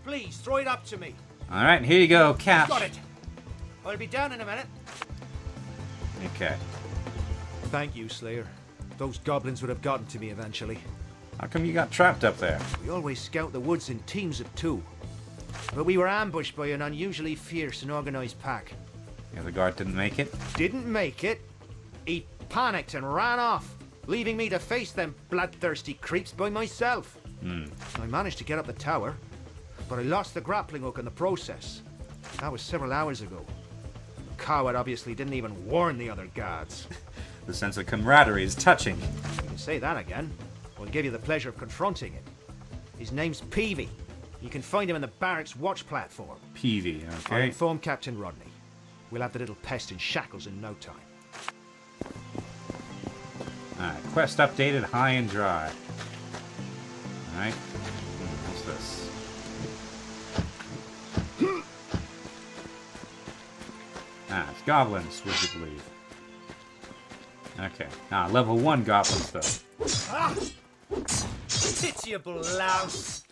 Please, throw it up to me. Alright, here you go, catch. Got it. I'll be down in a minute. Okay. Thank you, Slayer. Those goblins would have gotten to me eventually. How come you got trapped up there? We always scout the woods in teams of 2. But we were ambushed by an unusually fierce and organized pack. Yeah, the guard didn't make it? Didn't make it. He panicked and ran off, leaving me to face them bloodthirsty creeps by myself. I managed to get up the tower, but I lost the grappling hook in the process. That was several hours ago. The coward obviously didn't even warn the other guards. The sense of camaraderie is touching. You can say that again. I'll give you the pleasure of confronting him. His name's Peavy. You can find him in the barracks watch platform. Peavy, I'll okay. inform Captain Rodney. We'll have the little pest in shackles in no time. Alright, quest updated, high and dry. Alright. What's this? It's goblins, would you believe? Okay. Level 1 goblins, though. Ah! Pitiable louse.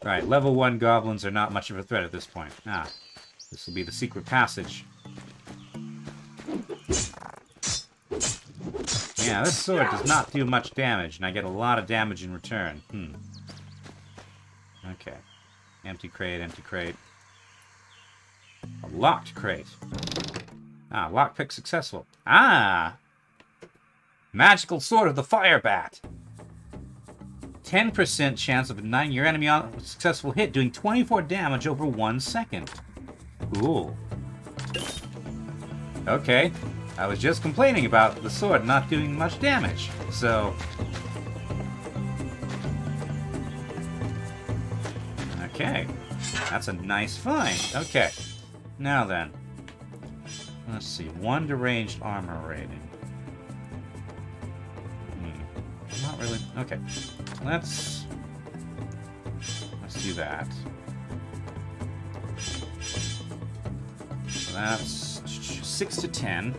Right, level 1 goblins are not much of a threat at this point. This will be the secret passage. Yeah, this sword does not do much damage, and I get a lot of damage in return. Okay. Empty crate, empty crate. A locked crate. Lockpick successful. Magical Sword of the Fire Bat. 10% chance of denying your enemy a successful hit, doing 24 damage over 1 second. Cool. Okay. I was just complaining about the sword not doing much damage, so... Okay. That's a nice find. Okay. Now then. Let's see. 1 deranged armor rating. Not really. Okay. Let's do that. So that's 6 to 10.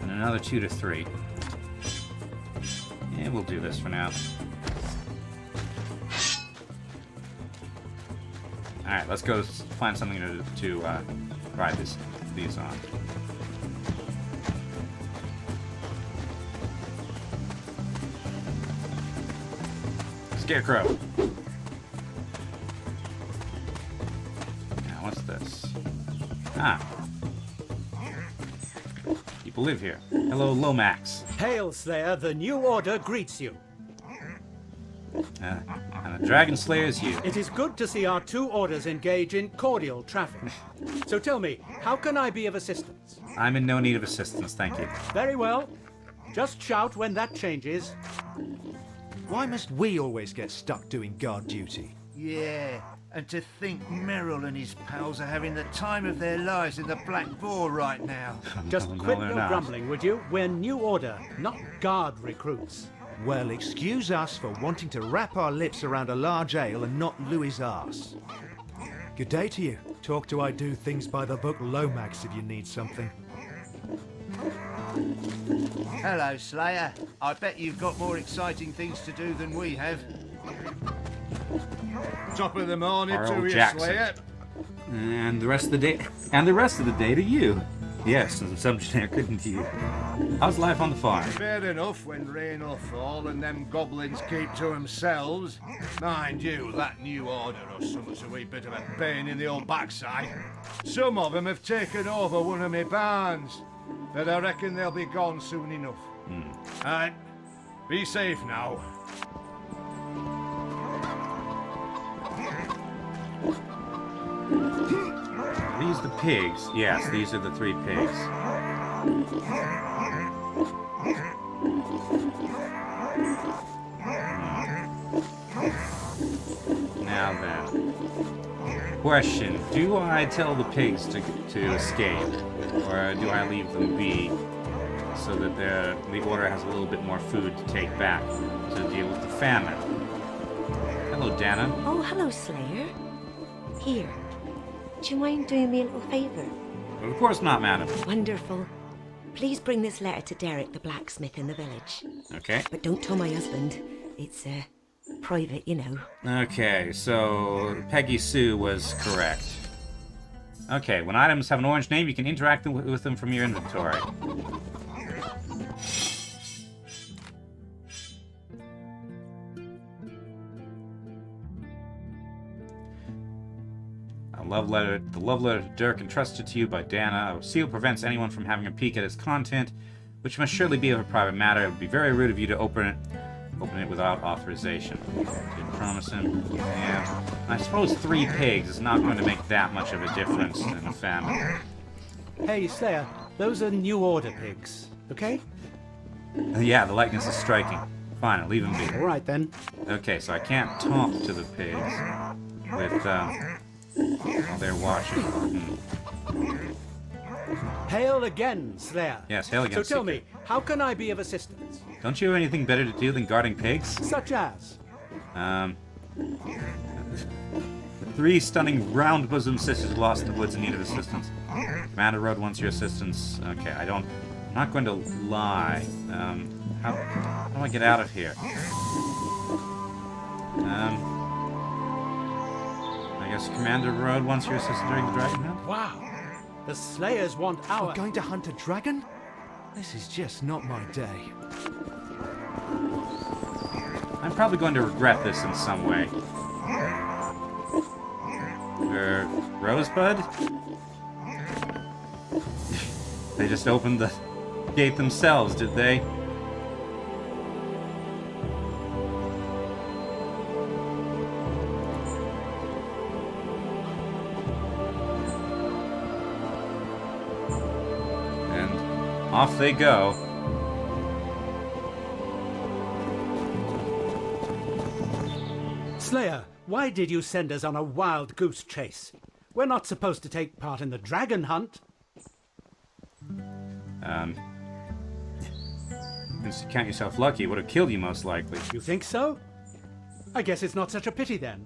And another 2 to 3. Yeah, we'll do this for now. Alright, let's go find something to ride these on. Scarecrow. Now, what's this? People live here. Hello, Lomax. Hail, Slayer, the new order greets you. And the Dragon Slayer is you. It is good to see our 2 orders engage in cordial traffic. So tell me, how can I be of assistance? I'm in no need of assistance, thank you. Very well. Just shout when that changes. Why must we always get stuck doing guard duty? Yeah, and to think Merrill and his pals are having the time of their lives in the Black Boar right now. Just quit your grumbling, would you? We're new order, not guard recruits. Well, excuse us for wanting to wrap our lips around a large ale and not Louis's arse. Good day to you. Talk to I do things by the book Lomax if you need something. Hello, Slayer. I bet you've got more exciting things to do than we have. Top of the morning Carl to you, Jackson. Slayer. And the rest of the day, to you. Yes, and some generic to you. How's life on the farm? Fair enough when rain will fall and them goblins keep to themselves. Mind you, that new order or something's a wee bit of a pain in the old backside. Some of them have taken over one of my barns, but I reckon they'll be gone soon enough. Alright, be safe now. Are these the pigs? Yes, these are the 3 pigs. Now then. Question. Do I tell the pigs to escape? Or do I leave them be so that the order has a little bit more food to take back to deal with the famine? Hello, Dana. Oh, hello, Slayer. Here. Do you mind doing me a little favour? Of course not, madam. Wonderful. Please bring this letter to Derek, the blacksmith in the village. Okay. But don't tell my husband. It's, private, you know. Okay, so Peggy Sue was correct. Okay, when items have an orange name, you can interact with them from your inventory. The love letter to Dirk entrusted to you by Dana. A seal prevents anyone from having a peek at its content, which must surely be of a private matter. It would be very rude of you to open it without authorization. Didn't promise him. Yeah. I suppose 3 pigs is not going to make that much of a difference in the family. Hey, Slayer, those are New Order pigs, okay? Yeah, the likeness is striking. Fine, I'll leave them be. All right, then. Okay, so I can't talk to the pigs with, while they're watching. Hail again, Slayer. Yes, hail again, So tell Seeker. me, how can I be of assistance? Don't you have anything better to do than guarding pigs? Such as? 3 stunning round-bosomed sisters lost in the woods in need of assistance. Commander Road wants your assistance. Okay, I'm not going to lie. How do I get out of here? I guess Commander Road wants your assistance during the dragon hunt? Wow. The Slayers want our... We're going to hunt a dragon? This is just not my day. I'm probably going to regret this in some way. Rosebud? They just opened the gate themselves, did they? And off they go. Slayer, why did you send us on a wild goose chase? We're not supposed to take part in the dragon hunt. Count yourself lucky. It would have killed you most likely. You think so? I guess it's not such a pity then.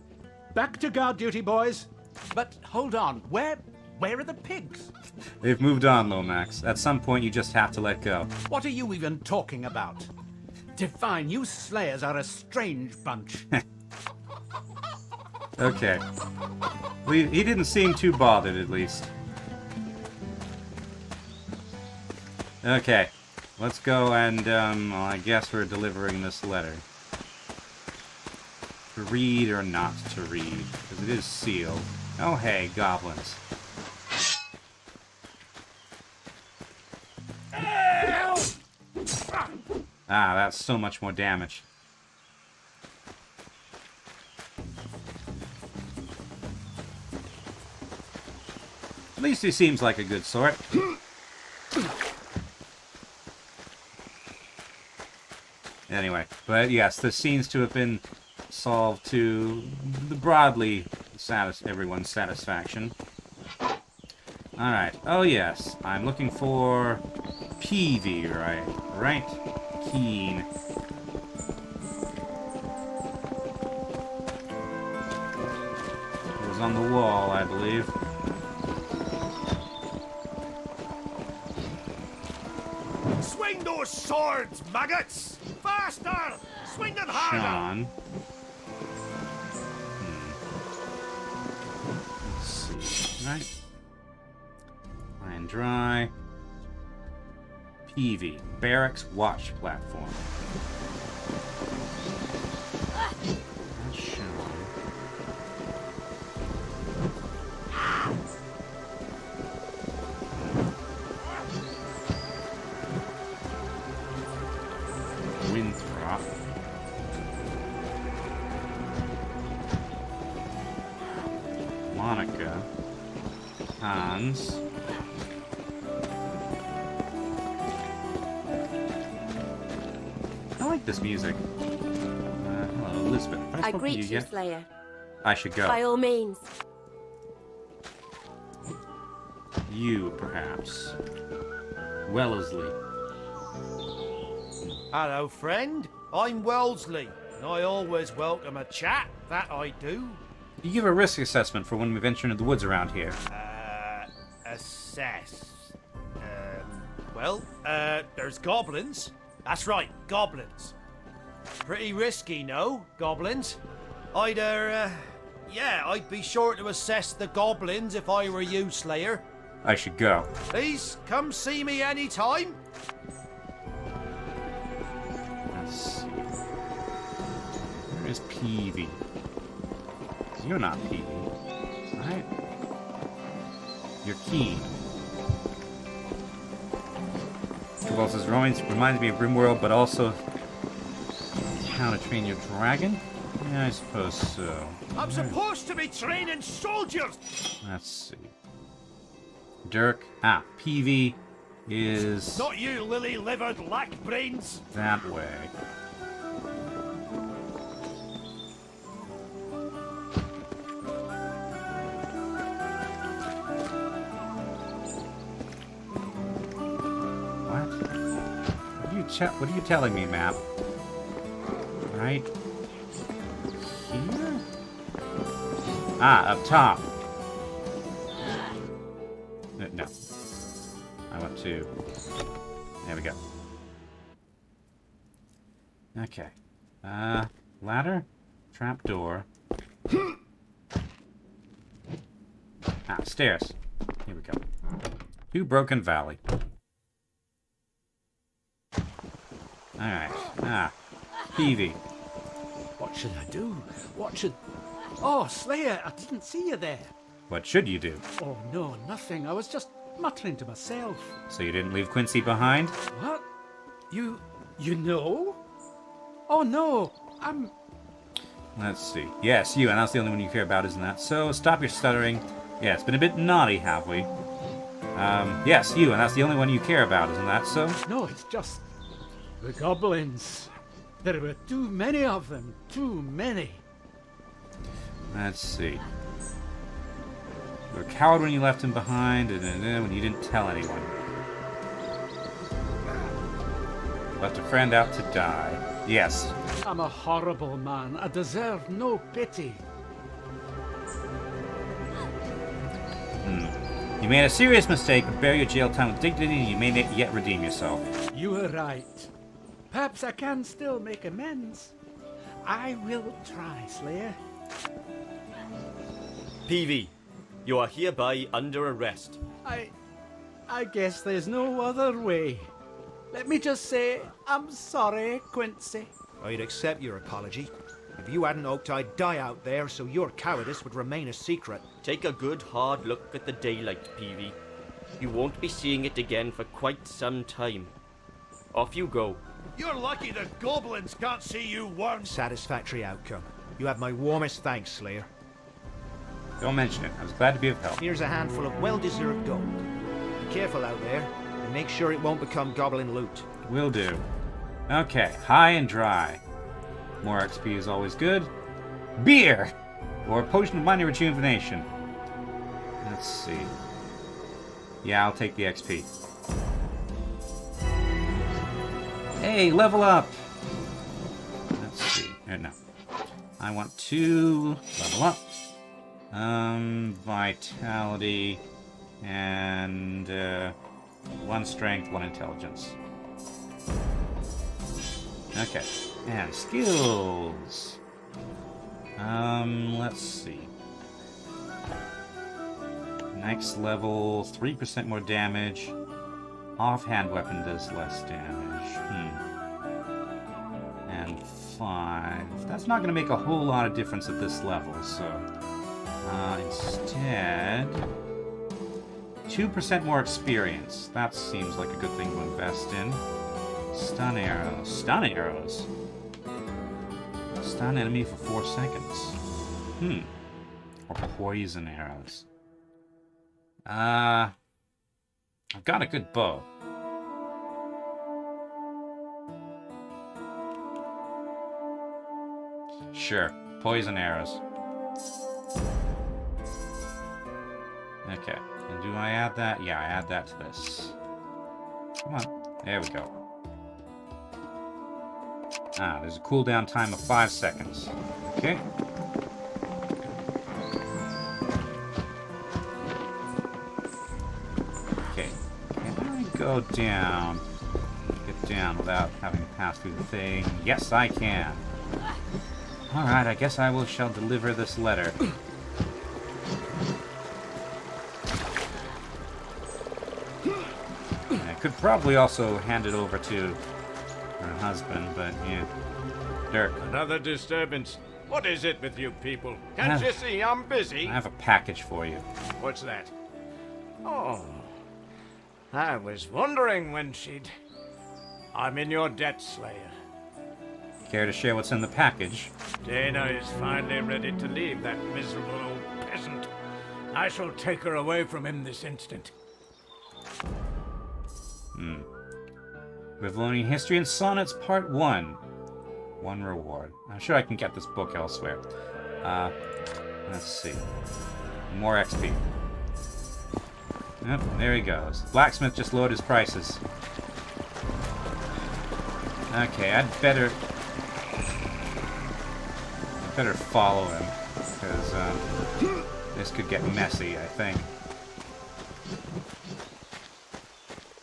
Back to guard duty, boys. But hold on, where are the pigs? They've moved on, Lomax. At some point, you just have to let go. What are you even talking about? Divine, you Slayers are a strange bunch. Okay. He didn't seem too bothered, at least. Okay. Let's go and, well, I guess we're delivering this letter. To read or not to read, because it is sealed. Oh, hey, goblins. Ah, that's so much more damage. At least he seems like a good sort. Anyway, but yes, this seems to have been solved to the broadly everyone's satisfaction. Alright, oh yes, I'm looking for Peavy, right? Keen. on the wall, I believe. Swing those swords, maggots! Faster! Swing them harder! Sean. Let's see. Right. High and dry. PV. Barracks watch platform. That's Sean. Winthrop. Monica. Hans. I like this music. Hello, Elizabeth. Have I spoken to greet you, yet? Slayer. I should go. By all means. You, perhaps. Wellesley. Hello, friend. I'm Wellesley, and I always welcome a chat, that I do. You give a risk assessment for when we venture into the woods around here. Assess. There's goblins. That's right, goblins. Pretty risky, no, goblins? I'd be sure to assess the goblins if I were you, Slayer. I should go. Please, come see me anytime. Let's see. Where is Peavy? You're not Peavy, right? You're Keen. Convulses reminds me of Rimworld, but also how to train your dragon? Yeah, I suppose so. I'm supposed to be training soldiers! Let's see. Dirk. PV is... Not you, lily-livered lack-brains! that way. What are you telling me, map? Right here? Up top. No. I want to... There we go. Okay. Ladder? Trapdoor. Stairs. Here we go. To Broken Valley. Alright. PV. What should I do? What should... Oh, Slayer, I didn't see you there. What should you do? Oh, no, nothing. I was just muttering to myself. So you didn't leave Quincy behind? What? You know? Oh, no. Let's see. Yes, you, and that's the only one you care about, isn't that? So, stop your stuttering. Yeah, it's been a bit naughty, have we? Yes, you, and that's the only one you care about, isn't that so? No, it's just... the goblins. There were too many of them. Too many. Let's see. You were a coward when you left him behind, and then when you didn't tell anyone. Left a friend out to die. Yes. I'm a horrible man. I deserve no pity. You made a serious mistake, but bear your jail time with dignity, and you may yet redeem yourself. You were right. Perhaps I can still make amends. I will try, Slayer. PV, you are hereby under arrest. I guess there's no other way. Let me just say, I'm sorry, Quincy. I'd accept your apology. If you hadn't hoped I'd die out there, so your cowardice would remain a secret. Take a good hard look at the daylight, PV. You won't be seeing it again for quite some time. Off you go. You're lucky the goblins can't see you worms. Satisfactory outcome. You have my warmest thanks, Slayer. Don't mention it. I was glad to be of help. Here's a handful of well-deserved gold. Be careful out there, and make sure it won't become goblin loot. Will do. Okay, high and dry. More XP is always good. Beer! Or a potion of minor rejuvenation. Let's see. Yeah, I'll take the XP. Hey, level up! Let's see. No. I want to level up. Vitality, and 1 strength, 1 intelligence. Okay, and skills. Let's see. Next level, 3% more damage. Offhand weapon does less damage. And 5. That's not going to make a whole lot of difference at this level, so... instead... 2% more experience. That seems like a good thing to invest in. Stun arrows. Stun arrows? Stun enemy for 4 seconds. Or poison arrows. I've got a good bow. Sure, poison arrows. Okay, and do I add that? Yeah, I add that to this. Come on, there we go. There's a cooldown time of 5 seconds. Okay. Okay, can I go down? Get down without having to pass through the thing? Yes, I can. Alright, I guess I shall deliver this letter. And I could probably also hand it over to her husband, but yeah. Dirk. Another disturbance. What is it with you people? Can't you see I'm busy? I have a package for you. What's that? Oh. I was wondering when she'd... I'm in your debt, Slayer. Care to share what's in the package? Dana is finally ready to leave that miserable old peasant. I shall take her away from him this instant. Revlonian History and Sonnets Part 1. 1 reward. I'm sure I can get this book elsewhere. Let's see. More XP. Yep, there he goes. Blacksmith just lowered his prices. Okay, I'd better follow him, because this could get messy, I think.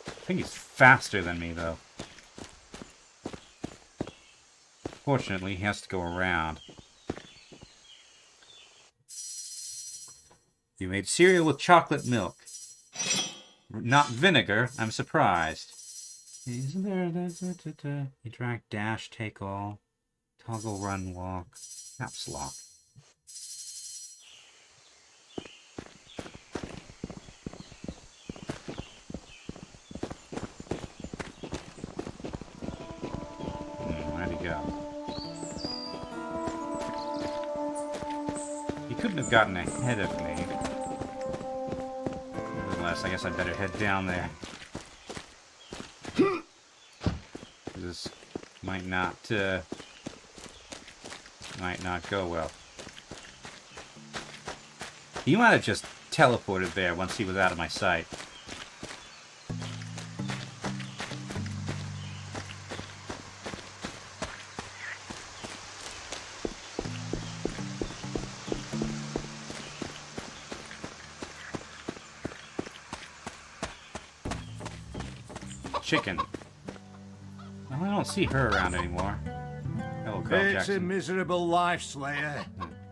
I think he's faster than me, though. Fortunately, he has to go around. You made cereal with chocolate milk. Not vinegar. I'm surprised. Isn't there... You drag, dash, take all. Toggle, run, walk. Caps lock. Where'd he go? He couldn't have gotten ahead of me. Nevertheless, I guess I'd better head down there. This might not go well. He might have just teleported there once he was out of my sight. Chicken. Well, I don't see her around anymore. Hello, Carl It's Jackson. a miserable life, Slayer.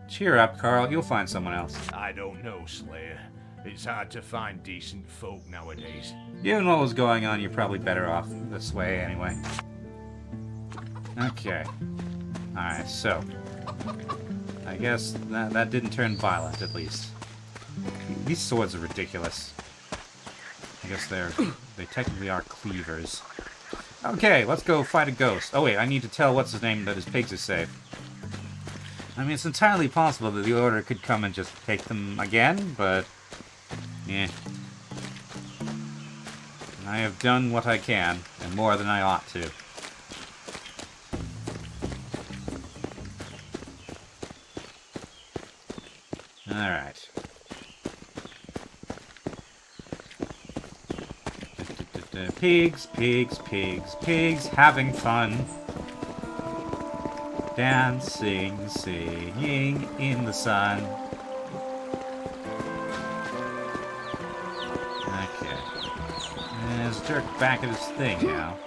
Cheer up, Carl. You'll find someone else. I don't know, Slayer. It's hard to find decent folk nowadays. Given what was going on, you're probably better off this way anyway. Okay. Alright, so. I guess that didn't turn violent, at least. These swords are ridiculous. I guess they technically are cleavers. Okay, let's go fight a ghost. Oh wait, I need to tell what's his name that his pigs are safe. I mean, it's entirely possible that the Order could come and just take them again, but... yeah. I have done what I can, and more than I ought to. Alright. Pigs, pigs, pigs, pigs, having fun. Dancing, singing in the sun. Is Dirk back at his thing now?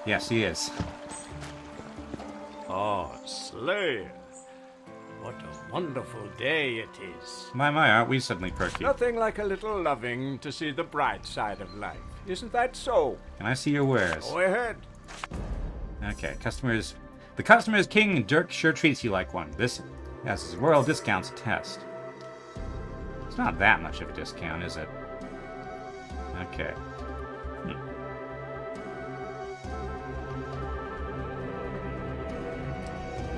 Yes, he is. Oh, Slayer. What a wonderful day it is. My, aren't we suddenly perky? Nothing like a little loving to see the bright side of life. Isn't that so? Can I see your wares? Go ahead. Okay, customers. The customer is king, and Dirk sure treats you like one. This has his royal discounts test. It's not that much of a discount, is it? Okay.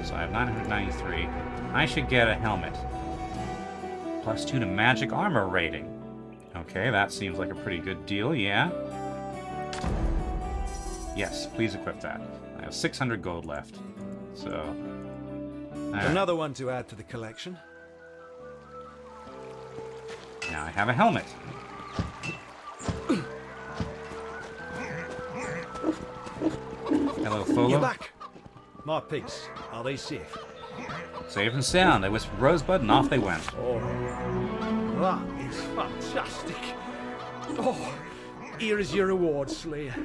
So I have 993. I should get a helmet. +2 to magic armor rating. Okay, that seems like a pretty good deal, yeah? Yes, please equip that. I have 600 gold left. So... Another one to add to the collection. Now I have a helmet. Hello, Folo. You're back. My pigs, are they safe? Safe and sound. I whispered Rosebud, and off they went. Oh, that is fantastic. Oh, here is your reward, Slayer.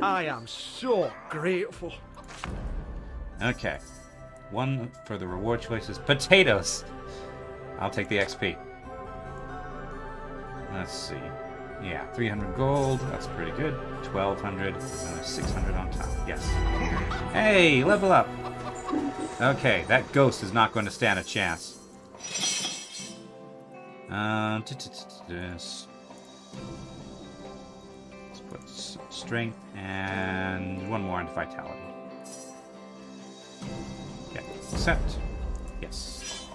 I am so grateful. Okay. One for the reward choices. Potatoes! I'll take the XP. Let's see. Yeah, 300 gold. That's pretty good. 1,200. And 600 on top. Yes. Hey, level up! Okay, that ghost is not going to stand a chance. Let's put strength and one more into vitality. Okay, accept. Yes.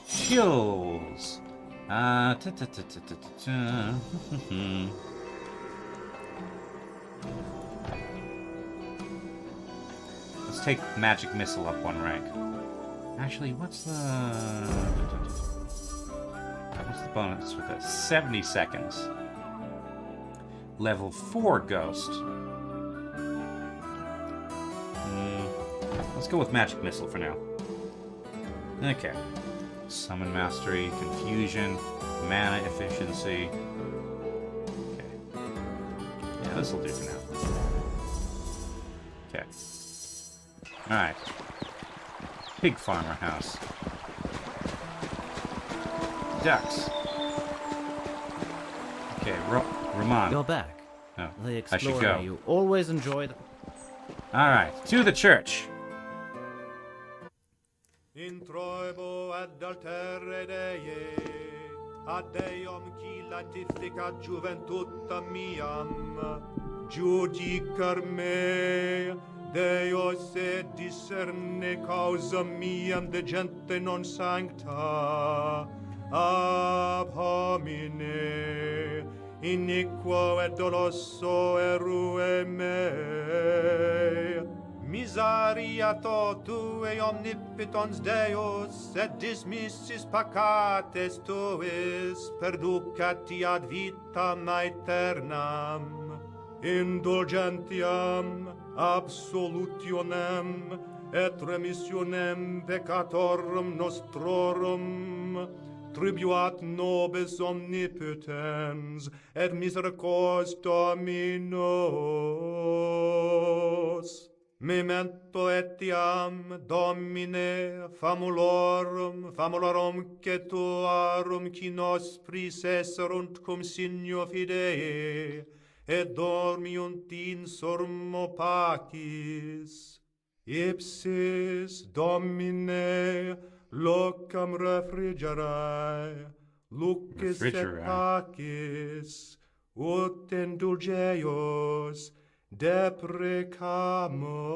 Skills. Let's take magic missile up one rank. Actually, what's the bonus with this? 70 seconds. Level 4 ghost. Let's go with magic missile for now. Okay. Summon mastery, confusion, mana efficiency. Okay. Yeah, this will do for now. Okay. Alright. Pig farmer house. Ducks. Okay, Ramon. You're back. Oh, The I should explorer go. you always enjoy. Alright, to the church. Introibo ad altere Dei, ad Deum qui latificat juventutam miam, judicar me, Deus et discerne causa miam de gente non sancta, ab homine, iniquo et doloso erue me, miseria tue omnipotens Deus, et dismissis peccates tuis, perducati ad vitam aeternam, indulgentiam, absolutionem, et remissionem peccatorum nostrorum, tribuat nobis omnipotens, et misericors Dominos. Memento etiam, Domine, famulorum cetuarum, qui nospris esserunt cum signo fidei, et dormiunt in sormo pacis. Ipsis, Domine, locam refrigerae, lucis et pacis, ut indulgeos, deprecamo.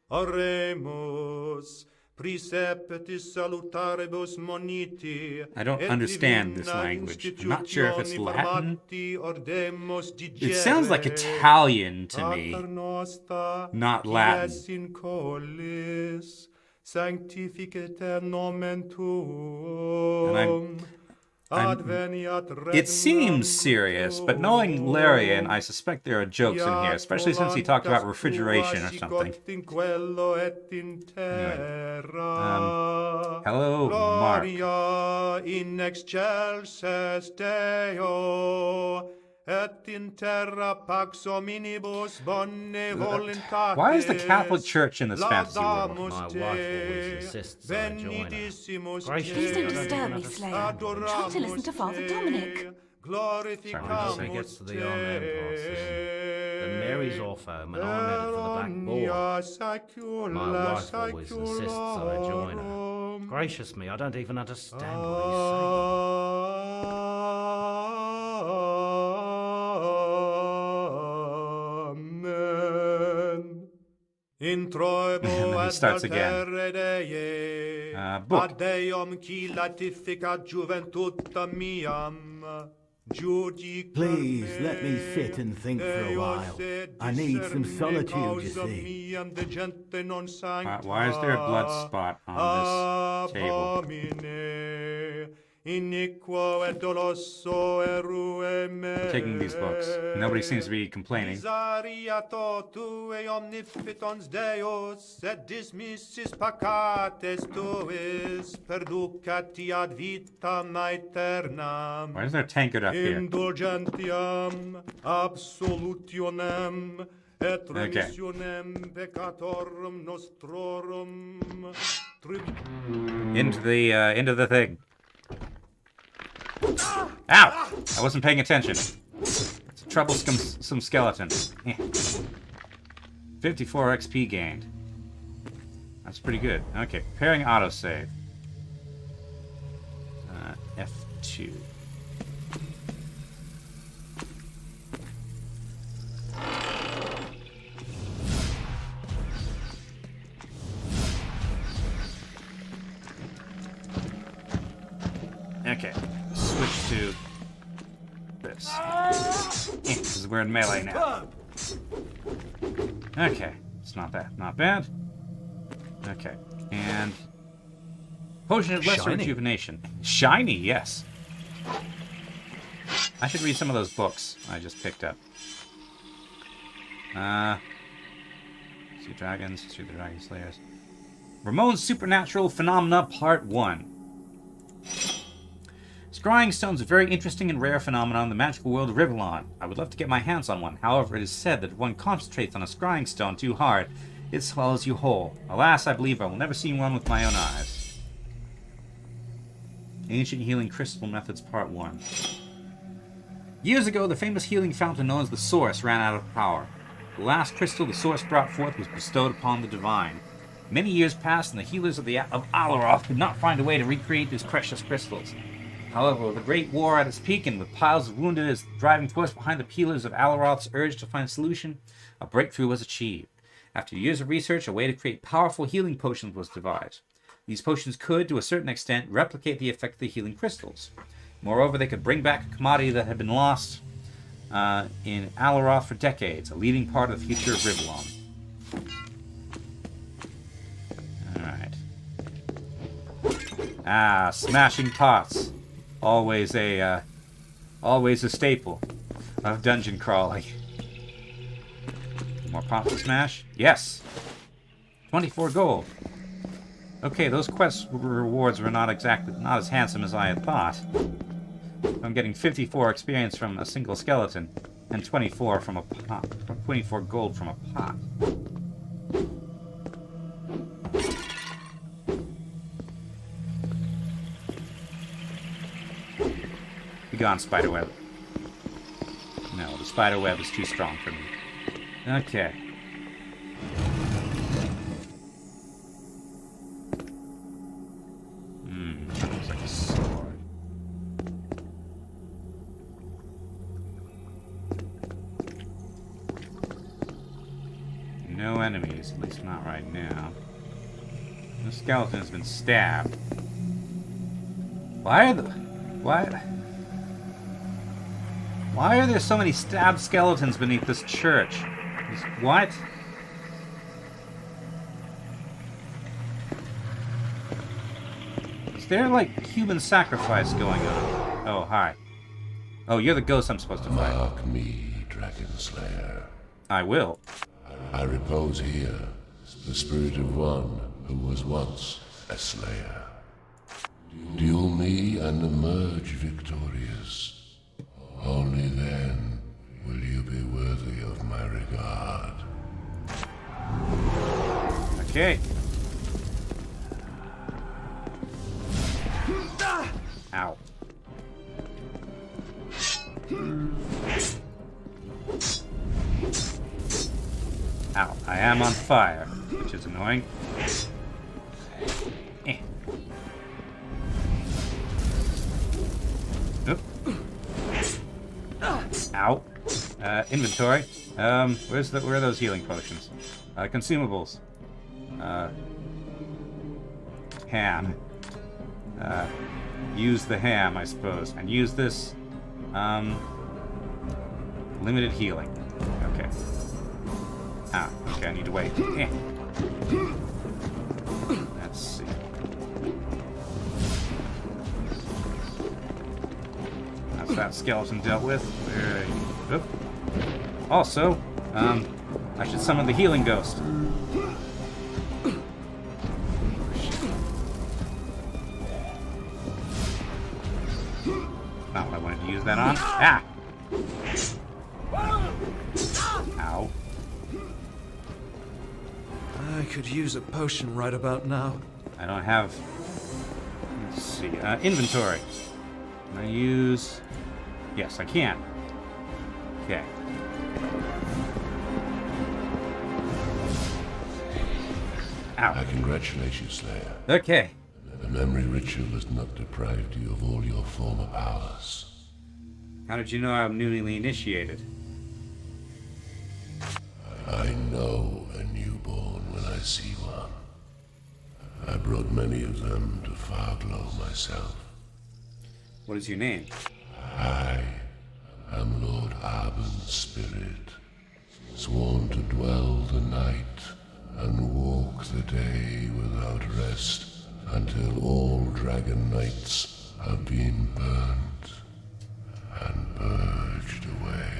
Oremus, preceptis salutaribus moniti. I don't understand this language. I'm not sure if it's Latin. It sounds like Italian to me, not Latin. Sanctificate nomen tuum. And It seems serious, but knowing Larian, I suspect there are jokes in here, especially since he talked about refrigeration or something. Anyway. Hello, Mark. Why is the Catholic Church in this fantasy world? My wife always insists I join her. Please don't disturb me, Slayer. I'm trying to listen to Father Dominic. Sorry, once he gets to the Amen part, then Mary's off home and I'm headed for the back board. My wife always insists I join her. Gracious me, I don't even understand what he's And then he starts again. Book. Please let me sit and think for a while. I need some solitude, you see. Why is there a blood spot on this table? I'm taking these books. Nobody seems to be complaining. Why is there a tankard up here? Okay. Into the thing. Ow! I wasn't paying attention. It's a troublesome skeleton. 54 XP gained. That's pretty good. Okay, preparing autosave. F2. Okay, switch to this. Because we're in melee now. Okay, it's not bad. Okay, and potion of lesser rejuvenation. Shiny, yes. I should read some of those books I just picked up. See dragons, see the dragon slayers. Ramon's Supernatural Phenomena Part 1. Scrying stones are a very interesting and rare phenomenon in the magical world of Rivellon. I would love to get my hands on one. However, it is said that if one concentrates on a scrying stone too hard, it swallows you whole. Alas, I believe I will never see one with my own eyes. Ancient Healing Crystal Methods Part 1. Years ago, the famous healing fountain known as the Source ran out of power. The last crystal the Source brought forth was bestowed upon the Divine. Many years passed, and the healers of Alaroth could not find a way to recreate these precious crystals. However, with the Great War at its peak and with piles of wounded as the driving force behind the healers of Alaroth's urge to find a solution, a breakthrough was achieved. After years of research, a way to create powerful healing potions was devised. These potions could, to a certain extent, replicate the effect of the healing crystals. Moreover, they could bring back a commodity that had been lost in Alaroth for decades, a leading part of the future of Rivellon. Alright. Smashing pots. Always a staple of dungeon crawling. More pots to smash? Yes! 24 gold. Okay, those quest rewards were not as handsome as I had thought. I'm getting 54 experience from a single skeleton, and 24 from a pot. 24 gold from a pot. Be gone, spiderweb. No, the spiderweb is too strong for me. Okay. Looks like a sword. No enemies, at least not right now. The skeleton has been stabbed. Why are there so many stabbed skeletons beneath this church? What? Is there, like, human sacrifice going on? Oh, hi. Oh, you're the ghost I'm supposed to fight. Mark me, Dragon Slayer. I will. I repose here, the spirit of one who was once a slayer. Duel me and emerge victorious. Only then will you be worthy of my regard. Okay. Ow. Ow. I am on fire, which is annoying. Eh. Oop. Ow. Inventory. Where are those healing potions? Consumables. Ham. Use the ham, I suppose. And use this, limited healing. Okay. Ah, okay, I need to wait. Eh. Let's see. That's that skeleton dealt with. Oop. Also, I should summon the healing ghost. Not what I wanted to use that on. Ah! Ow. I could use a potion right about now. I don't have... Let's see. Inventory. Can I use... Yes, I can. Okay. Ow. I congratulate you, Slayer. Okay. The memory ritual has not deprived you of all your former powers. How did you know I'm newly initiated? I know a newborn when I see one. I brought many of them to Farglow myself. What is your name? I am Lord Arben's spirit, sworn to dwell the night and walk the day without rest until all dragon knights have been burnt and purged away.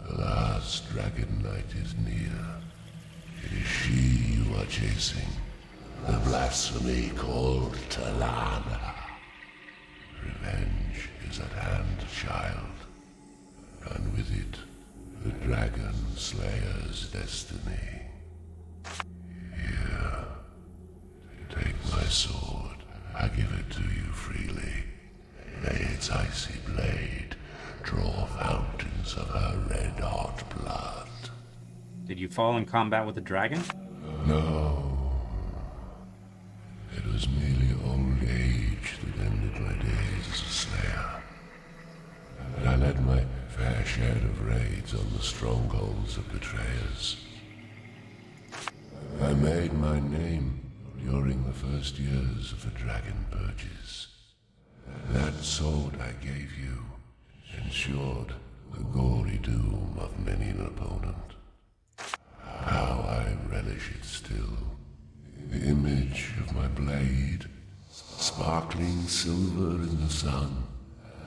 The last dragon knight is near. It is she you are chasing, the blasphemy called Talana. Revenge is at hand, child, and with it, the Dragon Slayer's destiny. Here, take my sword. I give it to you freely. May its icy blade draw fountains of her red-hot blood. Did you fall in combat with the dragon? No. It was merely old age that ended my days as a slayer. And I led my fair share of raids on the strongholds of betrayers. I made my name during the first years of the dragon purges. That sword I gave you ensured the gory doom of many an opponent. How I relish it still. The image of my blade, sparkling silver in the sun,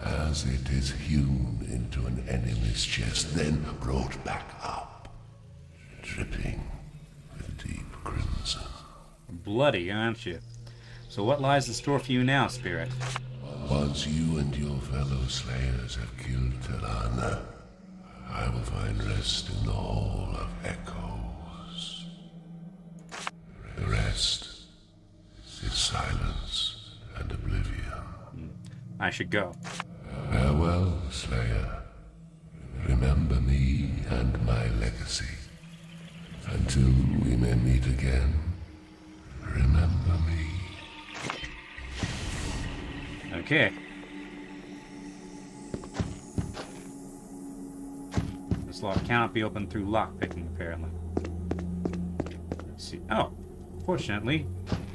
as it is hewn into an enemy's chest, then brought back up, dripping with deep crimson. Bloody, aren't you? So what lies in store for you now, Spirit? Once you and your fellow slayers have killed Talana, I will find rest in the Hall of Echoes. The rest is silence and oblivion. I should go. Farewell, Slayer. Remember me and my legacy. Until we may meet again, remember me. Okay. This lock cannot be opened through lockpicking, apparently. Let's see. Oh, fortunately,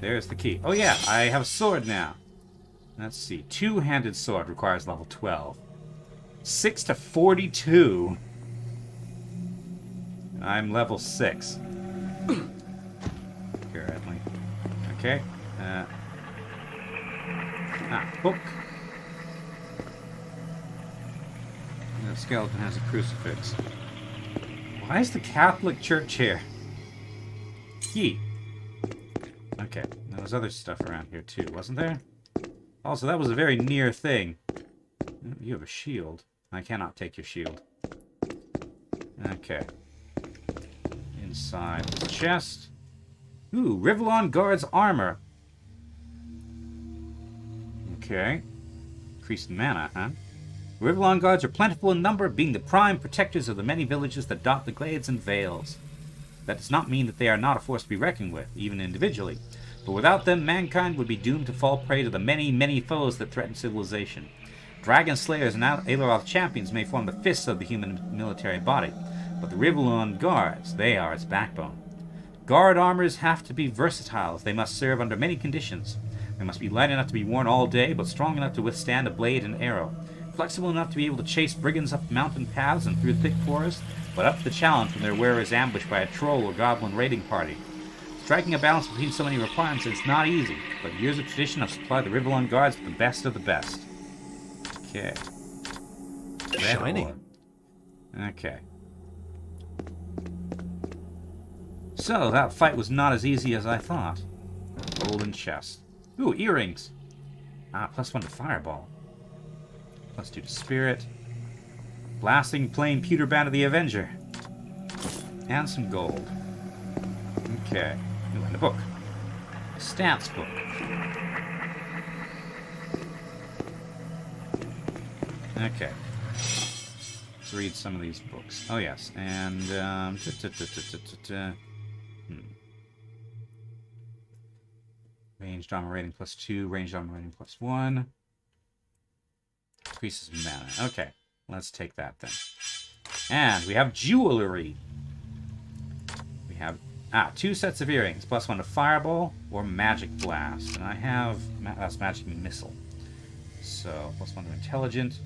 there's the key. Oh yeah, I have a sword now. Let's see. Two-handed sword requires level 12. 6 to 42. I'm level 6. Currently. Okay. Book. The skeleton has a crucifix. Why is the Catholic Church here? Key. Okay, there was other stuff around here too, wasn't there? Also, that was a very near thing. You have a shield. I cannot take your shield. Okay. Inside this chest. Ooh, Rivellon Guard's armor. Okay. Increased mana, huh? Rivellon Guards are plentiful in number, being the prime protectors of the many villages that dot the glades and vales. That does not mean that they are not a force to be reckoned with, even individually. But without them, mankind would be doomed to fall prey to the many, many foes that threaten civilization. Dragon Slayers and Aelorath champions may form the fists of the human military body, but the Rivellon Guards, they are its backbone. Guard armors have to be versatile, as they must serve under many conditions. They must be light enough to be worn all day, but strong enough to withstand a blade and arrow. Flexible enough to be able to chase brigands up mountain paths and through thick forests, but up to the challenge when their wearer is ambushed by a troll or goblin raiding party. Striking a balance between so many requirements is not easy, but years of tradition have supplied the Rivellon Guards with the best of the best. Okay. Shiny. Okay. So, that fight was not as easy as I thought. Golden chest. Ooh, earrings. +1 to fireball. +2 to spirit. Blasting plain pewter band of the Avenger. And some gold. Okay. Ooh, and a book. A stats book. Okay. Let's read some of these books. Oh, yes. And, Ranged armor rating +2, ranged armor rating +1. Increases mana. Okay, let's take that then. And we have jewelry. We have 2 sets of earrings, +1 to fireball or magic blast. And I have that's magic missile. So +1 to intelligent.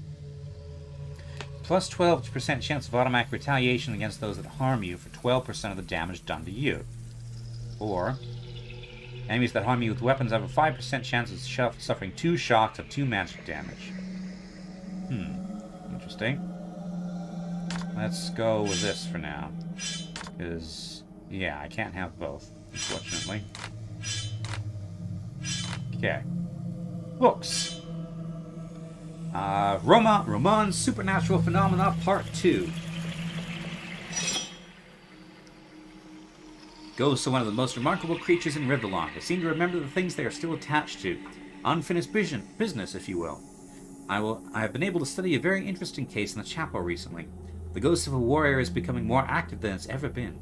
+12% chance of automatic retaliation against those that harm you for 12% of the damage done to you. Or enemies that harm you with weapons have a 5% chance of suffering 2 shocks of 2 magic damage. Interesting. Let's go with this for now. Because, yeah, I can't have both, unfortunately. Okay. Books. Roman's Supernatural Phenomena Part 2. Ghosts are one of the most remarkable creatures in Rivellon. They seem to remember the things they are still attached to. Unfinished business, if you will. I have been able to study a very interesting case in the chapel recently. The ghost of a warrior is becoming more active than it's ever been.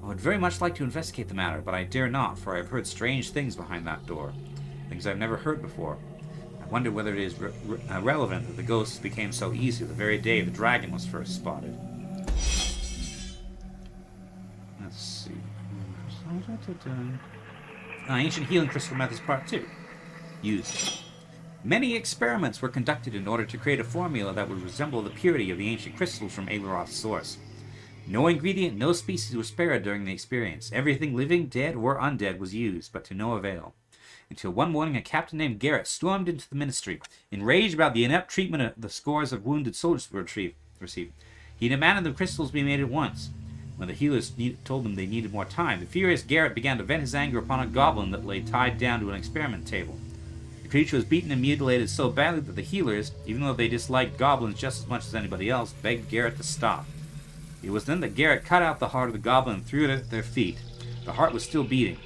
I would very much like to investigate the matter, but I dare not, for I have heard strange things behind that door. Things I've never heard before. I wonder whether it is relevant that the ghosts became so easy the very day the dragon was first spotted. Let's see. Ancient Healing Crystal Methods Part 2. Used. Many experiments were conducted in order to create a formula that would resemble the purity of the ancient crystals from Aelorath's source. No ingredient, no species was spared during the experience. Everything living, dead, or undead was used, but to no avail. Until one morning a captain named Garrett stormed into the ministry, enraged about the inept treatment of the scores of wounded soldiers received. He demanded the crystals be made at once. When the healers told him they needed more time, the furious Garrett began to vent his anger upon a goblin that lay tied down to an experiment table. The creature was beaten and mutilated so badly that the healers, even though they disliked goblins just as much as anybody else, begged Garrett to stop. It was then that Garrett cut out the heart of the goblin and threw it at their feet. The heart was still beating.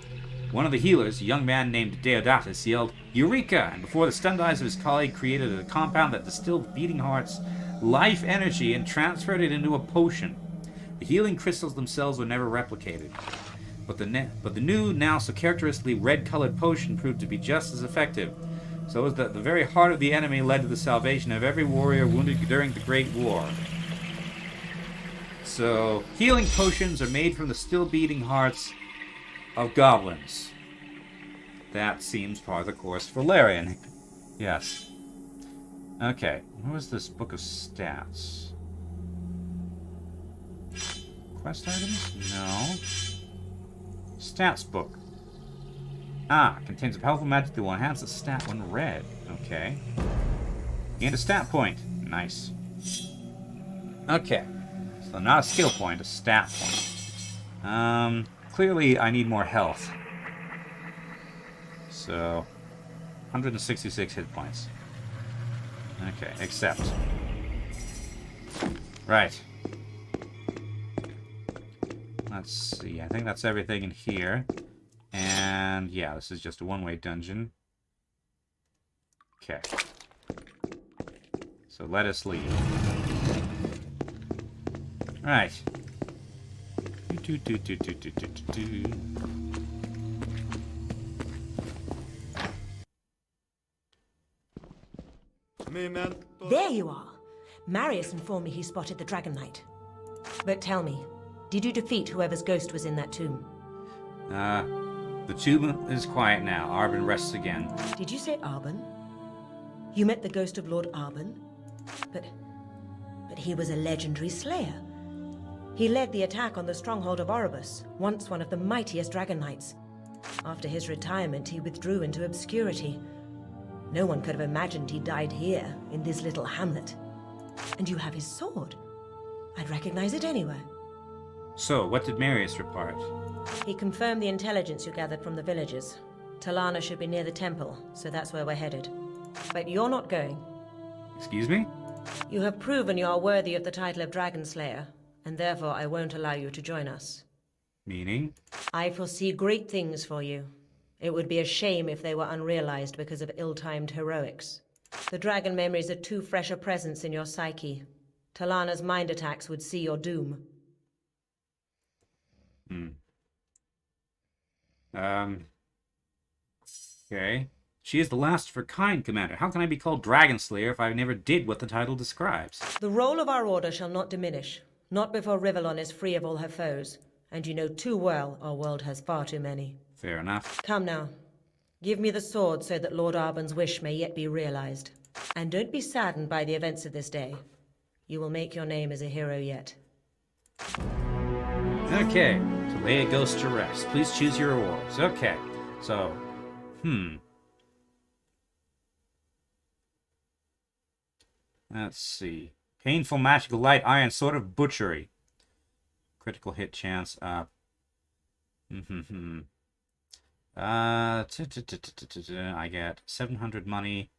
One of the healers, a young man named Deodatus, yelled, "Eureka!" and before the stunned eyes of his colleague created a compound that distilled beating heart's life energy and transferred it into a potion. The healing crystals themselves were never replicated. But the new, now so characteristically red-colored potion proved to be just as effective. So was that the very heart of the enemy led to the salvation of every warrior wounded during the Great War. So, healing potions are made from the still beating hearts of goblins. That seems par the course for Larian. Yes. Okay, what was this book of stats? Quest items? No. Stats book. Ah, contains a powerful magic that will enhance the stat when read. Okay. And a stat point. Nice. Okay. So not a skill point, a stat point. Clearly I need more health. So, 166 hit points. Okay, accept. Right. Let's see, I think that's everything in here. And yeah, this is just a one-way dungeon. Okay. So let us leave. Right. There you are. Marius informed me he spotted the Dragon Knight. But tell me, did you defeat whoever's ghost was in that tomb? The tomb is quiet now. Arben rests again. Did you say Arben? You met the ghost of Lord Arben? But he was a legendary slayer. He led the attack on the stronghold of Oribus, once one of the mightiest Dragon Knights. After his retirement, he withdrew into obscurity. No one could have imagined he died here, in this little hamlet. And you have his sword. I'd recognize it anywhere. So, what did Marius report? He confirmed the intelligence you gathered from the villagers. Talana should be near the temple, so that's where we're headed. But you're not going. Excuse me? You have proven you are worthy of the title of Dragon Slayer, and therefore I won't allow you to join us. Meaning? I foresee great things for you. It would be a shame if they were unrealized because of ill-timed heroics. The dragon memories are too fresh a presence in your psyche. Talana's mind attacks would see your doom. Okay. She is the last of her kind, Commander. How can I be called Dragon Slayer if I never did what the title describes? The role of our order shall not diminish. Not before Rivellon is free of all her foes. And you know too well our world has far too many. Fair enough. Come now. Give me the sword so that Lord Arben's wish may yet be realized. And don't be saddened by the events of this day. You will make your name as a hero yet. Okay. To lay a ghost to rest. Please choose your rewards. Okay. So, let's see. Painful magical light iron sword of butchery. Critical hit chance up. I get 700 money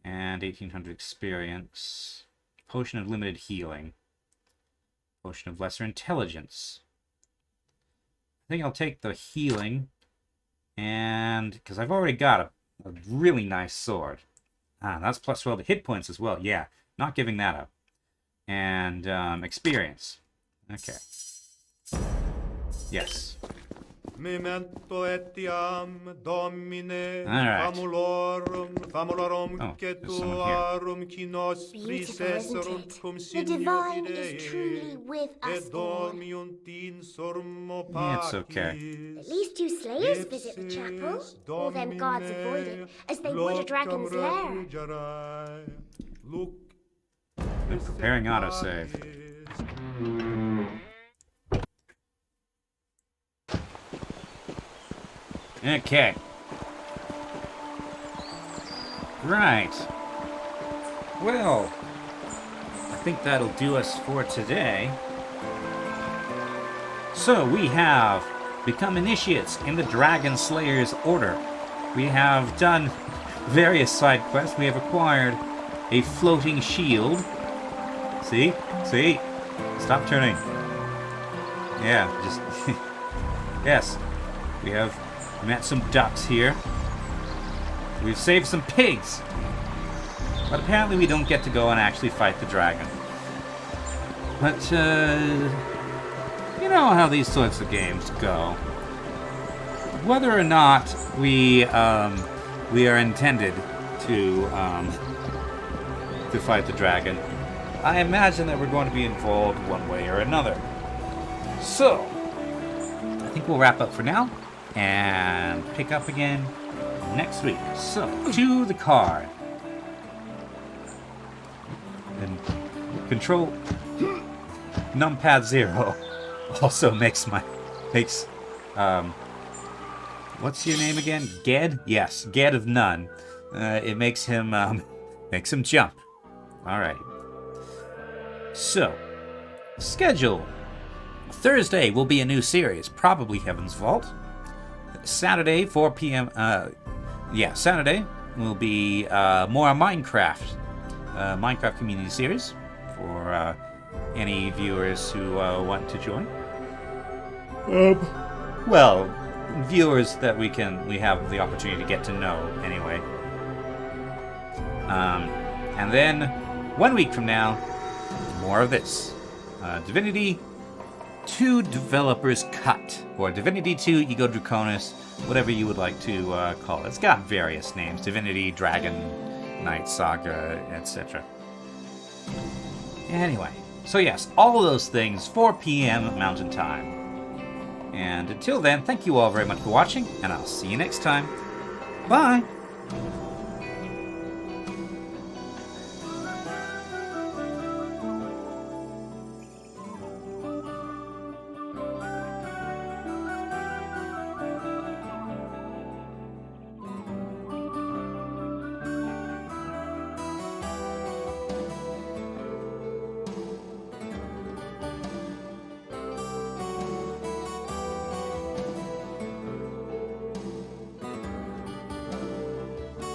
and 1800 experience. Potion of limited healing. Potion of lesser intelligence. I think I'll take the healing, and because I've already got a really nice sword. That's plus 12 to hit points as well. Yeah, not giving that up. And experience. Okay. Yes. Memento etiam domine famulorum cetuarum qui nostri cesserunt cum divine is truly with us all. It's okay. At least you slayers visit the chapel, or them gods avoid it, as they would a dragon's lair. Been preparing autosave. Okay. Right. Well, I think that'll do us for today. So we have become initiates in the Dragon Slayer's Order. We have done various side quests. We have acquired a floating shield. See? See? Stop turning. Yeah, just... Yes. We have met some ducks here. We've saved some pigs. But apparently we don't get to go and actually fight the dragon. But, you know how these sorts of games go. Whether or not we are intended to fight the dragon, I imagine that we're going to be involved one way or another. So, I think we'll wrap up for now and pick up again next week. So, to the card. And control numpad 0 also makes What's your name again? Ged? Yes, Ged of None. It makes him jump. Alright. So, schedule. Thursday will be a new series, probably Heaven's Vault. Saturday, 4 p.m. Saturday will be more Minecraft. Minecraft community series for any viewers who want to join. Well, viewers that we have the opportunity to get to know anyway. And then 1 week from now, more of this. Divinity II Developers Cut, or Divinity II Ego Draconis, whatever you would like to call it. It's got various names: Divinity, Dragon, Knight Saga, etc. Anyway, so yes, all of those things, 4 p.m. Mountain Time. And until then, thank you all very much for watching, and I'll see you next time. Bye!